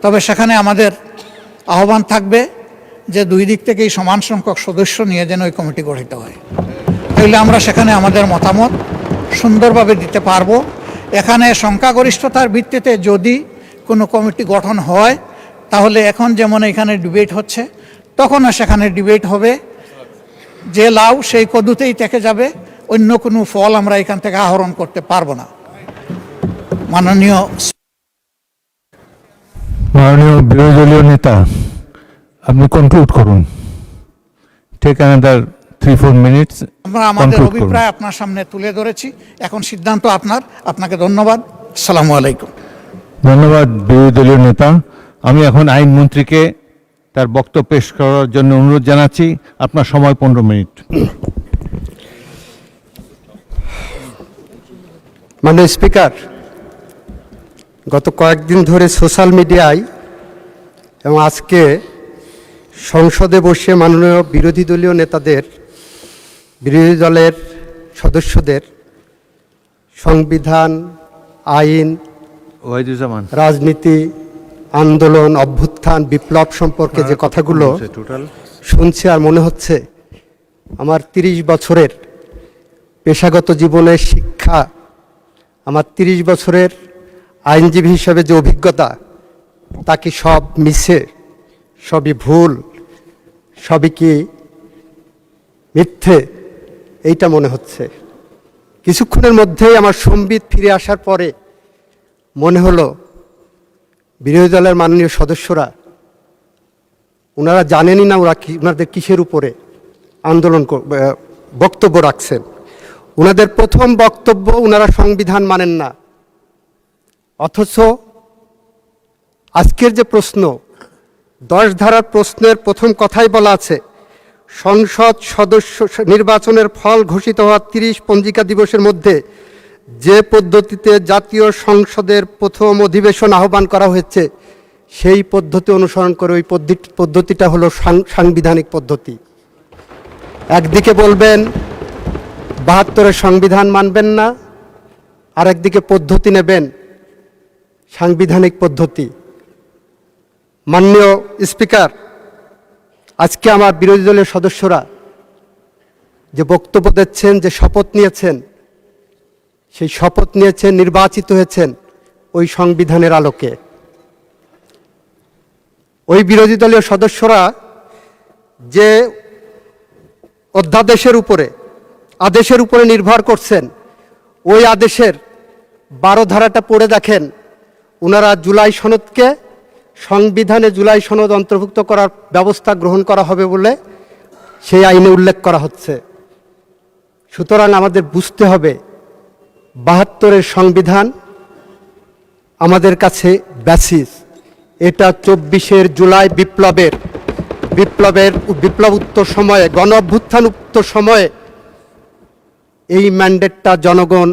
তবে সেখানে আমাদের আহ্বান থাকবে যে দুই দিক থেকেই সমান সংখ্যক সদস্য নিয়ে যেন ওই কমিটি গঠিত হয়। তাহলে আমরা সেখানে আমাদের মতামত সুন্দরভাবে দিতে পারবো। এখানে সংখ্যাগরিষ্ঠতার ভিত্তিতে যদি কোনো কমিটি গঠন হয়, তাহলে এখন যেমন এখানে ডিবেট হচ্ছে, তখনও সেখানে ডিবেট হবে, যে লাউ সেই কদুতেই থেকে যাবে, অন্য কোনো ফল আমরা এখান থেকে আহরণ করতে পারবো না। মাননীয় বিরোধী দলীয় নেতা, আপনি কনক্লুড করুন। Take another 3-4 minutes. আমরা আমাদের অভিপ্রায় আপনার সামনে তুলে ধরেছি, এখন সিদ্ধান্ত আপনার। আপনাকে ধন্যবাদ। আসসালামু আলাইকুম। ধন্যবাদ বিরোধী দলীয় নেতা। আমি এখন আইনমন্ত্রীকে তার বক্তব্য পেশ করার জন্য অনুরোধ জানাচ্ছি। আপনার সময় 15 মিনিট। মাননীয় স্পিকার, গত কয়েকদিন ধরে সোশ্যাল মিডিয়ায় এবং আজকে সংসদে বসে মাননীয় বিরোধী দলীয় নেতাদের, বিরোধী দলের সদস্যদের সংবিধান, আইন, রাজনীতি, আন্দোলন, অভ্যুত্থান, বিপ্লব সম্পর্কে যে কথাগুলো শুনছি, আর মনে হচ্ছে আমার 30 বছরের পেশাগত জীবনের শিক্ষা, আমার 30 বছরের আইনজীবী হিসেবে যে অভিজ্ঞতা, তা কি সব মিছে, সবই ভুল, সবই কি মিথ্যে? এইটা মনে হচ্ছে। কিছুক্ষণের মধ্যেই আমার সম্বিত ফিরে আসার পরে মনে হলো বিরোধী দলের মাননীয় সদস্যরা ওনারা জানেনই না ওনাদের কিসের উপরে আন্দোলন বক্তব্য রাখছেন। ওনাদের প্রথম বক্তব্য ওনারা সংবিধান মানেন না, অথচ আজকের যে প্রশ্ন 10 ধারার প্রশ্নের প্রথম কথাই বলা আছে, সংসদ সদস্য নির্বাচনের ফল ঘোষিত হওয়া 30 পঞ্জিকা দিবসের মধ্যে যে পদ্ধতিতে জাতীয় সংসদের প্রথম অধিবেশন আহ্বান করা হয়েছে সেই পদ্ধতি অনুসরণ করে ওই পদ্ধতিটা হলো সাংবিধানিক পদ্ধতি। একদিকে বলবেন 72-এর সংবিধান মানবেন না, আর একদিকে পদ্ধতি নেবেন সাংবিধানিক পদ্ধতি। মাননীয় স্পিকার, আজকে আমার বিরোধী দলের সদস্যরা যে বক্তব্য দিচ্ছেন, যে শপথ নিয়েছেন, সেই শপথ নিয়েছেন, নির্বাচিত হয়েছেন ওই সংবিধানের আলোকে। ওই বিরোধী দলীয় সদস্যরা যে অধ্যাদেশের উপরে, আদেশের উপরে নির্ভর করছেন, ওই আদেশের 12 ধারাটা পড়ে দেখেন। ওনারা জুলাই সনদকে সংবিধানে জুলাই সনদ অন্তর্ভুক্ত করার ব্যবস্থা গ্রহণ করা হবে বলে সেই আইনে উল্লেখ করা হচ্ছে। সুতরাং আমাদের বুঝতে হবে 72-এর সংবিধান আমাদের কাছে বেসিস। এটা 24 জুলাই বিপ্লব উত্তর সময়ে, গণ অভ্যুত্থান উত্তর সময়ে এই ম্যান্ডেটটা জনগণ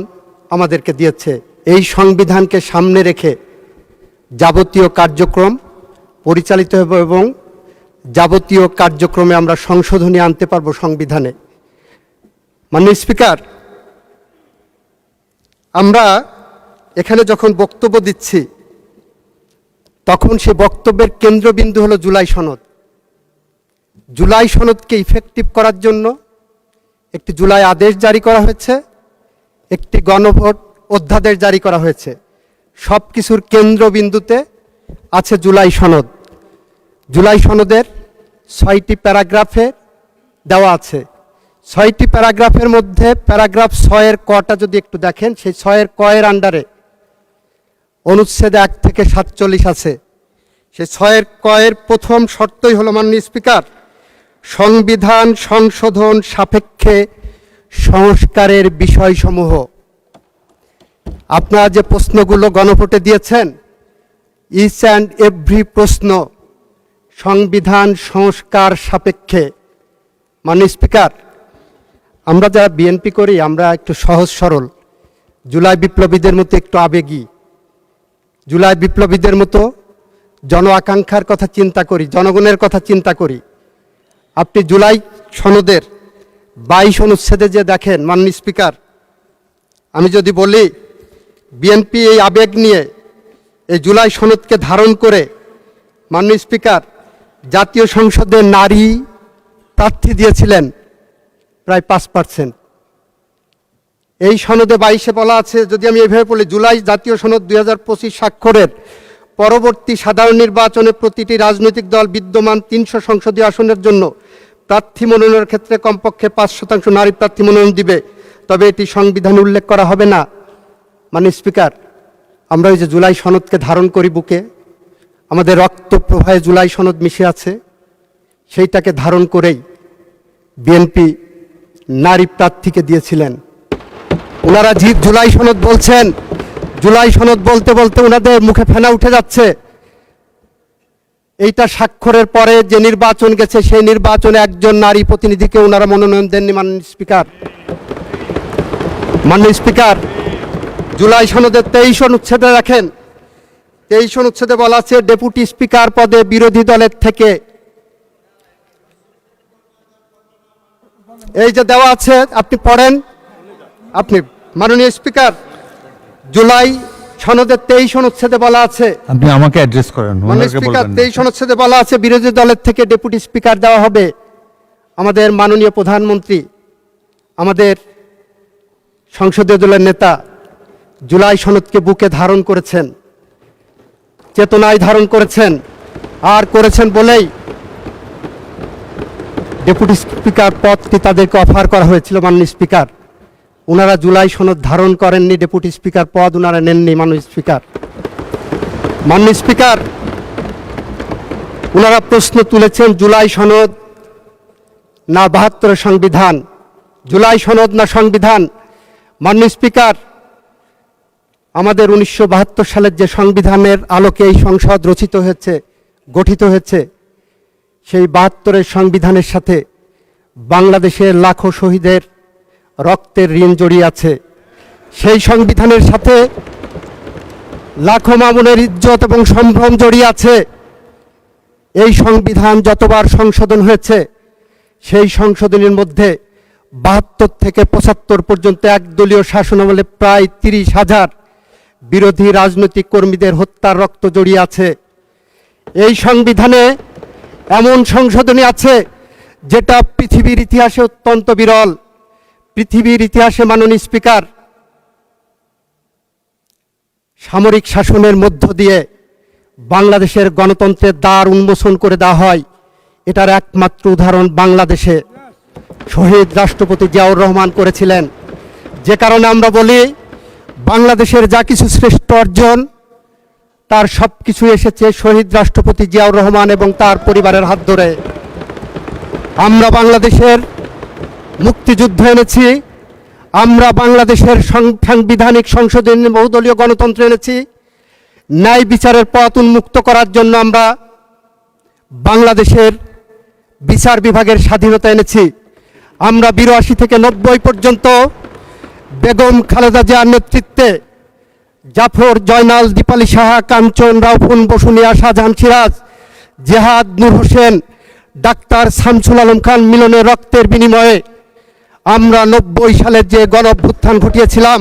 আমাদেরকে দিয়েছে। এই সংবিধানকে সামনে রেখে যাবতীয় কার্যক্রম পরিচালিত হবে এবং যাবতীয় কার্যক্রমে আমরা সংশোধনী আনতে পারবো সংবিধানে। মাননীয় স্পিকার, আমরা এখানে যখন বক্তব্য দিচ্ছি তখন সে বক্তব্যের কেন্দ্রবিন্দু হলো জুলাই সনদ। জুলাই সনদকে ইফেক্টিভ করার জন্য একটি জুলাই আদেশ জারি করা হয়েছে, একটি গণভোট অধ্যাদেশ জারি করা হয়েছে। সব কিছুর কেন্দ্রবিন্দুতে আছে জুলাই সনদ। জুলাই সনদের 6টি প্যারাগ্রাফে দেওয়া আছে। 6টি প্যারাগ্রাফের মধ্যে প্যারাগ্রাফ 6-এর কটা যদি একটু দেখেন, সেই 6-এর কয়ের আন্ডারে অনুচ্ছেদ 1 থেকে 47 আছে। সেই 6-এর কয়ের প্রথম শর্তই হলো, মাননীয় স্পিকার, সংবিধান সংশোধন সাপেক্ষে সংস্কারের বিষয়সমূহ। আপনারা যে প্রশ্নগুলো গণভোটে দিয়েছেন, ইচ অ্যান্ড এভরি প্রশ্ন সংবিধান সংস্কার সাপেক্ষে। মাননীয় স্পিকার, আমরা যারা বিএনপি করি আমরা একটু সহজ সরল, জুলাই বিপ্লবীদের মতো একটু আবেগী, জুলাই বিপ্লবীদের মতো জন আকাঙ্ক্ষার কথা চিন্তা করি, জনগণের কথা চিন্তা করি। আপনি জুলাই সনদের 22 অনুচ্ছেদে যে দেখেন, মাননীয় স্পিকার, আমি যদি বলি বিএনপি এই আবেগ নিয়ে এই জুলাই সনদকে ধারণ করে, মাননীয় স্পিকার, জাতীয় সংসদে নারী প্রার্থী দিয়েছিলেন প্রায় 5%। এই সনদে 22-এ বলা আছে, যদি আমি এইভাবে বলি, জুলাই জাতীয় সনদ 2025 স্বাক্ষরের পরবর্তী সাধারণ নির্বাচনে প্রতিটি রাজনৈতিক দল বিদ্যমান 300 সংসদীয় আসনের জন্য প্রার্থী মনোনয়নের ক্ষেত্রে কমপক্ষে 5% নারী প্রার্থী মনোনয়ন দিবে, তবে এটি সংবিধানে উল্লেখ করা হবে না। মাননীয় স্পিকার, আমরা ওই যে জুলাই সনদকে ধারণ করি বুকে, আমাদের রক্ত প্রবাহে জুলাই সনদ মিশে আছে, সেইটাকে ধারণ করেই বিএনপি নারী প্রার্থীকে দিয়েছিলেন। ওনারা জুলাই সনদ বলছেন, জুলাই সনদ বলতে বলতে ওনাদের মুখে ফেনা উঠে যাচ্ছে। এইটা স্বাক্ষরের পরে যে নির্বাচন গেছে, সেই নির্বাচনে একজন নারী প্রতিনিধিকে ওনারা মনোনয়ন দেননি। মাননীয় স্পিকার, মাননীয় স্পিকার, জুলাই সনদের 23 অনুচ্ছেদে রাখেন, 23 অনুচ্ছেদে বলা আছে ডেপুটি স্পিকার পদে বিরোধী দলের থেকে, এই যে দেওয়া আছে, আপনি পড়েন। আপনি মাননীয় স্পিকার, জুলাই সনদের 23 অনুচ্ছেদে বলা আছে, আপনি আমাকে অ্যাড্রেস করেন। মাননীয় স্পিকার, 23 অনুচ্ছেদে বলা আছে বিরোধী দলের থেকে ডেপুটি স্পিকার দেওয়া হবে আমাদের মাননীয় প্রধানমন্ত্রী, আমাদের সংসদীয় দলের নেতা জুলাই সনদকে বুকে ধারণ করেছেন, চেতনায় ধারণ করেছেন, আর করেছেন বলেই ডেপুটি স্পিকার পদটি তাদেরকে অফার করা হয়েছিল। মাননীয় স্পিকার, ওনারা জুলাই সনদ ধারণ করেননি, ডেপুটি স্পিকার পদ ওনারা নেননি। মাননীয় স্পিকার, ওনারা প্রশ্ন তুলেছেন জুলাই সনদ না ৭২ সংবিধান, জুলাই সনদ না সংবিধান। মাননীয় স্পিকার, আমাদের ১৯৭২ সালের যে সংবিধানের আলোকে এই সংসদ রচিত হয়েছে, গঠিত হয়েছে, সেই ৭২ সংবিধানের সাথে বাংলাদেশের লাখো শহীদের রক্তের ঋণ জড়িয়ে আছে। সেই সংবিধানের সাথে লাখো মামুনের ইজ্জত এবং সম্ভ্রম জড়িয়ে আছে। এই সংবিধান যতবার সংশোধন হয়েছে, সেই সংশোধনের মধ্যে ৭২ থেকে ৭৫ পর্যন্ত একদলীয় শাসনামলে প্রায় ৩০,০০০ বিরোধী রাজনৈতিক কর্মীদের হত্যার রক্ত জড়িয়ে আছে। এই সংবিধানে এমন সংশোধনী আছে যেটা পৃথিবীর ইতিহাসে অত্যন্ত বিরল। পৃথিবীর ইতিহাসে মাননীয় স্পিকার, সামরিক শাসনের মধ্য দিয়ে বাংলাদেশের গণতন্ত্রের দ্বার উন্মোচন করে দেওয়া হয়, এটার একমাত্র উদাহরণ বাংলাদেশে শহীদ রাষ্ট্রপতি জিয়াউর রহমান করেছিলেন। যে কারণে আমরা বলি বাংলাদেশের যা কিছু শ্রেষ্ঠ অর্জন, তার সব কিছু এসেছে শহীদ রাষ্ট্রপতি জিয়াউর রহমান এবং তার পরিবারের হাত ধরে। আমরা বাংলাদেশের মুক্তিযুদ্ধ এনেছি, আমরা বাংলাদেশের সাংবিধানিক সংশোধনী বহুদলীয় গণতন্ত্র এনেছি, ন্যায় বিচারের পথ উন্মুক্ত করার জন্য আমরা বাংলাদেশের বিচার বিভাগের স্বাধীনতা এনেছি। আমরা ৮২ থেকে ৯০ পর্যন্ত বেগম খালেদা জিয়ার নেতৃত্বে জাফর, জয়নাল, দীপালি সাহা, কাঞ্চন, রাউফুন, বসুনিয়া, শাহজাহান, সিরাজ, জেহাদ, নূর হোসেন, ডাক্তার শামসুল আলম খান মিলনের রক্তের বিনিময়ে আমরা ৯০ সালের যে গণ অভ্যুত্থান ঘটিয়েছিলাম,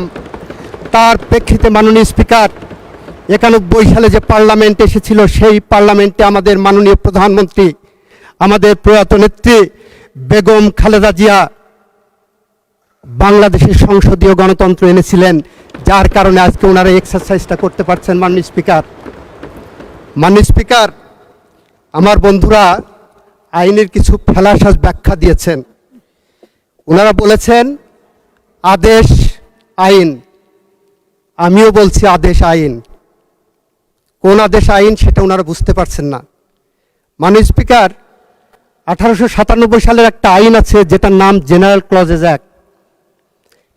তার প্রেক্ষিতে মাননীয় স্পিকার ৯১ সালে যে পার্লামেন্ট এসেছিল, সেই পার্লামেন্টে আমাদের মাননীয় প্রধানমন্ত্রী, আমাদের প্রয়াত নেত্রী বেগম খালেদা জিয়া বাংলাদেশের সংসদীয় গণতন্ত্র এনেছিলেন, যার কারণে আজকে ওনারা এক্সারসাইজটা করতে পারছেন। মাননীয় স্পিকার, আমার বন্ধুরা আইনের কিছু ফেলাসাজ ব্যাখ্যা দিয়েছেন। ওনারা বলেছেন আদেশ আইন, আমিও বলছি আদেশ আইন। কোন আদেশ আইন সেটা ওনারা বুঝতে পারছেন না। মাননীয় স্পিকার, 1897 সালের একটা আইন আছে যেটার নাম general clauses act.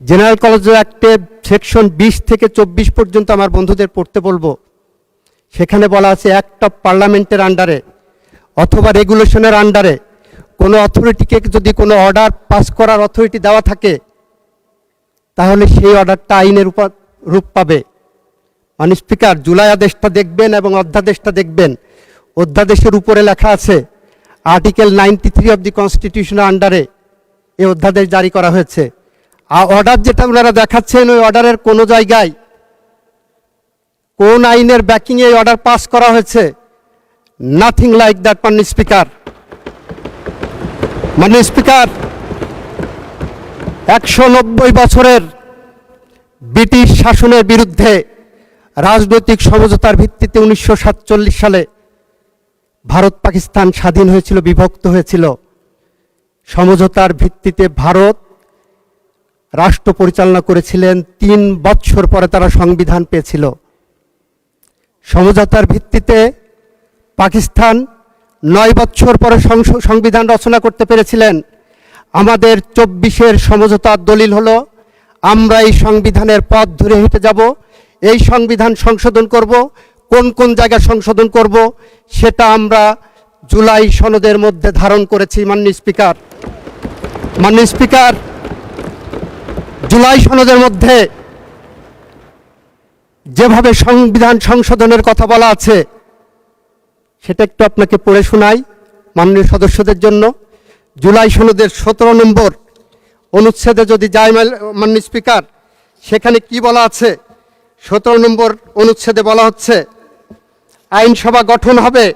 General clauses অ্যাক্টে সেকশন 20 থেকে 24 পর্যন্ত আমার বন্ধুদের পড়তে বলবো। সেখানে বলা আছে অ্যাক্ট অফ পার্লামেন্টের আন্ডারে অথবা রেগুলেশনের আন্ডারে কোনো অথরিটিকে যদি কোনো অর্ডার পাস করার অথরিটি দেওয়া থাকে, তাহলে সেই অর্ডারটা আইনের রূপ পাবে। মাননীয় স্পিকার, জুলাই আদেশটা দেখবেন এবং অধ্যাদেশটা দেখবেন। অধ্যাদেশের উপরে লেখা আছে আর্টিকেল 93 অফ দি কনস্টিটিউশনের আন্ডারে এই অধ্যাদেশ জারি করা হয়েছে। আর অর্ডার যেটা ওনারা দেখাচ্ছেন, ওই অর্ডারের কোনো জায়গায় কোন আইনের ব্যাকিংয়ে এই অর্ডার পাস করা হয়েছে? Nothing like that. মাননীয় স্পিকার, 190 বছরের ব্রিটিশ শাসনের বিরুদ্ধে রাজনৈতিক সমঝোতার ভিত্তিতে 1947 সালে ভারত পাকিস্তান স্বাধীন হয়েছিল, বিভক্ত হয়েছিল। সমঝোতার ভিত্তিতে ভারত রাষ্ট্র পরিচালনা করেছিলেন, 3 বছর পরে তারা সংবিধান পেয়েছিল। সমঝোতার ভিত্তিতে পাকিস্তান 9 বছর পরে সংবিধান রচনা করতে পেরেছিলেন। আমাদের 24-এর সমঝোতার দলিল হলো আমরা এই সংবিধানের পথ ধরে হেঁটে যাব, এই সংবিধান সংশোধন করব। কোন কোন জায়গায় সংশোধন করব সেটা আমরা জুলাই সনদের মধ্যে ধারণ করেছি। মাননীয় স্পিকার, জুলাই সনদের মধ্যে যেভাবে সংবিধান সংশোধনের কথা বলা আছে সেটা একটু আপনাকে পড়ে শোনাই মাননীয় সদস্যদের জন্য। জুলাই সনদের 17 নম্বর অনুচ্ছেদে যদি যায় মাননীয় স্পিকার, সেখানে কি বলা আছে? 17 নম্বর অনুচ্ছেদে বলা হচ্ছে আইনসভা গঠন হবে।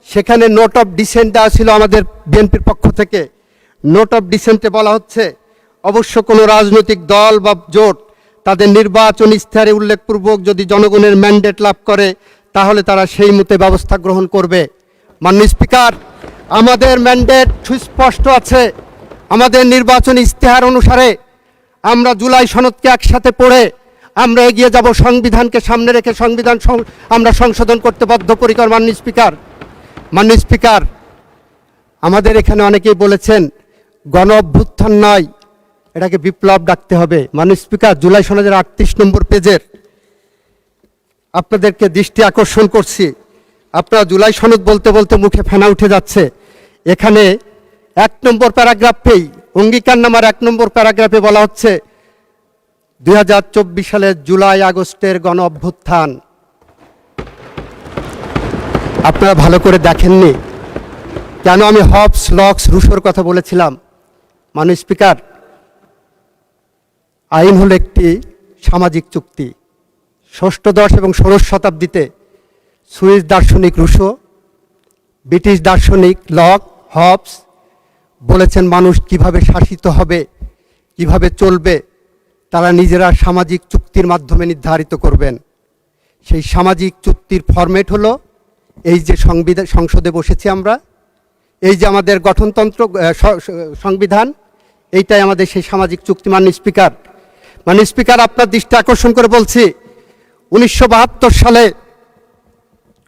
সেখানে নোট অফ ডিসেন্ট দেওয়া ছিল আমাদের বিএনপির পক্ষ থেকে। নোট অফ ডিসেন্টে বলা হচ্ছে অবশ্য কোনো রাজনৈতিক দল বা জোট তাদের নির্বাচন ইশতেহারে উল্লেখপূর্বক যদি জনগণের ম্যান্ডেট লাভ করে তাহলে তারা সেই মতে ব্যবস্থা গ্রহণ করবে। মাননীয় স্পিকার, আমাদের ম্যান্ডেট সুস্পষ্ট আছে। আমাদের নির্বাচন ইশতেহার অনুসারে আমরা জুলাই সনদকে একসাথে পড়ে আমরা এগিয়ে যাব, সংবিধানকে সামনে রেখে সংবিধান আমরা সংশোধন করতে বদ্ধপরিকর। মাননীয় স্পিকার, আমাদের এখানে অনেকেই বলেছেন গণ অভ্যুত্থান নয়, এটাকে বিপ্লব ডাকতে হবে। মাননীয় স্পিকার, জুলাই সনদের 38 নম্বর পেজের আপনাদেরকে দৃষ্টি আকর্ষণ করছি। আপনারা জুলাই সনদ বলতে বলতে মুখে ফেনা উঠে যাচ্ছে। এখানে 1 নম্বর প্যারাগ্রাফেই অঙ্গীকারনামার 1 নম্বর প্যারাগ্রাফে বলা হচ্ছে 2024 সালের জুলাই আগস্টের গণ অভ্যুত্থান। আপনারা ভালো করে দেখেননি কেন আমি হবস লক্স রুশোর কথা বলেছিলাম? মাননীয় স্পিকার, আইন হলো একটি সামাজিক চুক্তি। ষষ্ঠদশ এবং ষোড়শ শতাব্দীতে সুইস দার্শনিক রুশো, ব্রিটিশ দার্শনিক লক, হবস বলেছেন মানুষ কিভাবে শাসিত হবে, কিভাবে চলবে তারা নিজেরা সামাজিক চুক্তির মাধ্যমে নির্ধারিত করবেন। সেই সামাজিক চুক্তির ফরম্যাট হলো এই যে সংসদে বসেছি আমরা, এই যে আমাদের গঠনতন্ত্র সংবিধান, এইটাই আমাদের সেই সামাজিক চুক্তি। মাননীয় স্পিকার, আপনার দৃষ্টি আকর্ষণ করে বলছি 1972 সালে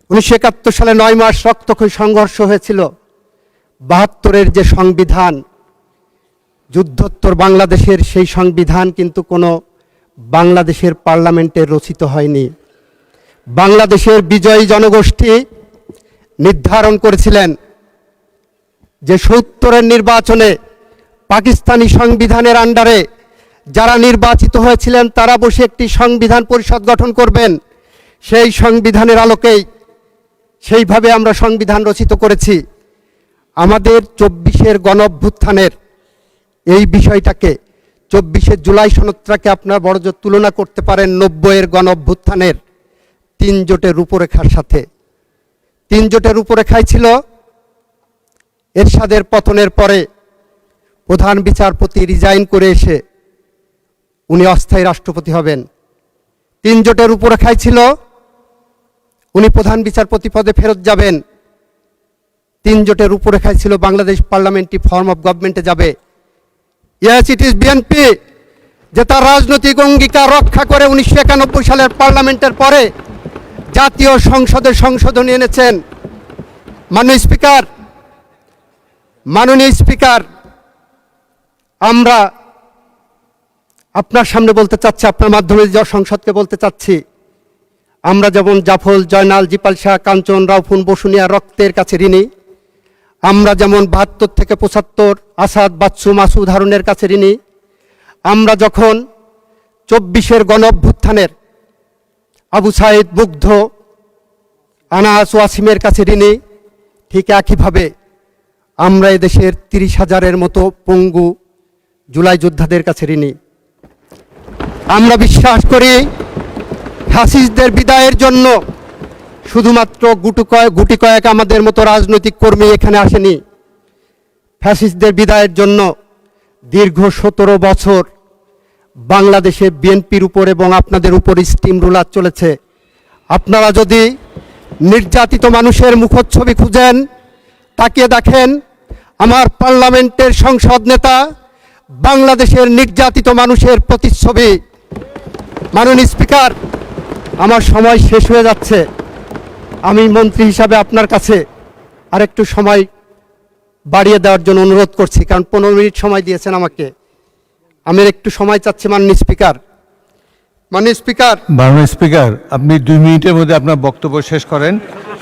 1971 সালে 9 মাস রক্তক্ষয়ী সংঘর্ষ হয়েছিল। 72-এর যে সংবিধান, যুদ্ধোত্তর বাংলাদেশের সেই সংবিধান কিন্তু কোনো বাংলাদেশের পার্লামেন্টে রচিত হয়নি। বাংলাদেশের বিজয়ী জনগোষ্ঠী নির্ধারণ করেছিলেন যে 70-এর নির্বাচনে পাকিস্তানি সংবিধানের আন্ডারে যারা নির্বাচিত হয়েছিলেন তারা বসে একটি সংবিধান পরিষদ গঠন করবেন। সেই সংবিধানের আলোকেই সেইভাবে আমরা সংবিধান রচিত করেছি। আমাদের 24-এর গণ অভ্যুত্থানের এই বিষয়টাকে 24-এর জুলাই সনদটাকে আপনারা বড়জোর তুলনা করতে পারেন 90-এর গণ অভ্যুত্থানের 3 জোটের রূপরেখার সাথে। 3 জোটের রূপরেখায় ছিল এরশাদের পতনের পরে প্রধান বিচারপতি রিজাইন করে এসে উনি অস্থায়ী রাষ্ট্রপতি হবেন। 3 জোটের রূপরেখায় ছিল উনি প্রধান বিচারপতি পদে ফেরত যাবেন। 3 জোটের রূপরেখায় ছিল বাংলাদেশ পার্লামেন্টারি ফর্ম অফ গভর্নমেন্টে যাবে। ইয়েস, ইট ইজ বিএনপি যে তার রাজনৈতিক অঙ্গীকার রক্ষা করে 1991 সালের পার্লামেন্টের পরে জাতীয় সংসদে সংশোধনী এনেছেন। মাননীয় স্পিকার, আমরা আপনার সামনে বলতে চাচ্ছি, আপনার মাধ্যমে সংসদকে বলতে চাচ্ছি, আমরা যেমন জাফর, জয়নাল, জিপাল শাহ, কাঞ্চন, রাউফুন, বসুনিয়া রক্তের কাছে ঋণী, আমরা যেমন 72 থেকে 75 আসাদ, বাচ্চু, মাসুদ, হারুনের কাছে ঋণী, আমরা যখন 24-এর গণ অভ্যুত্থানের আবু সাইদ, মুগ্ধ, আনাস, ওয়াসিমের কাছে ঋণী, ঠিক একইভাবে আমরা এদেশের 30,000-এর মতো পঙ্গু জুলাই যোদ্ধাদের কাছে ঋণী। আমরা বিশ্বাস করি ফ্যাসিস্টদের বিদায়ের জন্য শুধুমাত্র গুটি কয়েক আমাদের মতো রাজনৈতিক কর্মী এখানে আসেনি। ফ্যাসিস্টদের বিদায়ের জন্য দীর্ঘ 17 বছর বাংলাদেশে বিএনপির উপর এবং আপনাদের উপর স্টিম রুলার চলেছে। আপনারা যদি নির্যাতিত মানুষের মুখচ্ছবি খুঁজেন, তাকিয়ে দেখেন আমার পার্লামেন্টের সংসদ নেতা বাংলাদেশের নির্যাতিত মানুষের প্রতিচ্ছবি। মাননীয় স্পিকার, আমার সময় শেষ হয়ে যাচ্ছে। আমি মন্ত্রী হিসাবে আপনার কাছে আরেকটু সময় বাড়িয়ে দেওয়ার জন্য অনুরোধ করছি, কারণ 15 মিনিট সময় দিয়েছেন আমাকে। আমি একটু সময় চাচ্ছি মাননীয় স্পিকার। মাননীয় স্পিকার, আপনি 2 মিনিটের মধ্যে আপনার বক্তব্য শেষ করেন,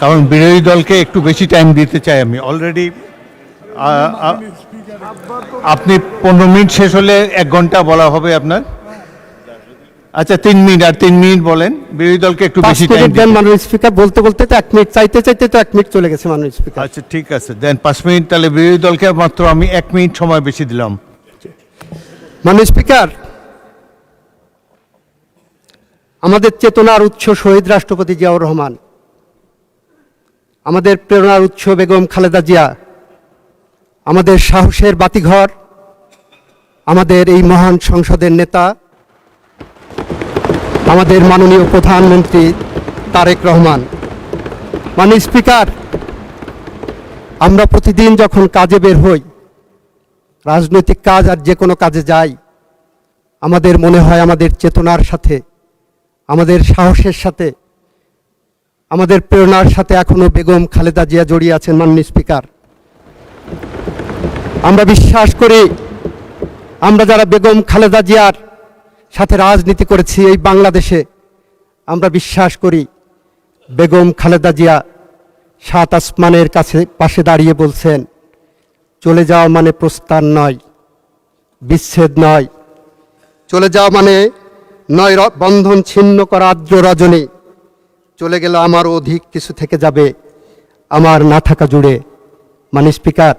কারণ বিরোধী দলকে একটু বেশি টাইম দিতে চাই আমি। অলরেডি আপনি 15 মিনিট শেষ হলে 1 ঘন্টা বলা হবে আপনার। আচ্ছা 3 মিনিট, আর 3 মিনিট বলেন। বিরোধী দলকে একটু বেশি টাইম দেন মাননীয় স্পিকার। বলতে বলতে তো 1 মিনিট, চাইতে তো 1 মিনিট চলে গেছে মাননীয় স্পিকার। আচ্ছা ঠিক আছে, দেন 5 মিনিট। তাহলে বিরোধী দলকে মাত্র আমি 1 মিনিট সময় বেশি দিলাম। মাননীয় স্পিকার, আমাদের চেতনার উৎস শহীদ রাষ্ট্রপতি জিয়াউর রহমান, আমাদের প্রেরণার উৎস বেগম খালেদা জিয়া, আমাদের সাহসের বাতিঘর আমাদের এই মহান সংসদের নেতা, আমাদের মাননীয় প্রধানমন্ত্রী তারেক রহমান। মাননীয় স্পিকার, আমরা প্রতিদিন যখন কাজে বের হই, রাজনৈতিক কাজ আর যে কোনো কাজে যাই, আমাদের মনে হয় আমাদের চেতনার সাথে, আমাদের সাহসের সাথে, আমাদের প্রেরণার সাথে এখনো বেগম খালেদা জিয়া জড়িয়ে আছেন। মাননীয় স্পিকার, আমরা বিশ্বাস করি, আমরা যারা বেগম খালেদা জিয়ার সাথে রাজনীতি করেছি এই বাংলাদেশে, আমরা বিশ্বাস করি বেগম খালেদা জিয়া সাত আসমানের পাশে দাঁড়িয়ে বলছেন, চলে যাওয়া মানে প্রস্থান নয়, বিচ্ছেদ নয়, চলে যাওয়া মানে নয় বন্ধন ছিন্ন করা আর্দ্র রজনী, চলে গেলে আমারও অধিক কিছু থেকে যাবে আমার না থাকা জুড়ে। মাননীয় স্পিকার,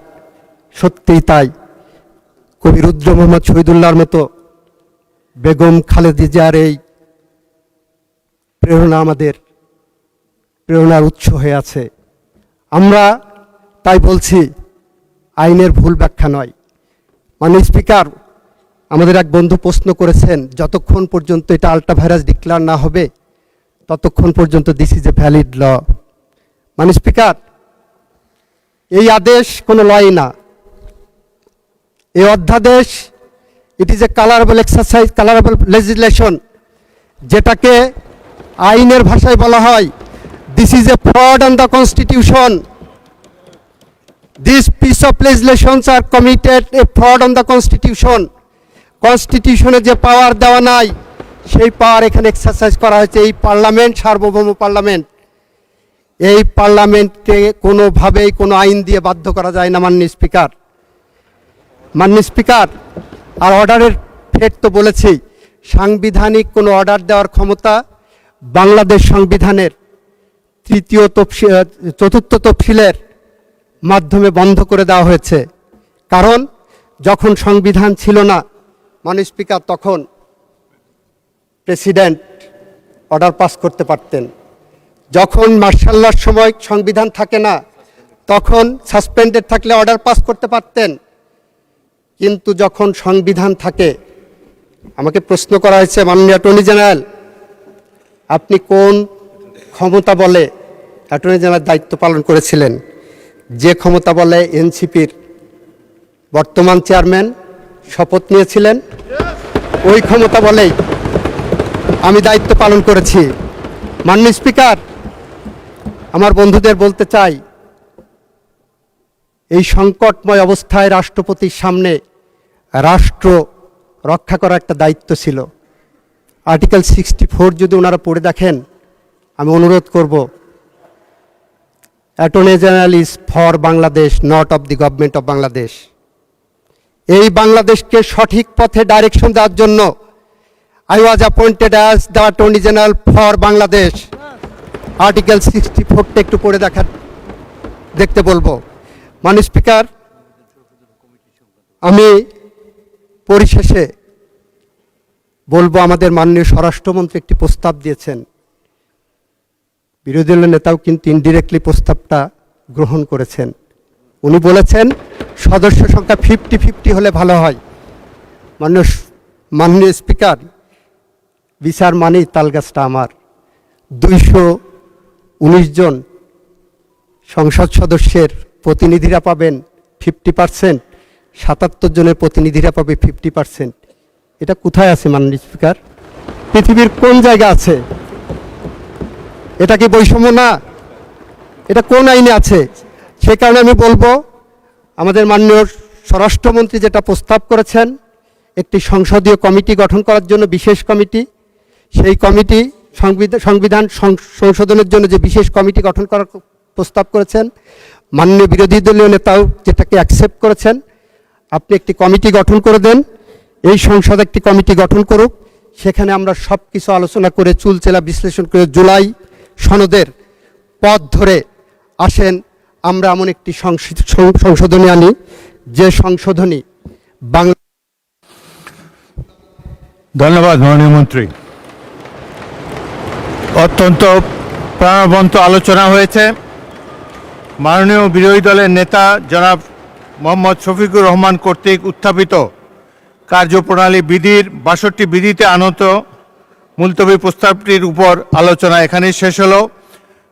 সত্যিই তাই। কবি রুদ্র মোহাম্মদ শহীদুল্লাহর মতো বেগম খালেদা জিয়ার এই প্রেরণা আমাদের প্রেরণার উৎস হয়ে আছে। আমরা তাই বলছি, আইনের ভুল ব্যাখ্যা নয়। মাননীয় স্পিকার, আমাদের এক বন্ধু প্রশ্ন করেছেন, যতক্ষণ পর্যন্ত এটা আল্ট্রাভাইরাস ডিক্লেয়ার না হবে ততক্ষণ পর্যন্ত this is a valid law. মাননীয় স্পিকার, এই আদেশ কোনো লই না, এই অধ্যাদেশ it is a colourable exercise, colourable legislation, যেটাকে আইনের ভাষায় বলা হয় this is a fraud on the constitution. This piece of legislations are committed a fraud on the constitution. কনস্টিটিউশনে যে পাওয়ার দেওয়া নাই সেই পাওয়ার এখানে এক্সারসাইজ করা হয়েছে। এই পার্লামেন্ট সার্বভৌম পার্লামেন্ট, এই পার্লামেন্টকে কোনোভাবেই কোনো আইন দিয়ে বাধ্য করা যায় না। মাননীয় স্পিকার, মাননীয় স্পিকার, আর অর্ডারের ফেট তো বলেছি, সাংবিধানিক কোনো অর্ডার দেওয়ার ক্ষমতা বাংলাদেশ সংবিধানের চতুর্থ তফসিলের মাধ্যমে বন্ধ করে দেওয়া হয়েছে। কারণ যখন সংবিধান ছিল না মাননীয় স্পিকার, তখন প্রেসিডেন্ট অর্ডার পাস করতে পারতেন। যখন মার্শাল লর সময় সংবিধান থাকে না, তখন সাসপেন্ডেড থাকলে অর্ডার পাস করতে পারতেন। কিন্তু যখন সংবিধান থাকে, আমাকে প্রশ্ন করা হয়েছে, মাননীয় অ্যাটর্নি জেনারেল, আপনি কোন ক্ষমতা বলে অ্যাটর্নি জেনারেল দায়িত্ব পালন করেছিলেন? যে ক্ষমতা বলে এনসিপির বর্তমান চেয়ারম্যান শপথ নিয়েছিলেন, ওই ক্ষমতা বলেই আমি দায়িত্ব পালন করেছি। মাননীয় স্পিকার, আমার বন্ধুদের বলতে চাই, এই সংকটময় অবস্থায় রাষ্ট্রপতির সামনে রাষ্ট্র রক্ষা করা একটা দায়িত্ব ছিল। আর্টিকেল 64 যদি ওনারা পড়ে দেখেন, আমি অনুরোধ করব, attorney general is for Bangladesh, not of the government of Bangladesh. এই বাংলাদেশকে সঠিক পথে ডাইরেকশন দেওয়ার জন্য I was appointed as the Attorney General for Bangladesh. Article 64টা একটু পড়ে দেখতে বলবো। মাননীয় স্পিকার, আমি পরিশেষে বলবো, আমাদের মাননীয় স্বরাষ্ট্রমন্ত্রী একটি প্রস্তাব দিয়েছেন, বিরোধী দলের নেতাও কিন্তু ইনডিরেক্টলি প্রস্তাবটা গ্রহণ করেছেন। উনি বলেছেন সদস্য সংখ্যা 50-50 হলে ভালো হয়। মাননীয় স্পিকার, বিচার মানেই তালগাছটা আমার। 219 জন সংসদ সদস্যের প্রতিনিধিরা পাবেন 50%, 77 জনের প্রতিনিধিরা পাবে 50%। এটা কোথায় আছে মাননীয় স্পিকার? পৃথিবীর কোন জায়গা আছে? এটা কি বৈষম্য না? এটা কোন আইনে আছে? সে কারণে আমি বলবো, আমাদের মাননীয় স্বরাষ্ট্রমন্ত্রী যেটা প্রস্তাব করেছেন, একটি সংসদীয় কমিটি গঠন করার জন্য, বিশেষ কমিটি, সেই কমিটি সংবিধান সংশোধনের জন্য যে বিশেষ কমিটি গঠন করার প্রস্তাব করেছেন, মাননীয় বিরোধী দলীয় নেতাও যেটাকে অ্যাকসেপ্ট করেছেন, আপনি একটি কমিটি গঠন করে দেন, এই সংসদ একটি কমিটি গঠন করুক, সেখানে আমরা সব কিছু আলোচনা করে চুলচেলা বিশ্লেষণ করে জুলাই সনদের পথ ধরে আসেন আমরা এমন একটি সংশোধনী আনি, যে সংশোধনী বাংলা। ধন্যবাদ মাননীয় মন্ত্রী। অত্যন্ত প্রাণবন্ত আলোচনা হয়েছে। মাননীয় বিরোধী দলের নেতা জনাব মোহাম্মদ শফিকুর রহমান কর্তৃক উত্থাপিত কার্যপ্রণালী বিধির ৬২ বিধিতে আনত মুলতবি প্রস্তাবটির উপর আলোচনা এখানেই শেষ হলো।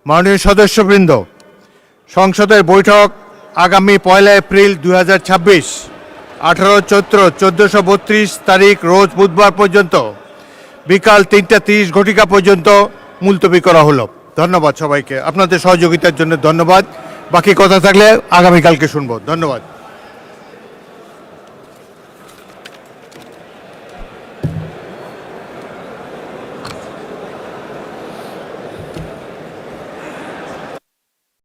মাননীয় সদস্যবৃন্দ, সংসদের বৈঠক আগামী ১ এপ্রিল ২০২৬ 18 চৈত্র ১৪৩২ তারিখ রোজ বুধবার পর্যন্ত বিকাল ৩টা ৩০ ঘটিকা পর্যন্ত মুলতবি করা হলো। ধন্যবাদ সবাইকে, আপনাদের সহযোগিতার জন্য ধন্যবাদ। বাকি কথা থাকলে আগামীকালকে শুনবো। ধন্যবাদ।